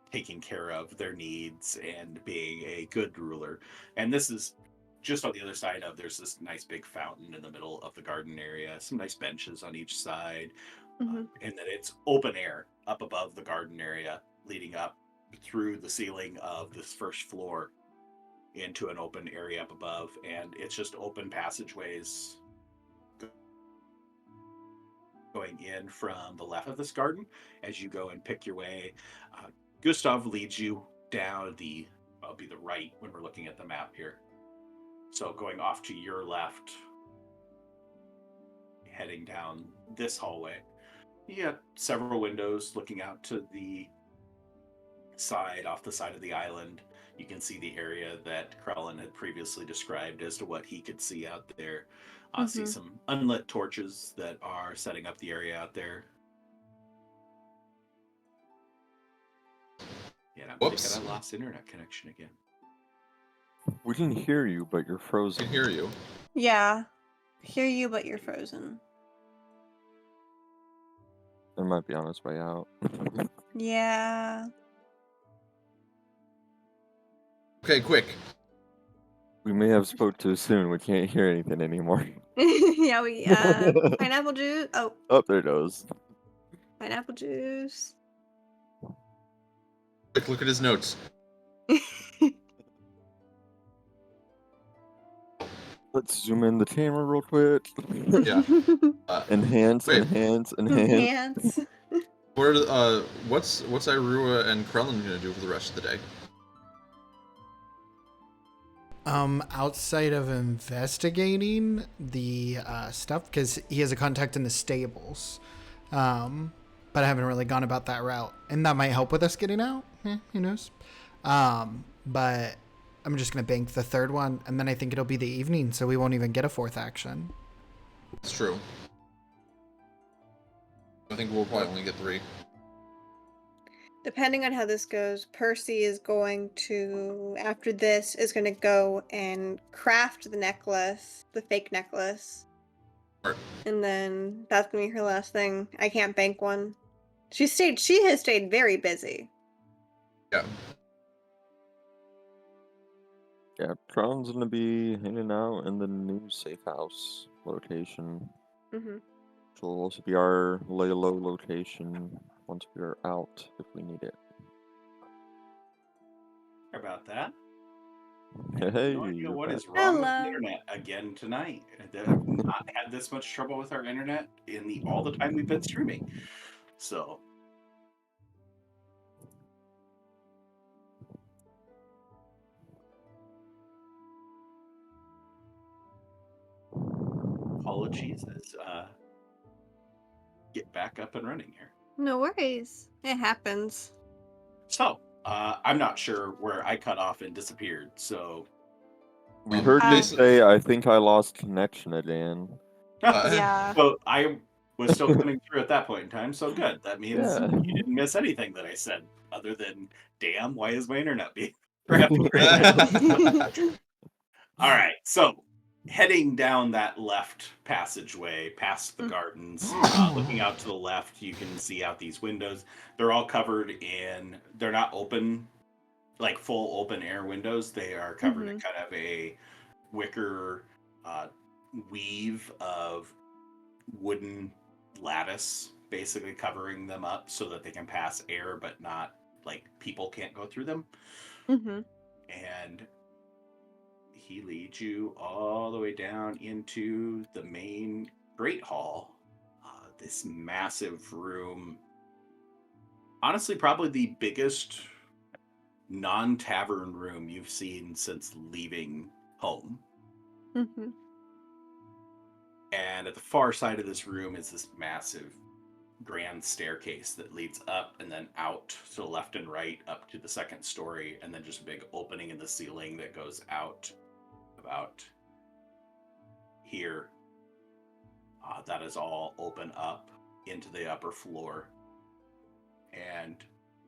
taking care of their needs and being a good ruler. And this is just on the other side of, there's this nice big fountain in the middle of the garden area, some nice benches on each side, and then it's open air up above the garden area, leading up through the ceiling of this first floor into an open area up above, and it's just open passageways going in from the left of this garden as you go and pick your way. Gustav leads you down I'll be the right when we're looking at the map here. So going off to your left, heading down this hallway, you got several windows looking out to the side, off the side of the island. You can see the area that Krellin had previously described as to what he could see out there. See some unlit torches that are setting up the area out there. Yeah, I'm Whoops. thinking I lost internet connection again. We can hear you, but you're I frozen. can hear you. Yeah. Hear you, but you're frozen. It might be on its way out. Yeah. Okay, quick. We may have spoke too soon. We can't hear anything anymore. Yeah, we pineapple juice. Oh, Oh, there it goes. pineapple juice. Quick, look at his notes. Let's zoom in the camera real quick. Yeah. Enhance, Wait. enhance. Enhance. What's Irua and Krellin gonna do for the rest of the day? Outside of investigating the stuff, because he has a contact in the stables, but I haven't really gone about that route, and that might help with us getting out. Who knows? But I'm just gonna bank the third one, and then I think it'll be the evening, so we won't even get a fourth action. It's true. I think we'll probably only get 3. Depending on how this goes, Percy is going to, after this, is going to go and craft the necklace, the fake necklace. Right. And then that's going to be her last thing. I can't bank one. She has stayed very busy. Yeah. Yeah, Tron's gonna be hanging out in the new safe house location. Mm-hmm. Which will also be our lay low location once we are out if we need it. About that. Hey, No idea you're what back. is wrong with Hello. the internet again tonight. I've not had this much trouble with our internet in all the time we've been streaming. So apologies as get back up and running here. No worries. It happens. So I'm not sure where I cut off and disappeared. So We heard you Jason- say, I think I lost connection again. Yeah. so I was still coming through at that point in time. So good. That means Yeah. you didn't miss anything that I said, other than, damn, why is my internet being crappy? All right. So heading down that left passageway past the gardens, looking out to the left, you can see out these windows. They're all covered in, they're not open, like full open air windows. They are covered in kind of a wicker weave of wooden lattice, basically covering them up so that they can pass air, but not like people can't go through them. Mm-hmm. And he leads you all the way down into the main Great Hall. This massive room. Honestly, probably the biggest non-tavern room you've seen since leaving home. Mm-hmm. And at the far side of this room is this massive grand staircase that leads up and then out to the left and right up to the second story, and then just a big opening in the ceiling that goes out about here. That is all open up into the upper floor. And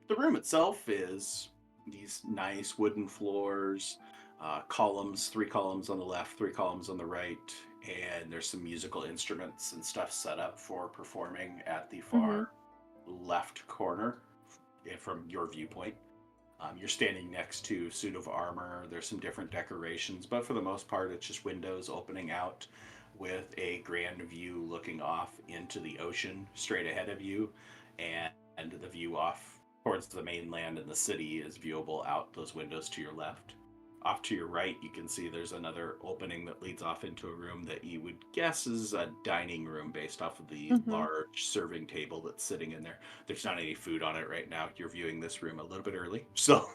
the room itself is these nice wooden floors, columns, 3 columns on the left, 3 columns on the right, and there's some musical instruments and stuff set up for performing at the far left corner from your viewpoint. You're standing next to a suit of armor. There's some different decorations, but for the most part, it's just windows opening out with a grand view looking off into the ocean straight ahead of you, and the view off towards the mainland and the city is viewable out those windows to your left. Off to your right, you can see there's another opening that leads off into a room that you would guess is a dining room based off of the large serving table that's sitting in there. There's not any food on it right now. You're viewing this room a little bit early, so.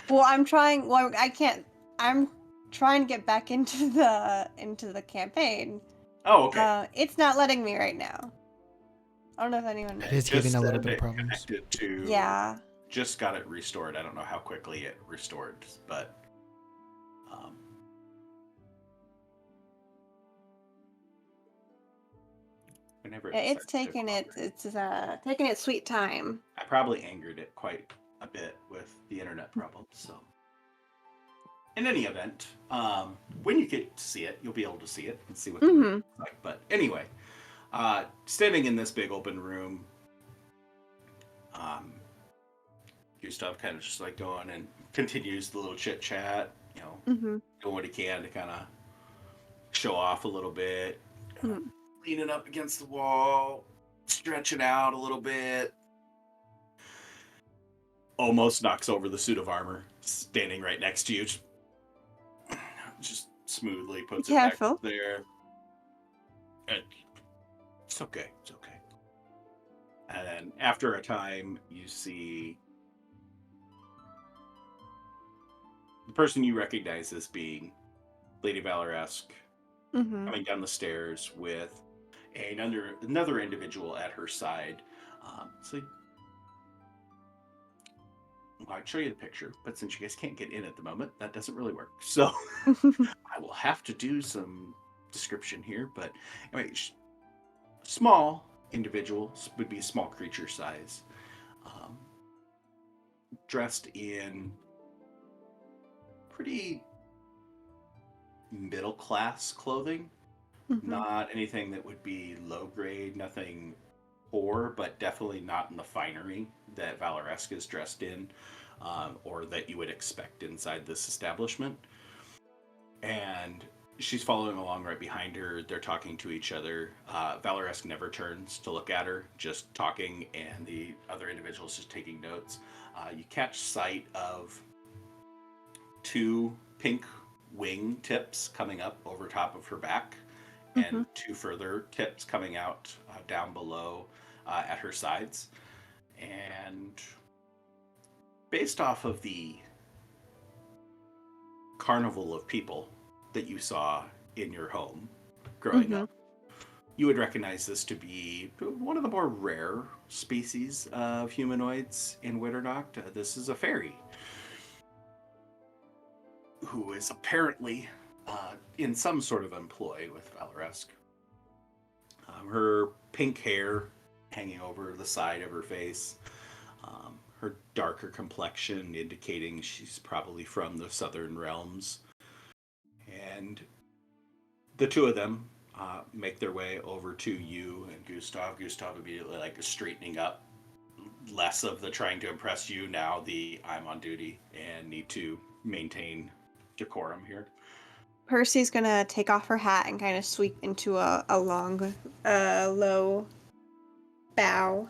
Well, I can't. I'm trying to get back into the campaign. Oh, okay. It's not letting me right now. I don't know if anyone knows. It is giving a little bit of problems. Connected to Yeah. just got it restored. I don't know how quickly it restored, but whenever it It's starts to taking cooperate. taking its sweet time. I probably angered it quite a bit with the internet problems. So, in any event, when you get to see it, you'll be able to see it and see what the room looks like. But anyway, standing in this big open room, Gustav kind of just like going and continues the little chit chat, Mm-hmm. doing what he can to kind of show off a little bit, Mm-hmm. leaning up against the wall, stretching out a little bit. Almost knocks over the suit of armor standing right next to you. Just smoothly puts it back Careful. there. It's okay. It's okay. And then after a time, you see the person you recognize as being Lady Valoresk Mm-hmm. coming down the stairs with another individual at her side. So I'd show you the picture, but since you guys can't get in at the moment, that doesn't really work. So I will have to do some description here. But anyway, small individuals would be a small creature size, um, dressed in pretty middle class clothing. Mm-hmm. Not anything that would be low grade, nothing poor, but definitely not in the finery that Valoresk is dressed in, or that you would expect inside this establishment. And she's following along right behind her. They're talking to each other. Valoresk never turns to look at her, just talking, and the other individual's just taking notes. You catch sight of two pink wing tips coming up over top of her back, Mm-hmm. and two further tips coming out down below at her sides. And based off of the carnival of people that you saw in your home growing Mm-hmm. up, you would recognize this to be one of the more rare species of humanoids in Witternacht. This is a fairy who is apparently in some sort of employ with Valoresk. Her pink hair hanging over the side of her face, her darker complexion indicating she's probably from the southern realms. And the two of them make their way over to you and Gustav. Gustav immediately like straightening up, less of the trying to impress you, now the I'm on duty and need to maintain decorum here. Percy's gonna take off her hat and kind of sweep into a long, low bow.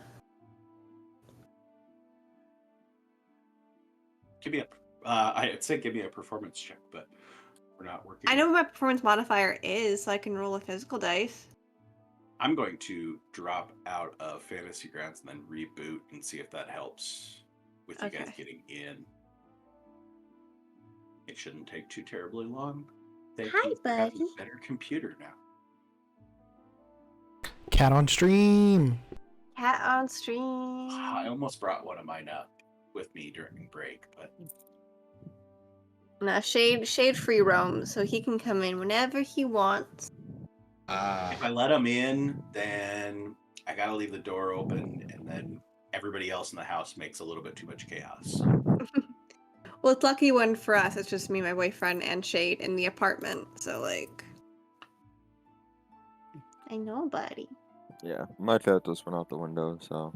Give me a, I'd say give me a performance check, but we're not working. I know what my performance modifier is, so I can roll a physical dice. I'm going to drop out of Fantasy Grounds and then reboot and see if that helps with you guys Okay. getting in. It shouldn't take too terribly long. Thank Hi, you for having buddy. a better computer now. Cat on stream. Cat on stream. I almost brought one of mine up with me during break, but No, Shade free roam, so he can come in whenever he wants. if I let him in, then I gotta leave the door open, and then everybody else in the house makes a little bit too much chaos. Well, it's lucky one for us. It's just me, my boyfriend, and Shade in the apartment. So like, I know, buddy. Yeah, my cat just went out the window, so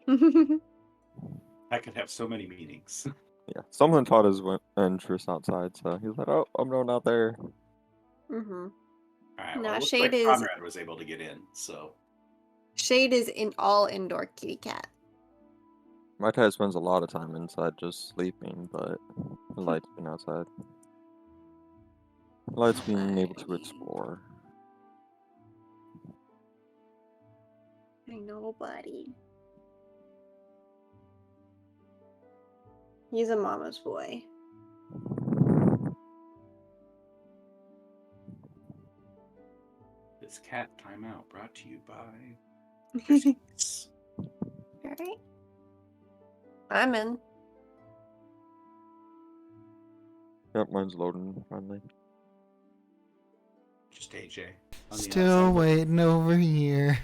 That could have so many meanings. yeah. Someone taught his interest outside, so he's like, "Oh, I'm going out there." Mm-hmm. All right, well, No, it looks Shade like is Conrad was able to get in, so in all indoor kitty cat. My cat spends a lot of time inside just sleeping, but he likes being outside. He likes being able to explore. I know, buddy. He's a mama's boy. this cat timeout brought to you by Thieves. Alright. I'm in. Yep, mine's loading finally. Just AJ. On the Still outside. waiting over here.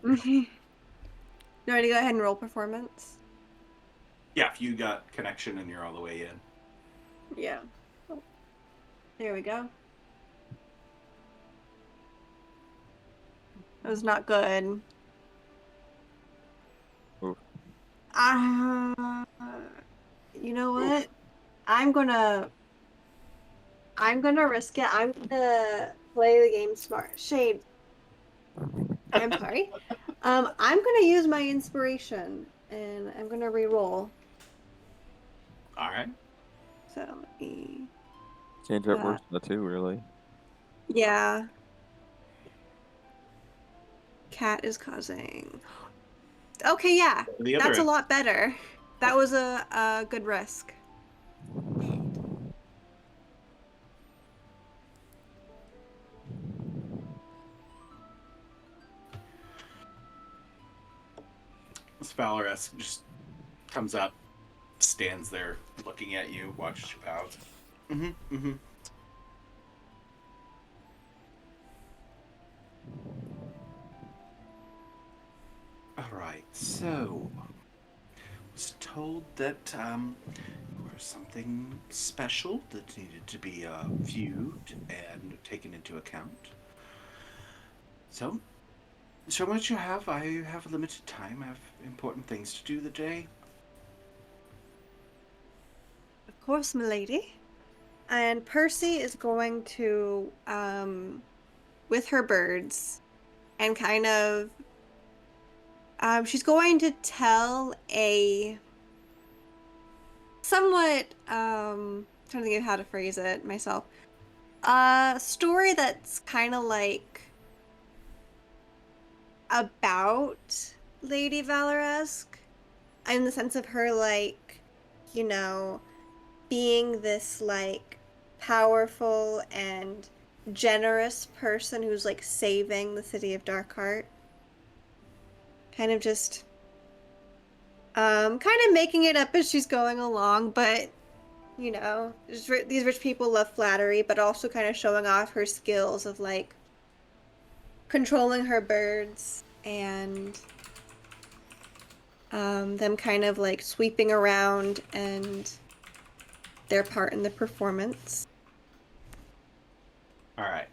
You ready to go ahead and roll performance? Yeah, if you got connection and you're all the way in. Yeah. Oh, there we go. That was not good. Oof. You know what? I'm gonna risk it. I'm gonna play the game smart. Shade. I'm sorry. I'm gonna use my inspiration and I'm gonna re-roll. All right. So let me. Change that works that too, really. Yeah. Cat is causing. Okay, yeah. The other That's a end. lot better. That was a good risk. This Valorous just comes up, stands there looking at you, watches you out. Mm-hmm. Mm-hmm. All right. So, was told that there was something special that needed to be viewed and taken into account. So, so much you have. I have limited time. I have important things to do the day. Of course, milady. And Percy is going to, with her birds, and kind of, she's going to tell a somewhat, trying to think of how to phrase it myself, a story that's kind of like about Lady Valoresque, in the sense of her, like, you know, being this like powerful and generous person who's like saving the city of Darkheart. Kind of just kind of making it up as she's going along, but you know, these rich people love flattery, but also kind of showing off her skills of like controlling her birds and them kind of like sweeping around and their part in the performance. All right.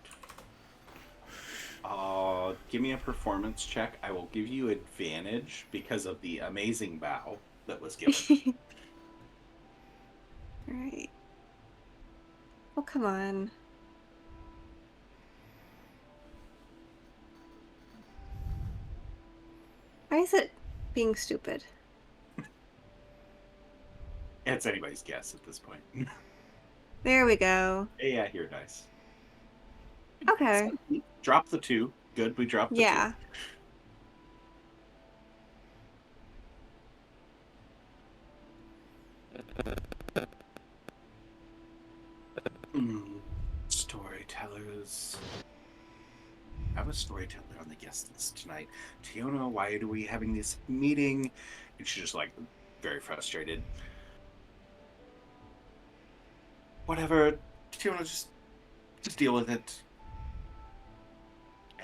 Give me a performance check. I will give you advantage because of the amazing bow that was given. All right. Oh, come on. Why is it being stupid? It's anybody's guess at this point. There we go. Yeah, here, dice. Okay. Drop the 2. Good, we dropped the 2. Yeah. Storytellers. I have a storyteller on the guest list tonight. Tiona, why are we having this meeting? And she's just like very frustrated. Whatever, Tiona, just deal with it.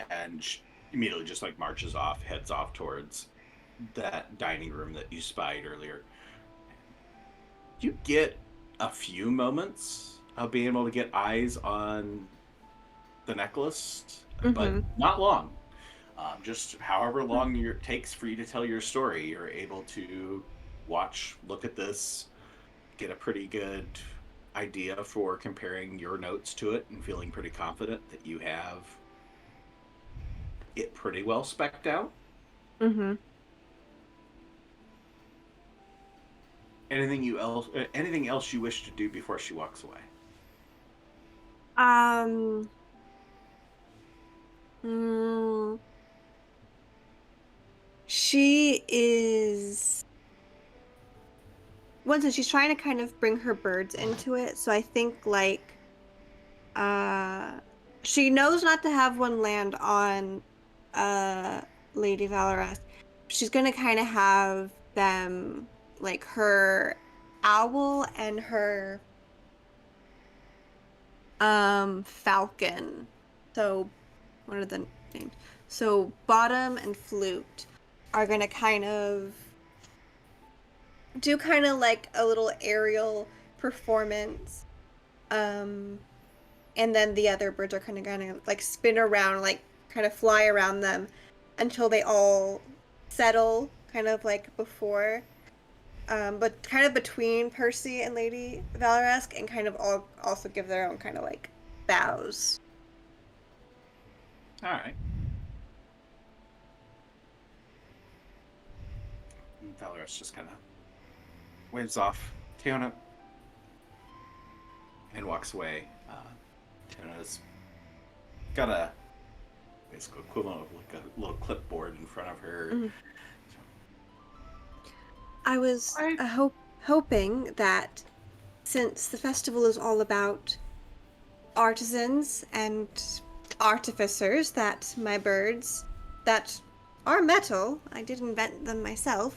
And she immediately just like marches off, heads off towards that dining room that you spied earlier. You get a few moments of being able to get eyes on the necklace, but not long. Just however long it takes for you to tell your story, you're able to watch, look at this, get a pretty good idea for comparing your notes to it and feeling pretty confident that you have it pretty well specced out. Mm-hmm. Anything else you wish to do before she walks away? Um. mm, she is. Once she's trying to kind of bring her birds into it, so I think like, uh, she knows not to have one land on, uh, Lady Valorous. She's gonna kind of have them like her owl and her falcon. So what are the names? So Bottom and Flute are gonna kind of do kind of like a little aerial performance. Um, and then the other birds are kind of like spin around, like kind of fly around them until they all settle, kind of like before. But kind of between Percy and Lady Valoresk, and kind of all also give their own kind of like bows. All right. And Valorous just kind of waves off Tiona and walks away. Tiona's got a basically equivalent of like a little clipboard in front of her. Mhm. I was I hoping that since the festival is all about artisans and artificers, that my birds that are metal, I did invent them myself,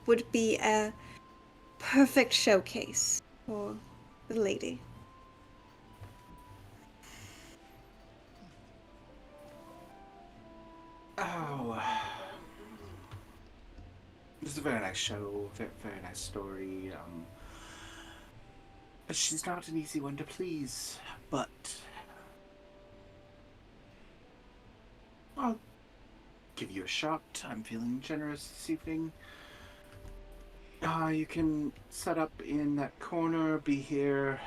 would be a perfect showcase for the lady. Oh, this is a very nice show, very nice story. She's not an easy one to please, but I'll give you a shot. I'm feeling generous this evening. You can set up in that corner, be here.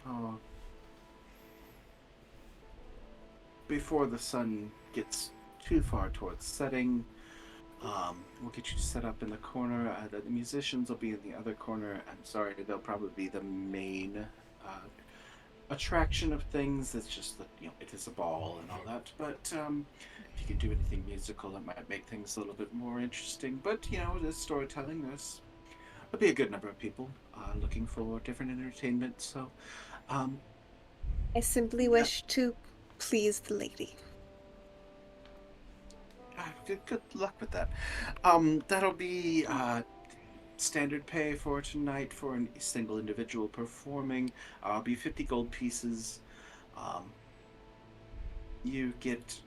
Oh, before the sun gets too far towards setting. We'll get you set up in the corner. The musicians will be in the other corner. I'm sorry, they'll probably be the main attraction of things. It's just that it is a ball and all that. But if you can do anything musical, that might make things a little bit more interesting. But there's storytelling. There'll be a good number of people looking for different entertainment. So I simply yeah, wish to please the lady. good luck with that. That'll be standard pay for tonight for a single individual performing. Be 50 gold pieces. Um, you get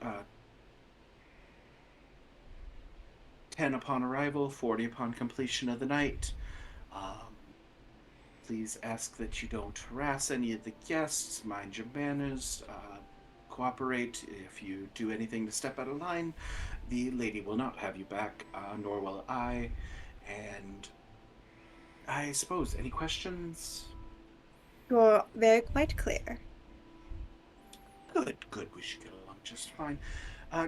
10 upon arrival, 40 upon completion of the night. Um, please ask that you don't harass any of the guests. Mind your manners. Cooperate. If you do anything to step out of line, the lady will not have you back, nor will I. And I suppose, any questions? You're very quite clear. Good. We should get along just fine.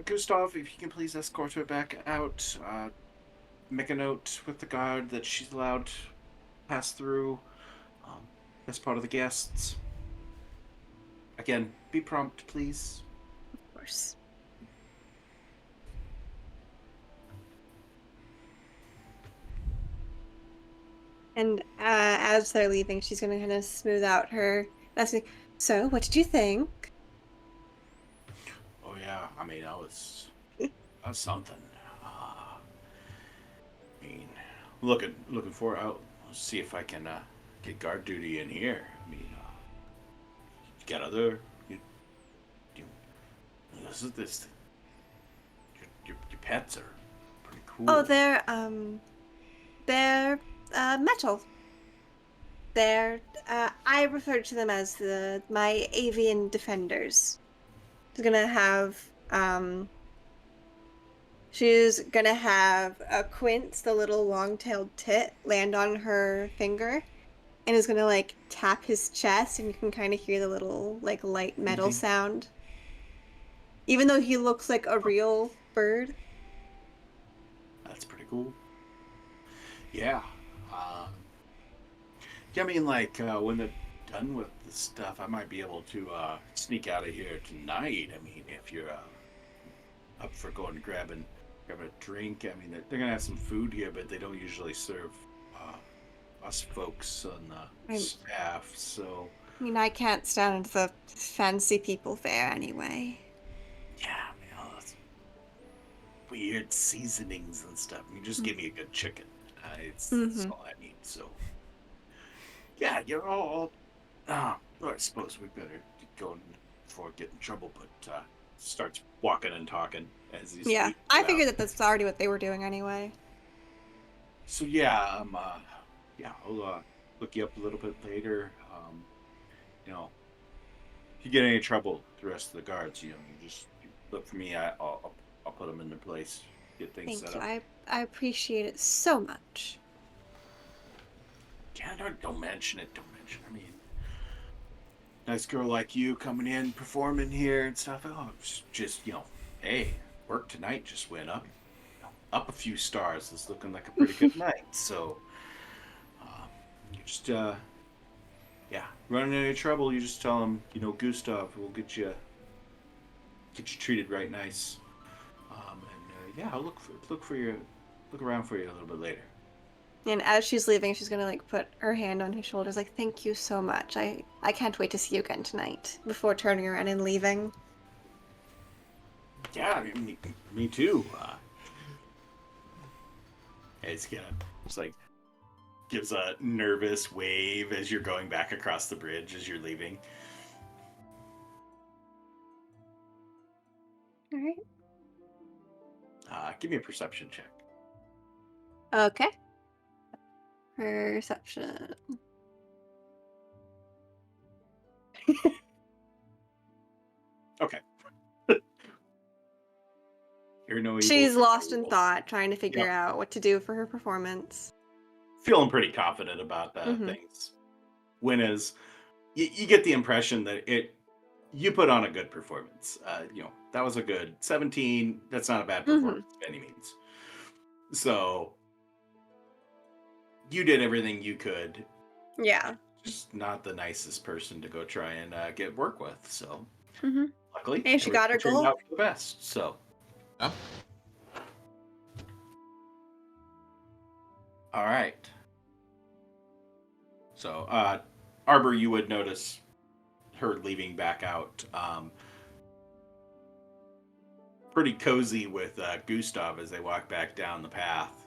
Gustav, if you can please escort her back out. Make a note with the guard that she's allowed to pass through um, as part of the guests. Again, be prompt, please. Of course. And as they're leaving, she's gonna kind of smooth out her. Asking, so, what did you think? Oh yeah, I mean that was something. I mean, looking for out. See if I can get guard duty in here. I mean, you got other you this your pets are pretty cool. Oh, they're metal. They're I refer to them as my avian defenders. She's gonna have she's gonna have a quince, the little long-tailed tit, land on her finger, and is gonna like tap his chest, and you can kind of hear the little like light metal sound. Even though he looks like a real bird. That's pretty cool. Yeah. Yeah, I mean, like, when they're done with the stuff, I might be able to sneak out of here tonight. I mean, if you're up for going and grabbing a drink, I mean, they're gonna have some food here, but they don't usually serve us folks on the I staff. So mean, I can't stand the fancy people fare anyway. yeah, I mean, weird seasonings and stuff. You just give me a good chicken. That's Mm-hmm. all I need. So, yeah, you're all. Well, I suppose we better get going before I get in trouble. But starts walking and talking as he's Yeah, leading I you out. figured that that's already what they were doing anyway. So yeah, yeah, I'll look you up a little bit later. You know, if you get any trouble with the rest of the guards, you just look for me. I'll put them in their place, get things Thank set you. up. I appreciate it so much. Yeah, don't mention it. Don't mention. I mean, nice girl like you coming in, performing here and stuff. Oh, it's just hey, work tonight just went up a few stars. It's looking like a pretty good night. So, you just yeah, running into trouble, you just tell them, Gustav will get you treated right nice. And yeah, I'll look around for you a little bit later. And as she's leaving, she's gonna like put her hand on his shoulders, like, "Thank you so much. I can't wait to see you again tonight." Before turning around and leaving. Yeah, me too. It's like gives a nervous wave as you're going back across the bridge as you're leaving. All right. Give me a perception check. Okay. Perception. Okay. You're no evil. She's lost no in evil. thought, trying to figure Yep. out what to do for her performance. Feeling pretty confident about things. When is you get the impression that you put on a good performance. That was a good 17. That's not a bad Mm-hmm. performance by any means. So you did everything you could. Yeah. Just not the nicest person to go try and get work with. So Mm-hmm. luckily, And she got her everything turned goal. out for the best. So Yeah. all right. So Arbor, you would notice her leaving back out. Pretty cozy with Gustav as they walk back down the path.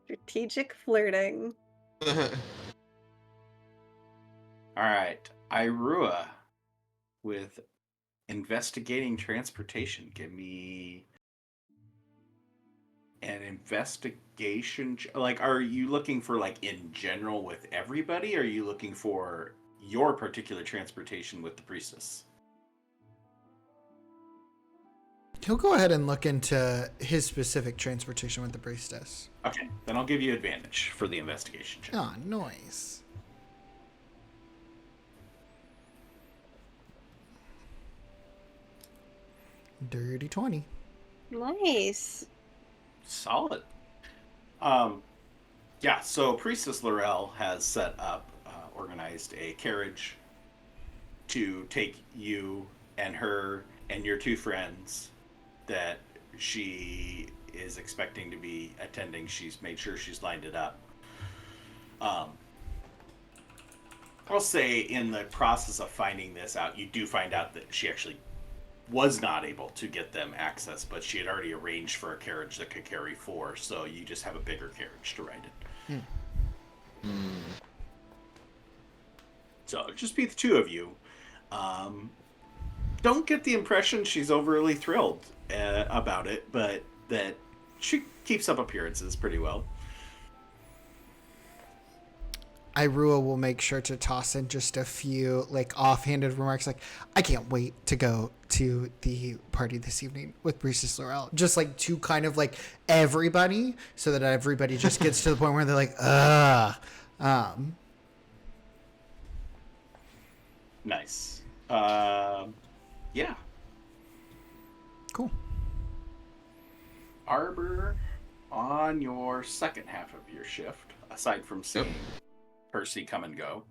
Strategic flirting. All right, Irua with investigating transportation. Give me an investigation. Like, are you looking for like in general with everybody? Or are you looking for your particular transportation with the priestess? He'll go ahead and look into his specific transportation with the priestess. Okay, then I'll give you advantage for the investigation check. Ah, nice. Dirty 20. Nice. Solid. Yeah, so Priestess Laurel has set up, organized a carriage to take you and her and your two friends that she is expecting to be attending. She's made sure she's lined it up. I'll say in the process of finding this out, you do find out that she actually was not able to get them access, but she had already arranged for a carriage that could carry four, so you just have a bigger carriage to ride it. So it'd just be the two of you. Don't get the impression she's overly thrilled about it, but that she keeps up appearances pretty well. Irua will make sure to toss in just a few like offhanded remarks like, I can't wait to go to the party this evening with Priestess Laurel. Just like to kind of like everybody so that everybody just gets to the point where they're like, ugh. Nice. Yeah. Cool. Arbor, on your second half of your shift, aside from seeing Percy come and go,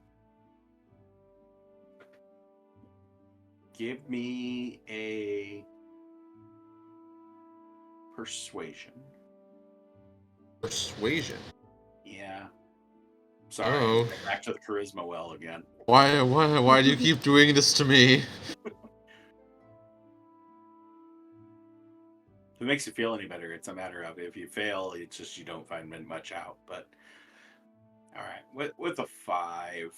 give me a persuasion. Persuasion. Yeah. Sorry. Oh. Back to the charisma well again. Why do you keep doing this to me? it makes you feel any better, it's a matter of if you fail, it's just you don't find much out. But all right, with a 5,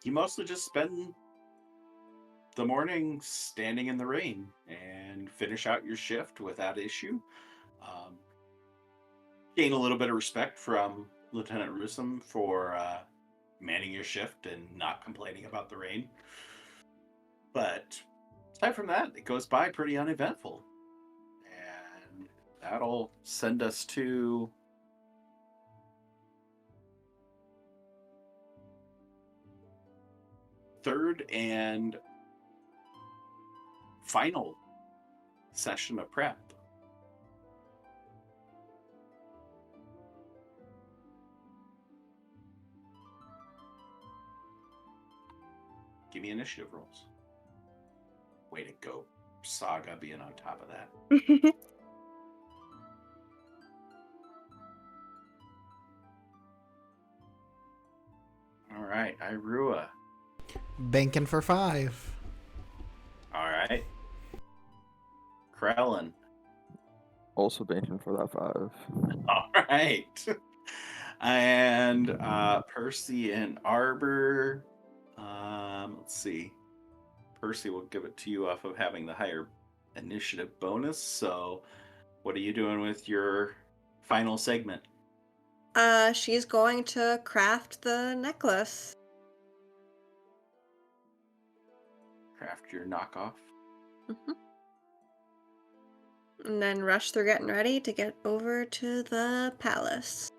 you mostly just spend the morning standing in the rain and finish out your shift without issue. Um, Gain a little bit of respect from Lieutenant Rusum for manning your shift and not complaining about the rain. But aside from that, it goes by pretty uneventful. And that'll send us to third and final session of prep. Give me initiative rolls. Way to go, Saga, being on top of that. All right, Irua. Banking for 5. All right. Krellin. Also banking for that 5. All right. And Percy and Arbor. Let's see. Percy will give it to you off of having the higher initiative bonus. So, what are you doing with your final segment? She's going to craft the necklace. Craft your knockoff. Mm-hmm. And then rush through getting ready to get over to the palace.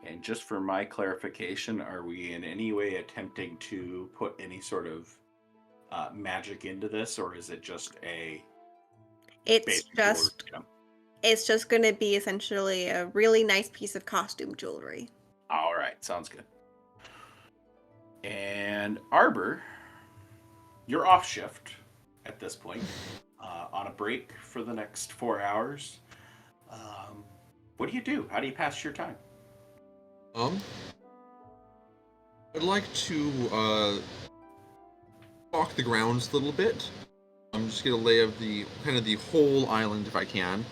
And just for my clarification, are we in any way attempting to put any sort of magic into this, or is it just a It's basic just jewelry item? it's just going to be essentially a really nice piece of costume jewelry. All right, sounds good. And Arbor, you're off shift at this point, on a break for the next 4 hours. What do? How do you pass your time? I'd like to walk the grounds a little bit. Just get a lay of the kind of the whole island if I can.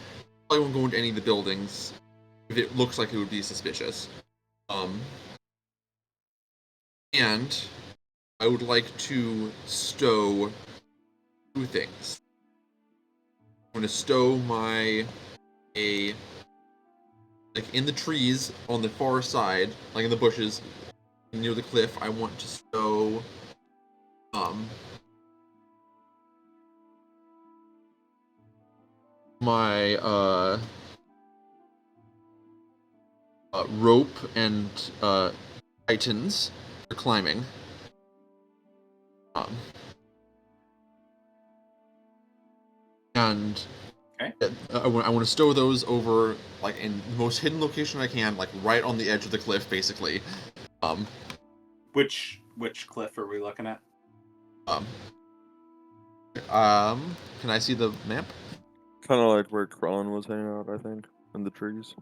I won't go into any of the buildings if it looks like it would be suspicious. And I would like to stow 2 things. I'm going to stow like in the trees on the far side, like in the bushes near the cliff. I want to stow my rope and titans for climbing. And Okay. I want to stow those over, like, in the most hidden location I can, like right on the edge of the cliff, basically. Which cliff are we looking at? Can I see the map? Kind of like where Krellin was hanging out, I think, in the trees.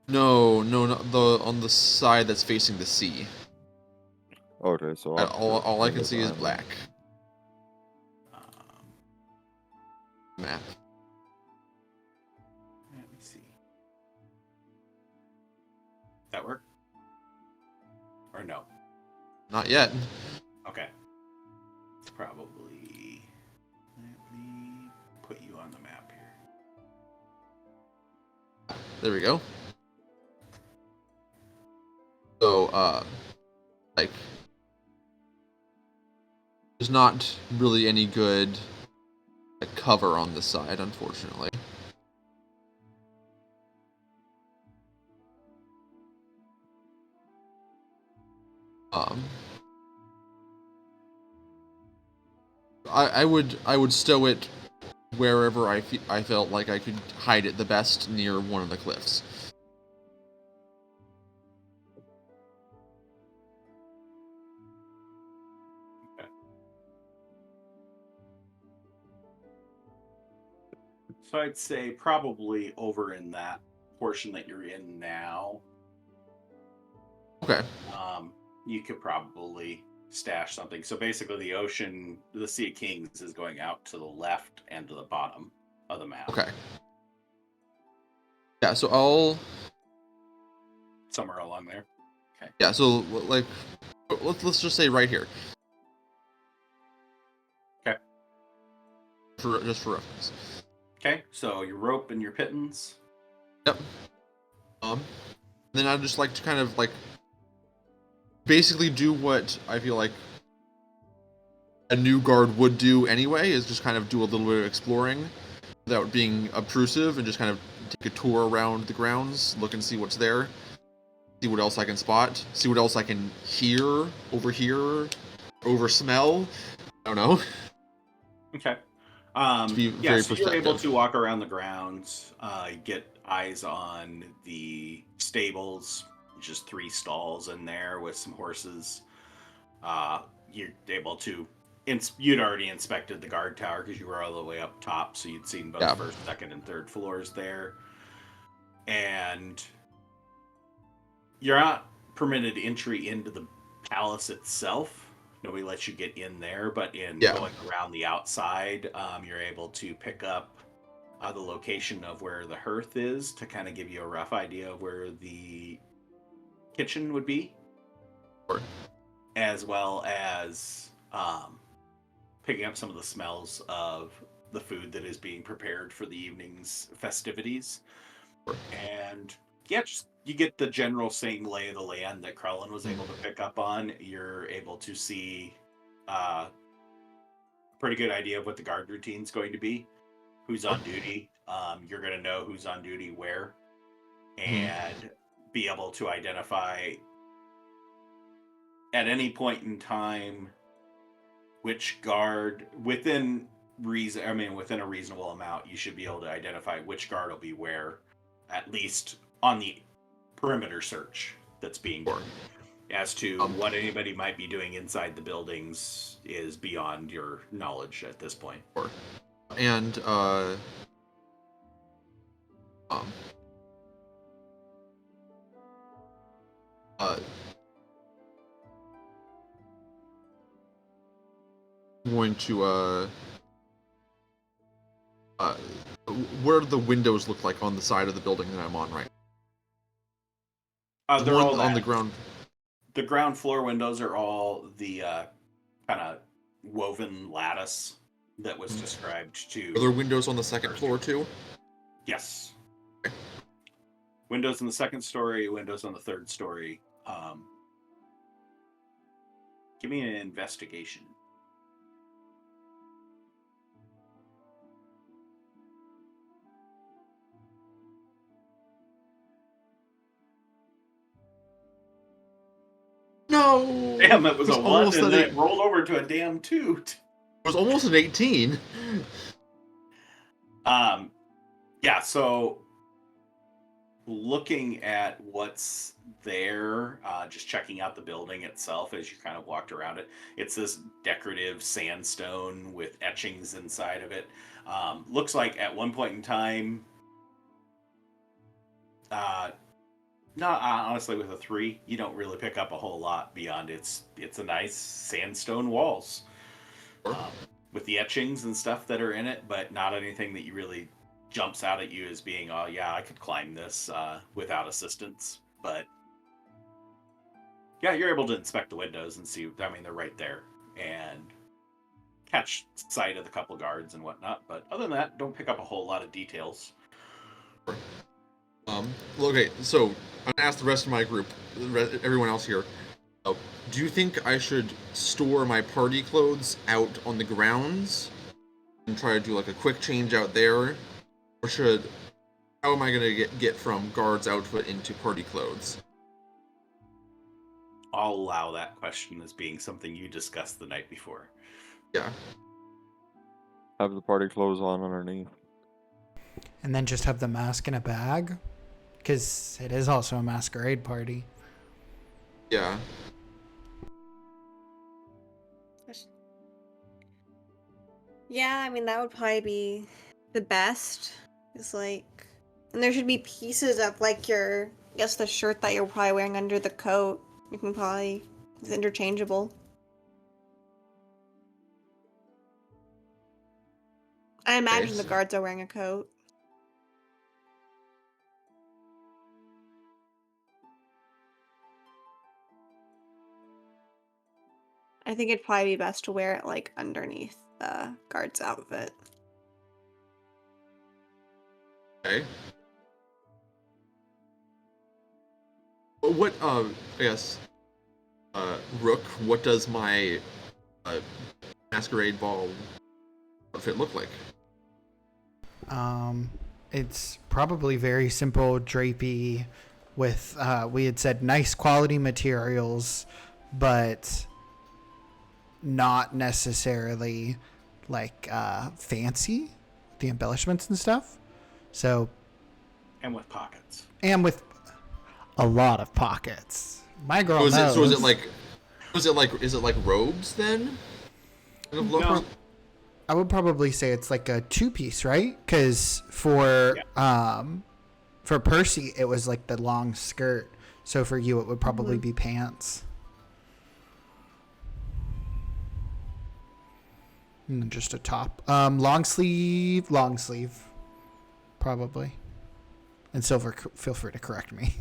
No, not on the side that's facing the sea. Okay, so All I can this see is island. black. Map. Let me see. That work? Or no? Not yet. Okay. It's probably. Let me put you on the map here. There we go. So, like, there's not really any good cover on this side, unfortunately. I would stow it wherever I felt like I could hide it the best near one of the cliffs. Okay. So I'd say probably over in that portion that you're in now. Okay. You could probably stash something. So basically, the Sea of Kings, is going out to the left and to the bottom of the map. Okay. Yeah, so I'll... Somewhere along there. Okay. Yeah, so, like, let's just say right here. Okay. Just for reference. Okay, so your rope and your pittance. Yep. Then I'd just like to kind of, like, basically do what I feel like a new guard would do anyway, is just kind of do a little bit of exploring without being obtrusive, and just kind of take a tour around the grounds, look and see what's there, see what else I can spot, see what else I can hear, over smell. I don't know. Okay. Be Yeah, very so you're able perceptive. to walk around the grounds, get eyes on the stables, just 3 stalls in there with some horses. You're able to. You'd already inspected the guard tower because you were all the way up top, so you'd seen both Yeah. first, second, and third floors there. And you're not permitted entry into the palace itself. Nobody lets you get in there, but in going around the outside, you're able to pick up the location of where the hearth is to kind of give you a rough idea of where the kitchen would be, Sure. as well as picking up some of the smells of the food that is being prepared for the evening's festivities. Sure. And yeah, just you get the general same lay of the land that Krellin was able to pick up on. You're able to see a pretty good idea of what the guard routine's going to be, who's on duty. You're going to know who's on duty where, and be able to identify at any point in time which guard within a reasonable amount, you should be able to identify which guard will be where, at least on the perimeter search that's being done. As to what anybody might be doing inside the buildings is beyond your knowledge at this point. And going to where do the windows look like on the side of the building that I'm on right now? They're all on the ground. The ground floor windows are all the kind of woven lattice that was described to. Are there windows on the second floor too? Yes. Okay. Windows in the second story, windows on the third story. Give me an investigation. No! Damn, it was a 1, and then it it rolled over to a damn 2. It was almost an 18. Yeah, so looking at what's there, just checking out the building itself as you kind of walked around it, it's this decorative sandstone with etchings inside of it. Looks like at one point in time, not honestly, with a 3, you don't really pick up a whole lot beyond it's a nice sandstone walls with the etchings and stuff that are in it, but not anything that you really jumps out at you as being, oh yeah, I could climb this without assistance. But yeah, you're able to inspect the windows and see. I mean, they're right there, and catch sight of the couple guards and whatnot. But other than that, don't pick up a whole lot of details. Okay, so I'm gonna ask the rest of my group, everyone else here. Do you think I should store my party clothes out on the grounds and try to do like a quick change out there, or how am I gonna get from guard's outfit into party clothes? I'll allow that question as being something you discussed the night before. Yeah. Have the party clothes on underneath. And then just have the mask in a bag? Because it is also a masquerade party. Yeah. Yeah, I mean, that would probably be the best. It's like... And there should be pieces of, like, I guess the shirt that you're probably wearing under the coat. You can probably... It's interchangeable. I imagine the so- guards are wearing a coat. I think it'd probably be best to wear it like underneath the guard's outfit. Okay. Well, what, I guess, Rook, what does my masquerade ball outfit look like? It's probably very simple, drapey, with we had said nice quality materials, but not necessarily like fancy, the embellishments and stuff. So, And with pockets. and with a lot of pockets. My girl knows. So is it like robes then? Kind of look? No. I would probably say it's like a two-piece, right? Because for Percy, it was like the long skirt. So for you, it would probably be pants. And then just a top. Long sleeve, probably. And Silver, feel free to correct me.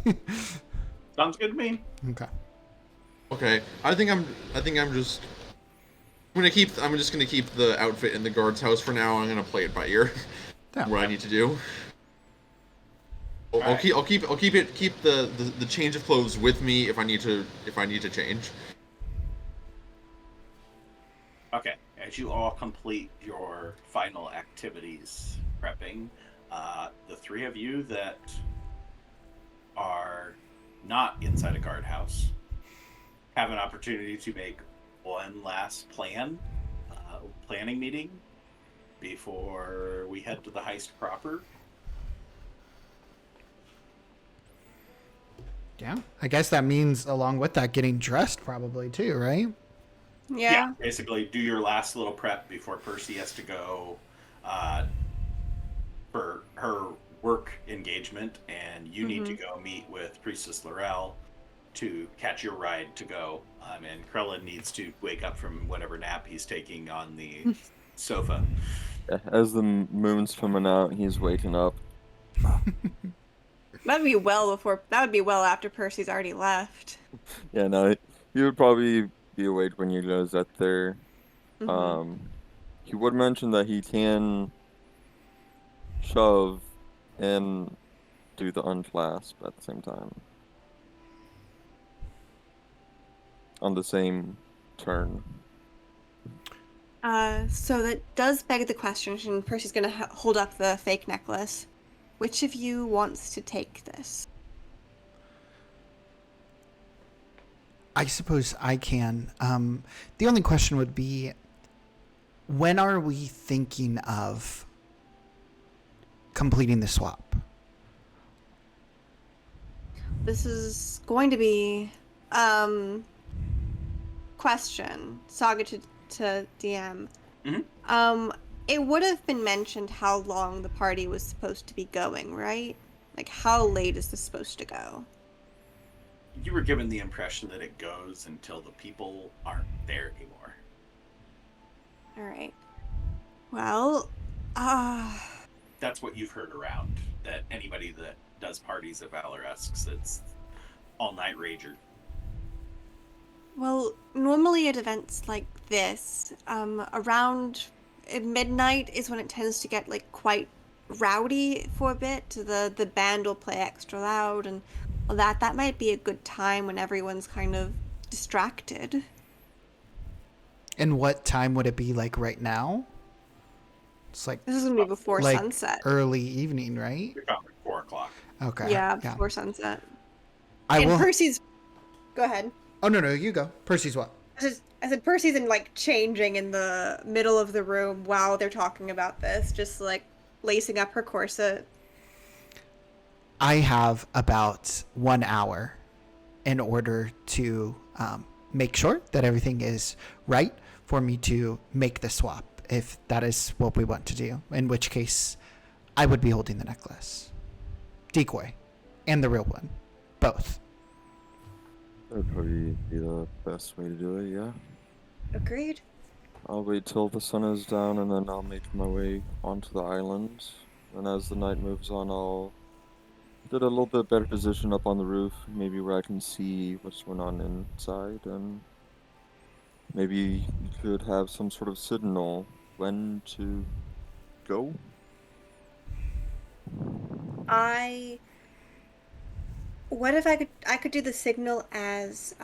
Sounds good to me. Okay. Okay, I'm just gonna keep the outfit in the guard's house for now. I'm gonna play it by ear. Yeah. What I need to do. I'll keep the change of clothes with me if I need to change. Okay, as you all complete your final activities prepping, the three of you that are not inside a guardhouse have an opportunity to make one last planning meeting before we head to the heist proper. Yeah. I guess that means along with that getting dressed probably too, right? Yeah. Basically do your last little prep before Percy has to go for her work engagement, and you need to go meet with Priestess Laurel to catch your ride to go. And Krellin needs to wake up from whatever nap he's taking on the sofa. As the moon's coming out, he's waking up. That would be well after Percy's already left. Yeah, no, he would probably be awake when you guys get there. He would mention that he can shove and do the unclasp at the same time. On the same turn. So that does beg the question, and Percy's gonna hold up the fake necklace. Which of you wants to take this? I suppose I can. The only question would be, when are we thinking of completing the swap? This is going to be question Saga to DM. It would have been mentioned how long the party was supposed to be going, right? Like, how late is this supposed to go? You were given the impression that it goes until the people aren't there anymore. All right. Well, That's what you've heard around, that anybody that does parties at Valoresks, it's all-night rager. well, normally at events like this, around midnight is when it tends to get like quite rowdy for a bit. The band will play extra loud and all that. That might be a good time when everyone's kind of distracted. And what time would it be like right now? It's like This is gonna be before sunset. early evening, right? You're about 4 o'clock. Okay. Yeah, before sunset. I And will. Percy's. Go ahead. Oh no, you go. Percy's what? I said Percy's in like changing in the middle of the room while they're talking about this, just like lacing up her corset. I have about 1 hour in order to make sure that everything is right for me to make the swap, if that is what we want to do. In which case, I would be holding the necklace. Decoy. And the real one. Both. That would probably be the best way to do it, yeah. Agreed. I'll wait till the sun is down and then I'll make my way onto the island. And as the night moves on, I'll get a little bit better position up on the roof, maybe where I can see what's going on inside, and maybe you could have some sort of signal when to go. What if I could do the signal as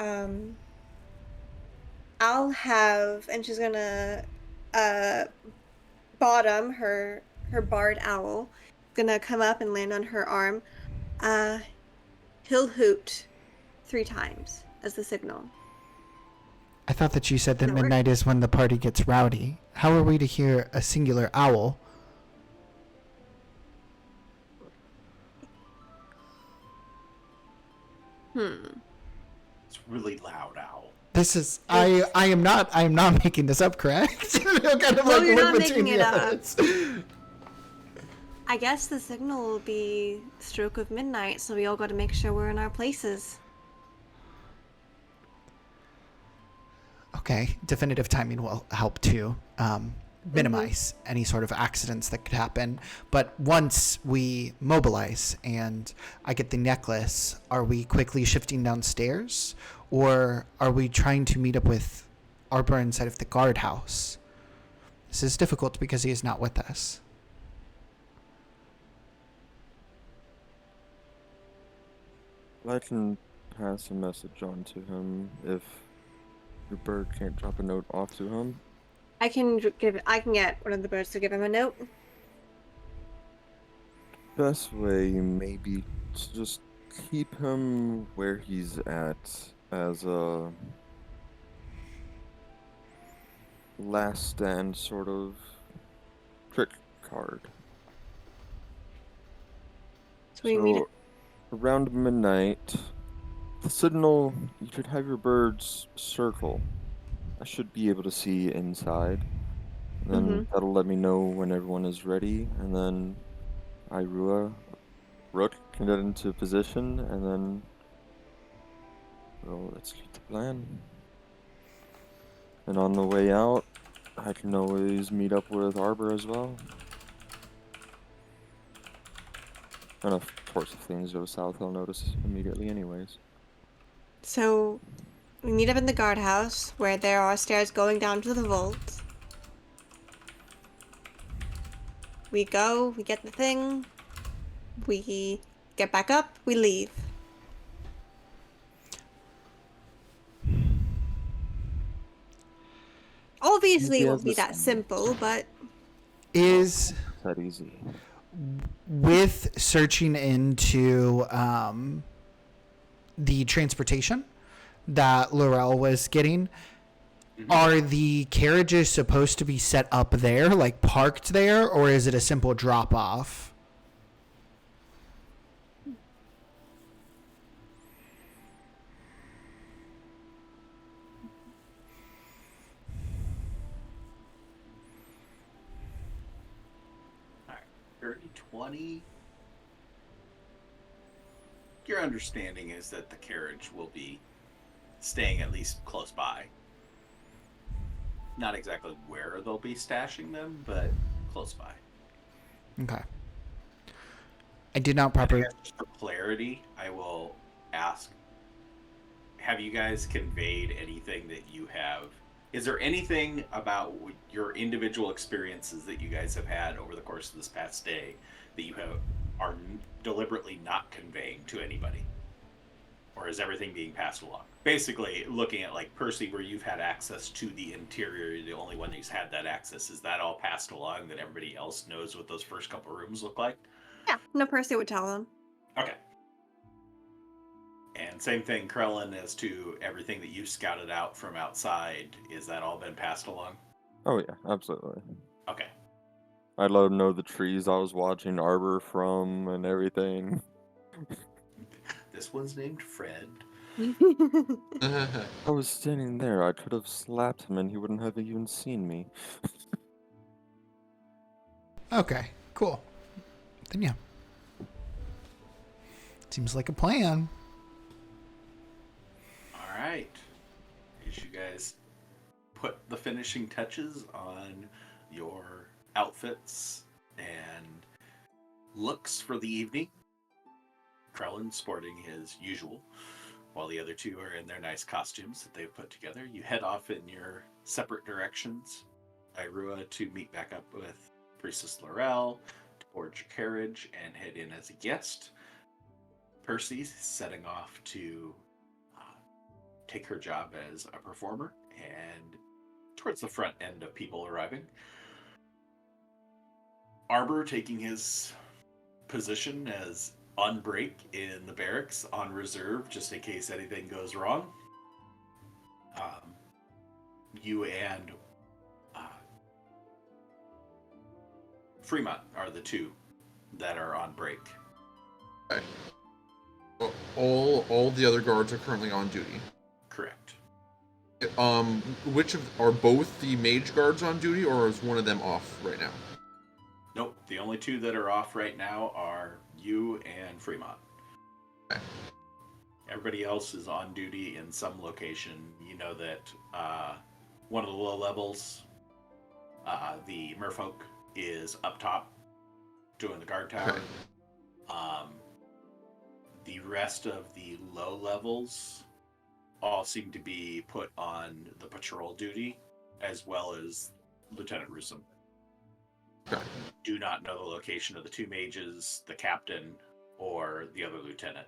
I'll have, and she's gonna uh Bottom, her barred owl, gonna come up and land on her arm. Uh he'll hoot 3 times as the signal. I thought that you said that Does that work? midnight is when the party gets rowdy. How are we to hear a singular owl? It's really loud owl. This is I am not making this up, correct? You'll kind of No, like you're look not between making the it up. others. I guess the signal will be stroke of midnight, so we all gotta make sure we're in our places. Okay, definitive timing will help to minimize any sort of accidents that could happen. But once we mobilize and I get the necklace, are we quickly shifting downstairs, or are we trying to meet up with Arbor inside of the guardhouse? This is difficult because he is not with us. I can pass a message on to him if your bird can't drop a note off to him. I can get one of the birds to give him a note. Best way maybe to just keep him where he's at as a last stand sort of trick card. So we meet. Around midnight, the signal, you should have your birds circle. I should be able to see inside. And then that'll let me know when everyone is ready, and then Rook can get into position, and then we'll execute the plan. And on the way out, I can always meet up with Arbor as well. And of course, if things go south, he'll notice immediately anyways. So we meet up in the guardhouse where there are stairs going down to the vault. We go, we get the thing, we get back up, we leave. Obviously, it won't be that simple, but Is That easy. with searching into the transportation that Laurel was getting, are the carriages supposed to be set up there, like parked there, or is it a simple drop off? All right, 30, 20. Your understanding is that the carriage will be staying at least close by. Not exactly where they'll be stashing them, but close by. Okay. I did not I properly. guess just for clarity, I will ask, have you guys conveyed anything that you have? Is there anything about your individual experiences that you guys have had over the course of this past day that you are deliberately not conveying to anybody? Or is everything being passed along? Basically, looking at like Percy, where you've had access to the interior, you're the only one who's had that access. Is that all passed along that everybody else knows what those first couple rooms look like? yeah, no Percy would tell them. Okay. And same thing, Krellin, as to everything that you've scouted out from outside. Is that all been passed along? Oh yeah, absolutely. Okay. I'd let him know the trees I was watching Arbor from and everything. This one's named Fred. I was standing there. I could have slapped him and he wouldn't have even seen me. Okay, cool. Then yeah. Seems like a plan. All right. As you guys put the finishing touches on your outfits and looks for the evening. Krellin sporting his usual, while the other two are in their nice costumes that they've put together. You head off in your separate directions. Irua to meet back up with Priestess Laurel, to board your carriage and head in as a guest. Percy setting off to take her job as a performer and towards the front end of people arriving. Arbor taking his position as on break in the barracks on reserve just in case anything goes wrong. You and Fremont are the two that are on break. Okay. All the other guards are currently on duty. Correct. Which are both the mage guards on duty, or is one of them off right now? Nope. The only two that are off right now are you and Fremont. Okay. Everybody else is on duty in some location. You know that one of the low levels, the merfolk, is up top doing the guard tower. Okay. The rest of the low levels all seem to be put on the patrol duty, as well as Lieutenant Rusum. Okay. Do not know the location of the two mages, the captain, or the other lieutenant.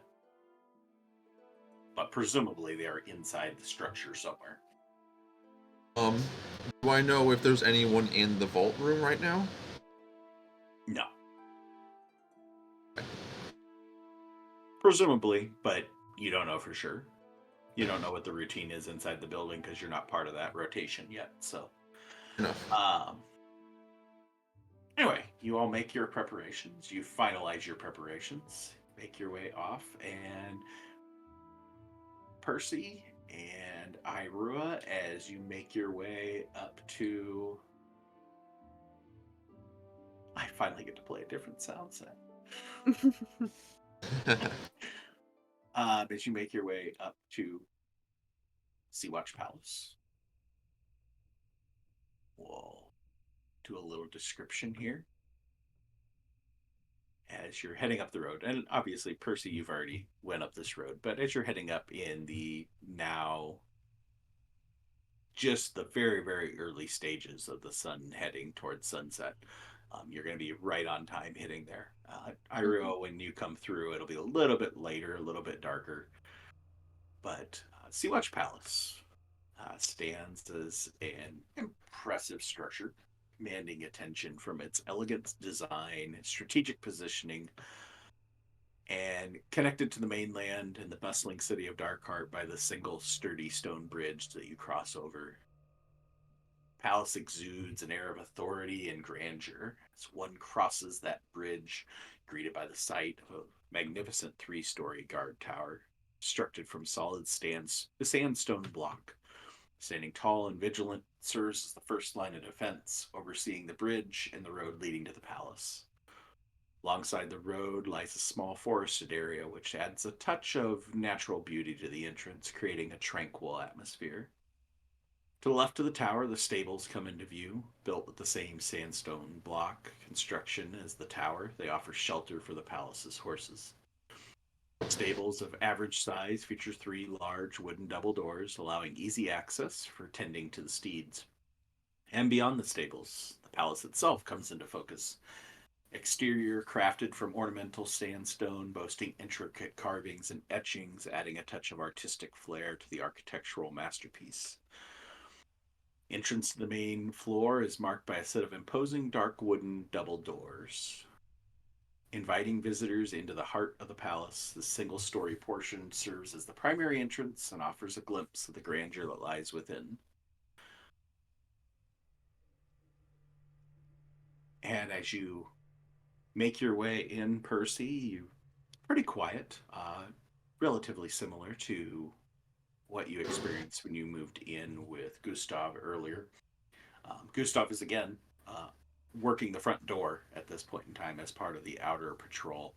But presumably they are inside the structure somewhere. Do I know if there's anyone in the vault room right now? No. Presumably, but you don't know for sure. You don't know what the routine is inside the building because you're not part of that rotation yet. So, Enough. Anyway, you all make your preparations. You finalize your preparations. Make your way off, and Percy and Irua, as you make your way up to... I finally get to play a different sound set. As you make your way up to Sea-Watch Palace. We'll do a little description here. As you're heading up the road, and obviously, Percy, you've already went up this road, but as you're heading up in the now just the very, very early stages of the sun heading towards sunset, you're going to be right on time hitting there. Irua, when you come through, it'll be a little bit later, a little bit darker. But Sea-Watch Palace stands as an impressive structure, commanding attention from its elegant design, strategic positioning, and connected to the mainland and the bustling city of Darkheart by the single sturdy stone bridge that you cross over. Palace exudes an air of authority and grandeur as one crosses that bridge, greeted by the sight of a magnificent three-story guard tower, constructed from solid sandstone block. Standing tall and vigilant, serves as the first line of defense, overseeing the bridge and the road leading to the palace. Alongside the road lies a small forested area, which adds a touch of natural beauty to the entrance, creating a tranquil atmosphere. To the left of the tower, the stables come into view. Built with the same sandstone block construction as the tower, they offer shelter for the palace's horses. Stables of average size feature 3 large wooden double doors, allowing easy access for tending to the steeds. And beyond the stables, the palace itself comes into focus. Exterior crafted from ornamental sandstone, boasting intricate carvings and etchings, adding a touch of artistic flair to the architectural masterpiece. Entrance to the main floor is marked by a set of imposing dark wooden double doors. Inviting visitors into the heart of the palace, the single-story portion serves as the primary entrance and offers a glimpse of the grandeur that lies within. And as you make your way in, Percy, you're pretty quiet, relatively similar to what you experienced when you moved in with Gustav earlier. Gustav is again working the front door at this point in time as part of the outer patrol.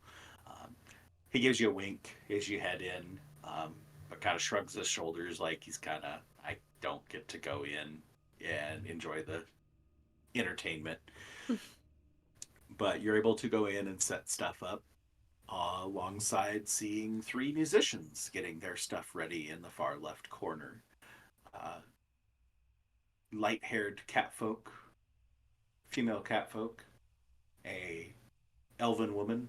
He gives you a wink as you head in, but kind of shrugs his shoulders like he's kind of, I don't get to go in and enjoy the entertainment. But you're able to go in and set stuff up alongside seeing 3 musicians getting their stuff ready in the far left corner. Uh, Light-haired catfolk, female catfolk, a elven woman,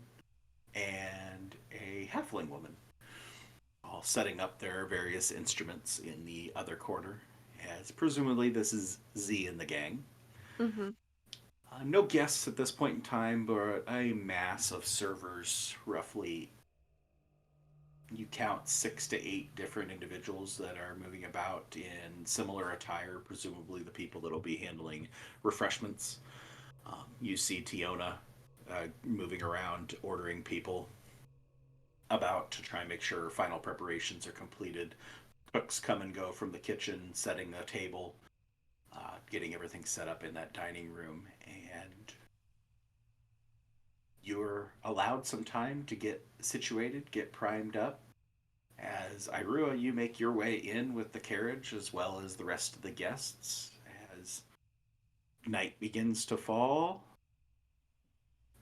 and a halfling woman, all setting up their various instruments in the other corner, as presumably this is Z and the gang. Mm-hmm. No guests at this point in time, but a mass of servers, roughly. You count 6 to 8 different individuals that are moving about in similar attire, presumably the people that'll be handling refreshments. You see Tiona moving around, ordering people about to try and make sure final preparations are completed. Cooks come and go from the kitchen, setting the table, getting everything set up in that dining room, and you're allowed some time to get situated, get primed up. As Irua, you make your way in with the carriage as well as the rest of the guests as night begins to fall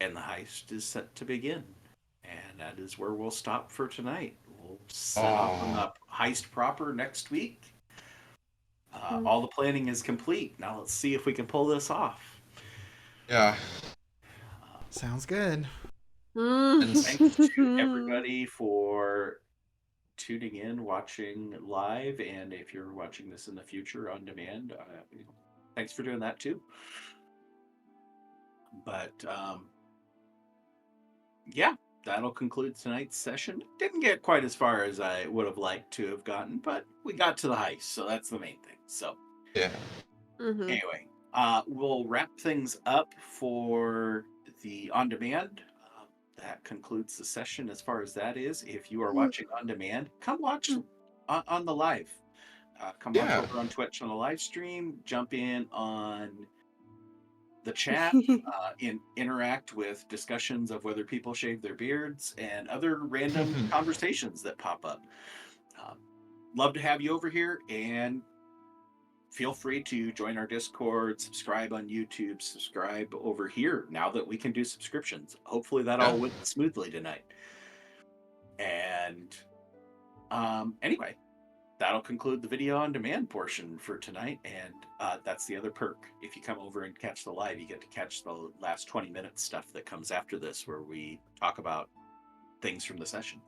and the heist is set to begin. And that is where we'll stop for tonight. We'll set off on Oh, the heist proper next week. Mm. All the planning is complete. Now let's see if we can pull this off. yeah. Sounds good. And Thanks to Mm. everybody for tuning in, watching live, and if you're watching this in the future on demand, thanks for doing that too. But yeah, that'll conclude tonight's session. Didn't get quite as far as I would have liked to have gotten, but we got to the heist, so that's the main thing. So yeah. Mm-hmm. anyway, we'll wrap things up for the on demand. That concludes the session as far as that is. If you are watching on demand, come watch on the live. Come watch Yeah. over on Twitch on the live stream. Jump in on the chat. Interact with discussions of whether people shave their beards and other random conversations that pop up. Um, Love to have you over here, and feel free to join our Discord, subscribe on YouTube, subscribe over here now that we can do subscriptions. Hopefully that Yeah. all went smoothly tonight. And anyway, that'll conclude the video on demand portion for tonight. And that's the other perk. If you come over and catch the live, you get to catch the last 20 minutes stuff that comes after this, where we talk about things from the session.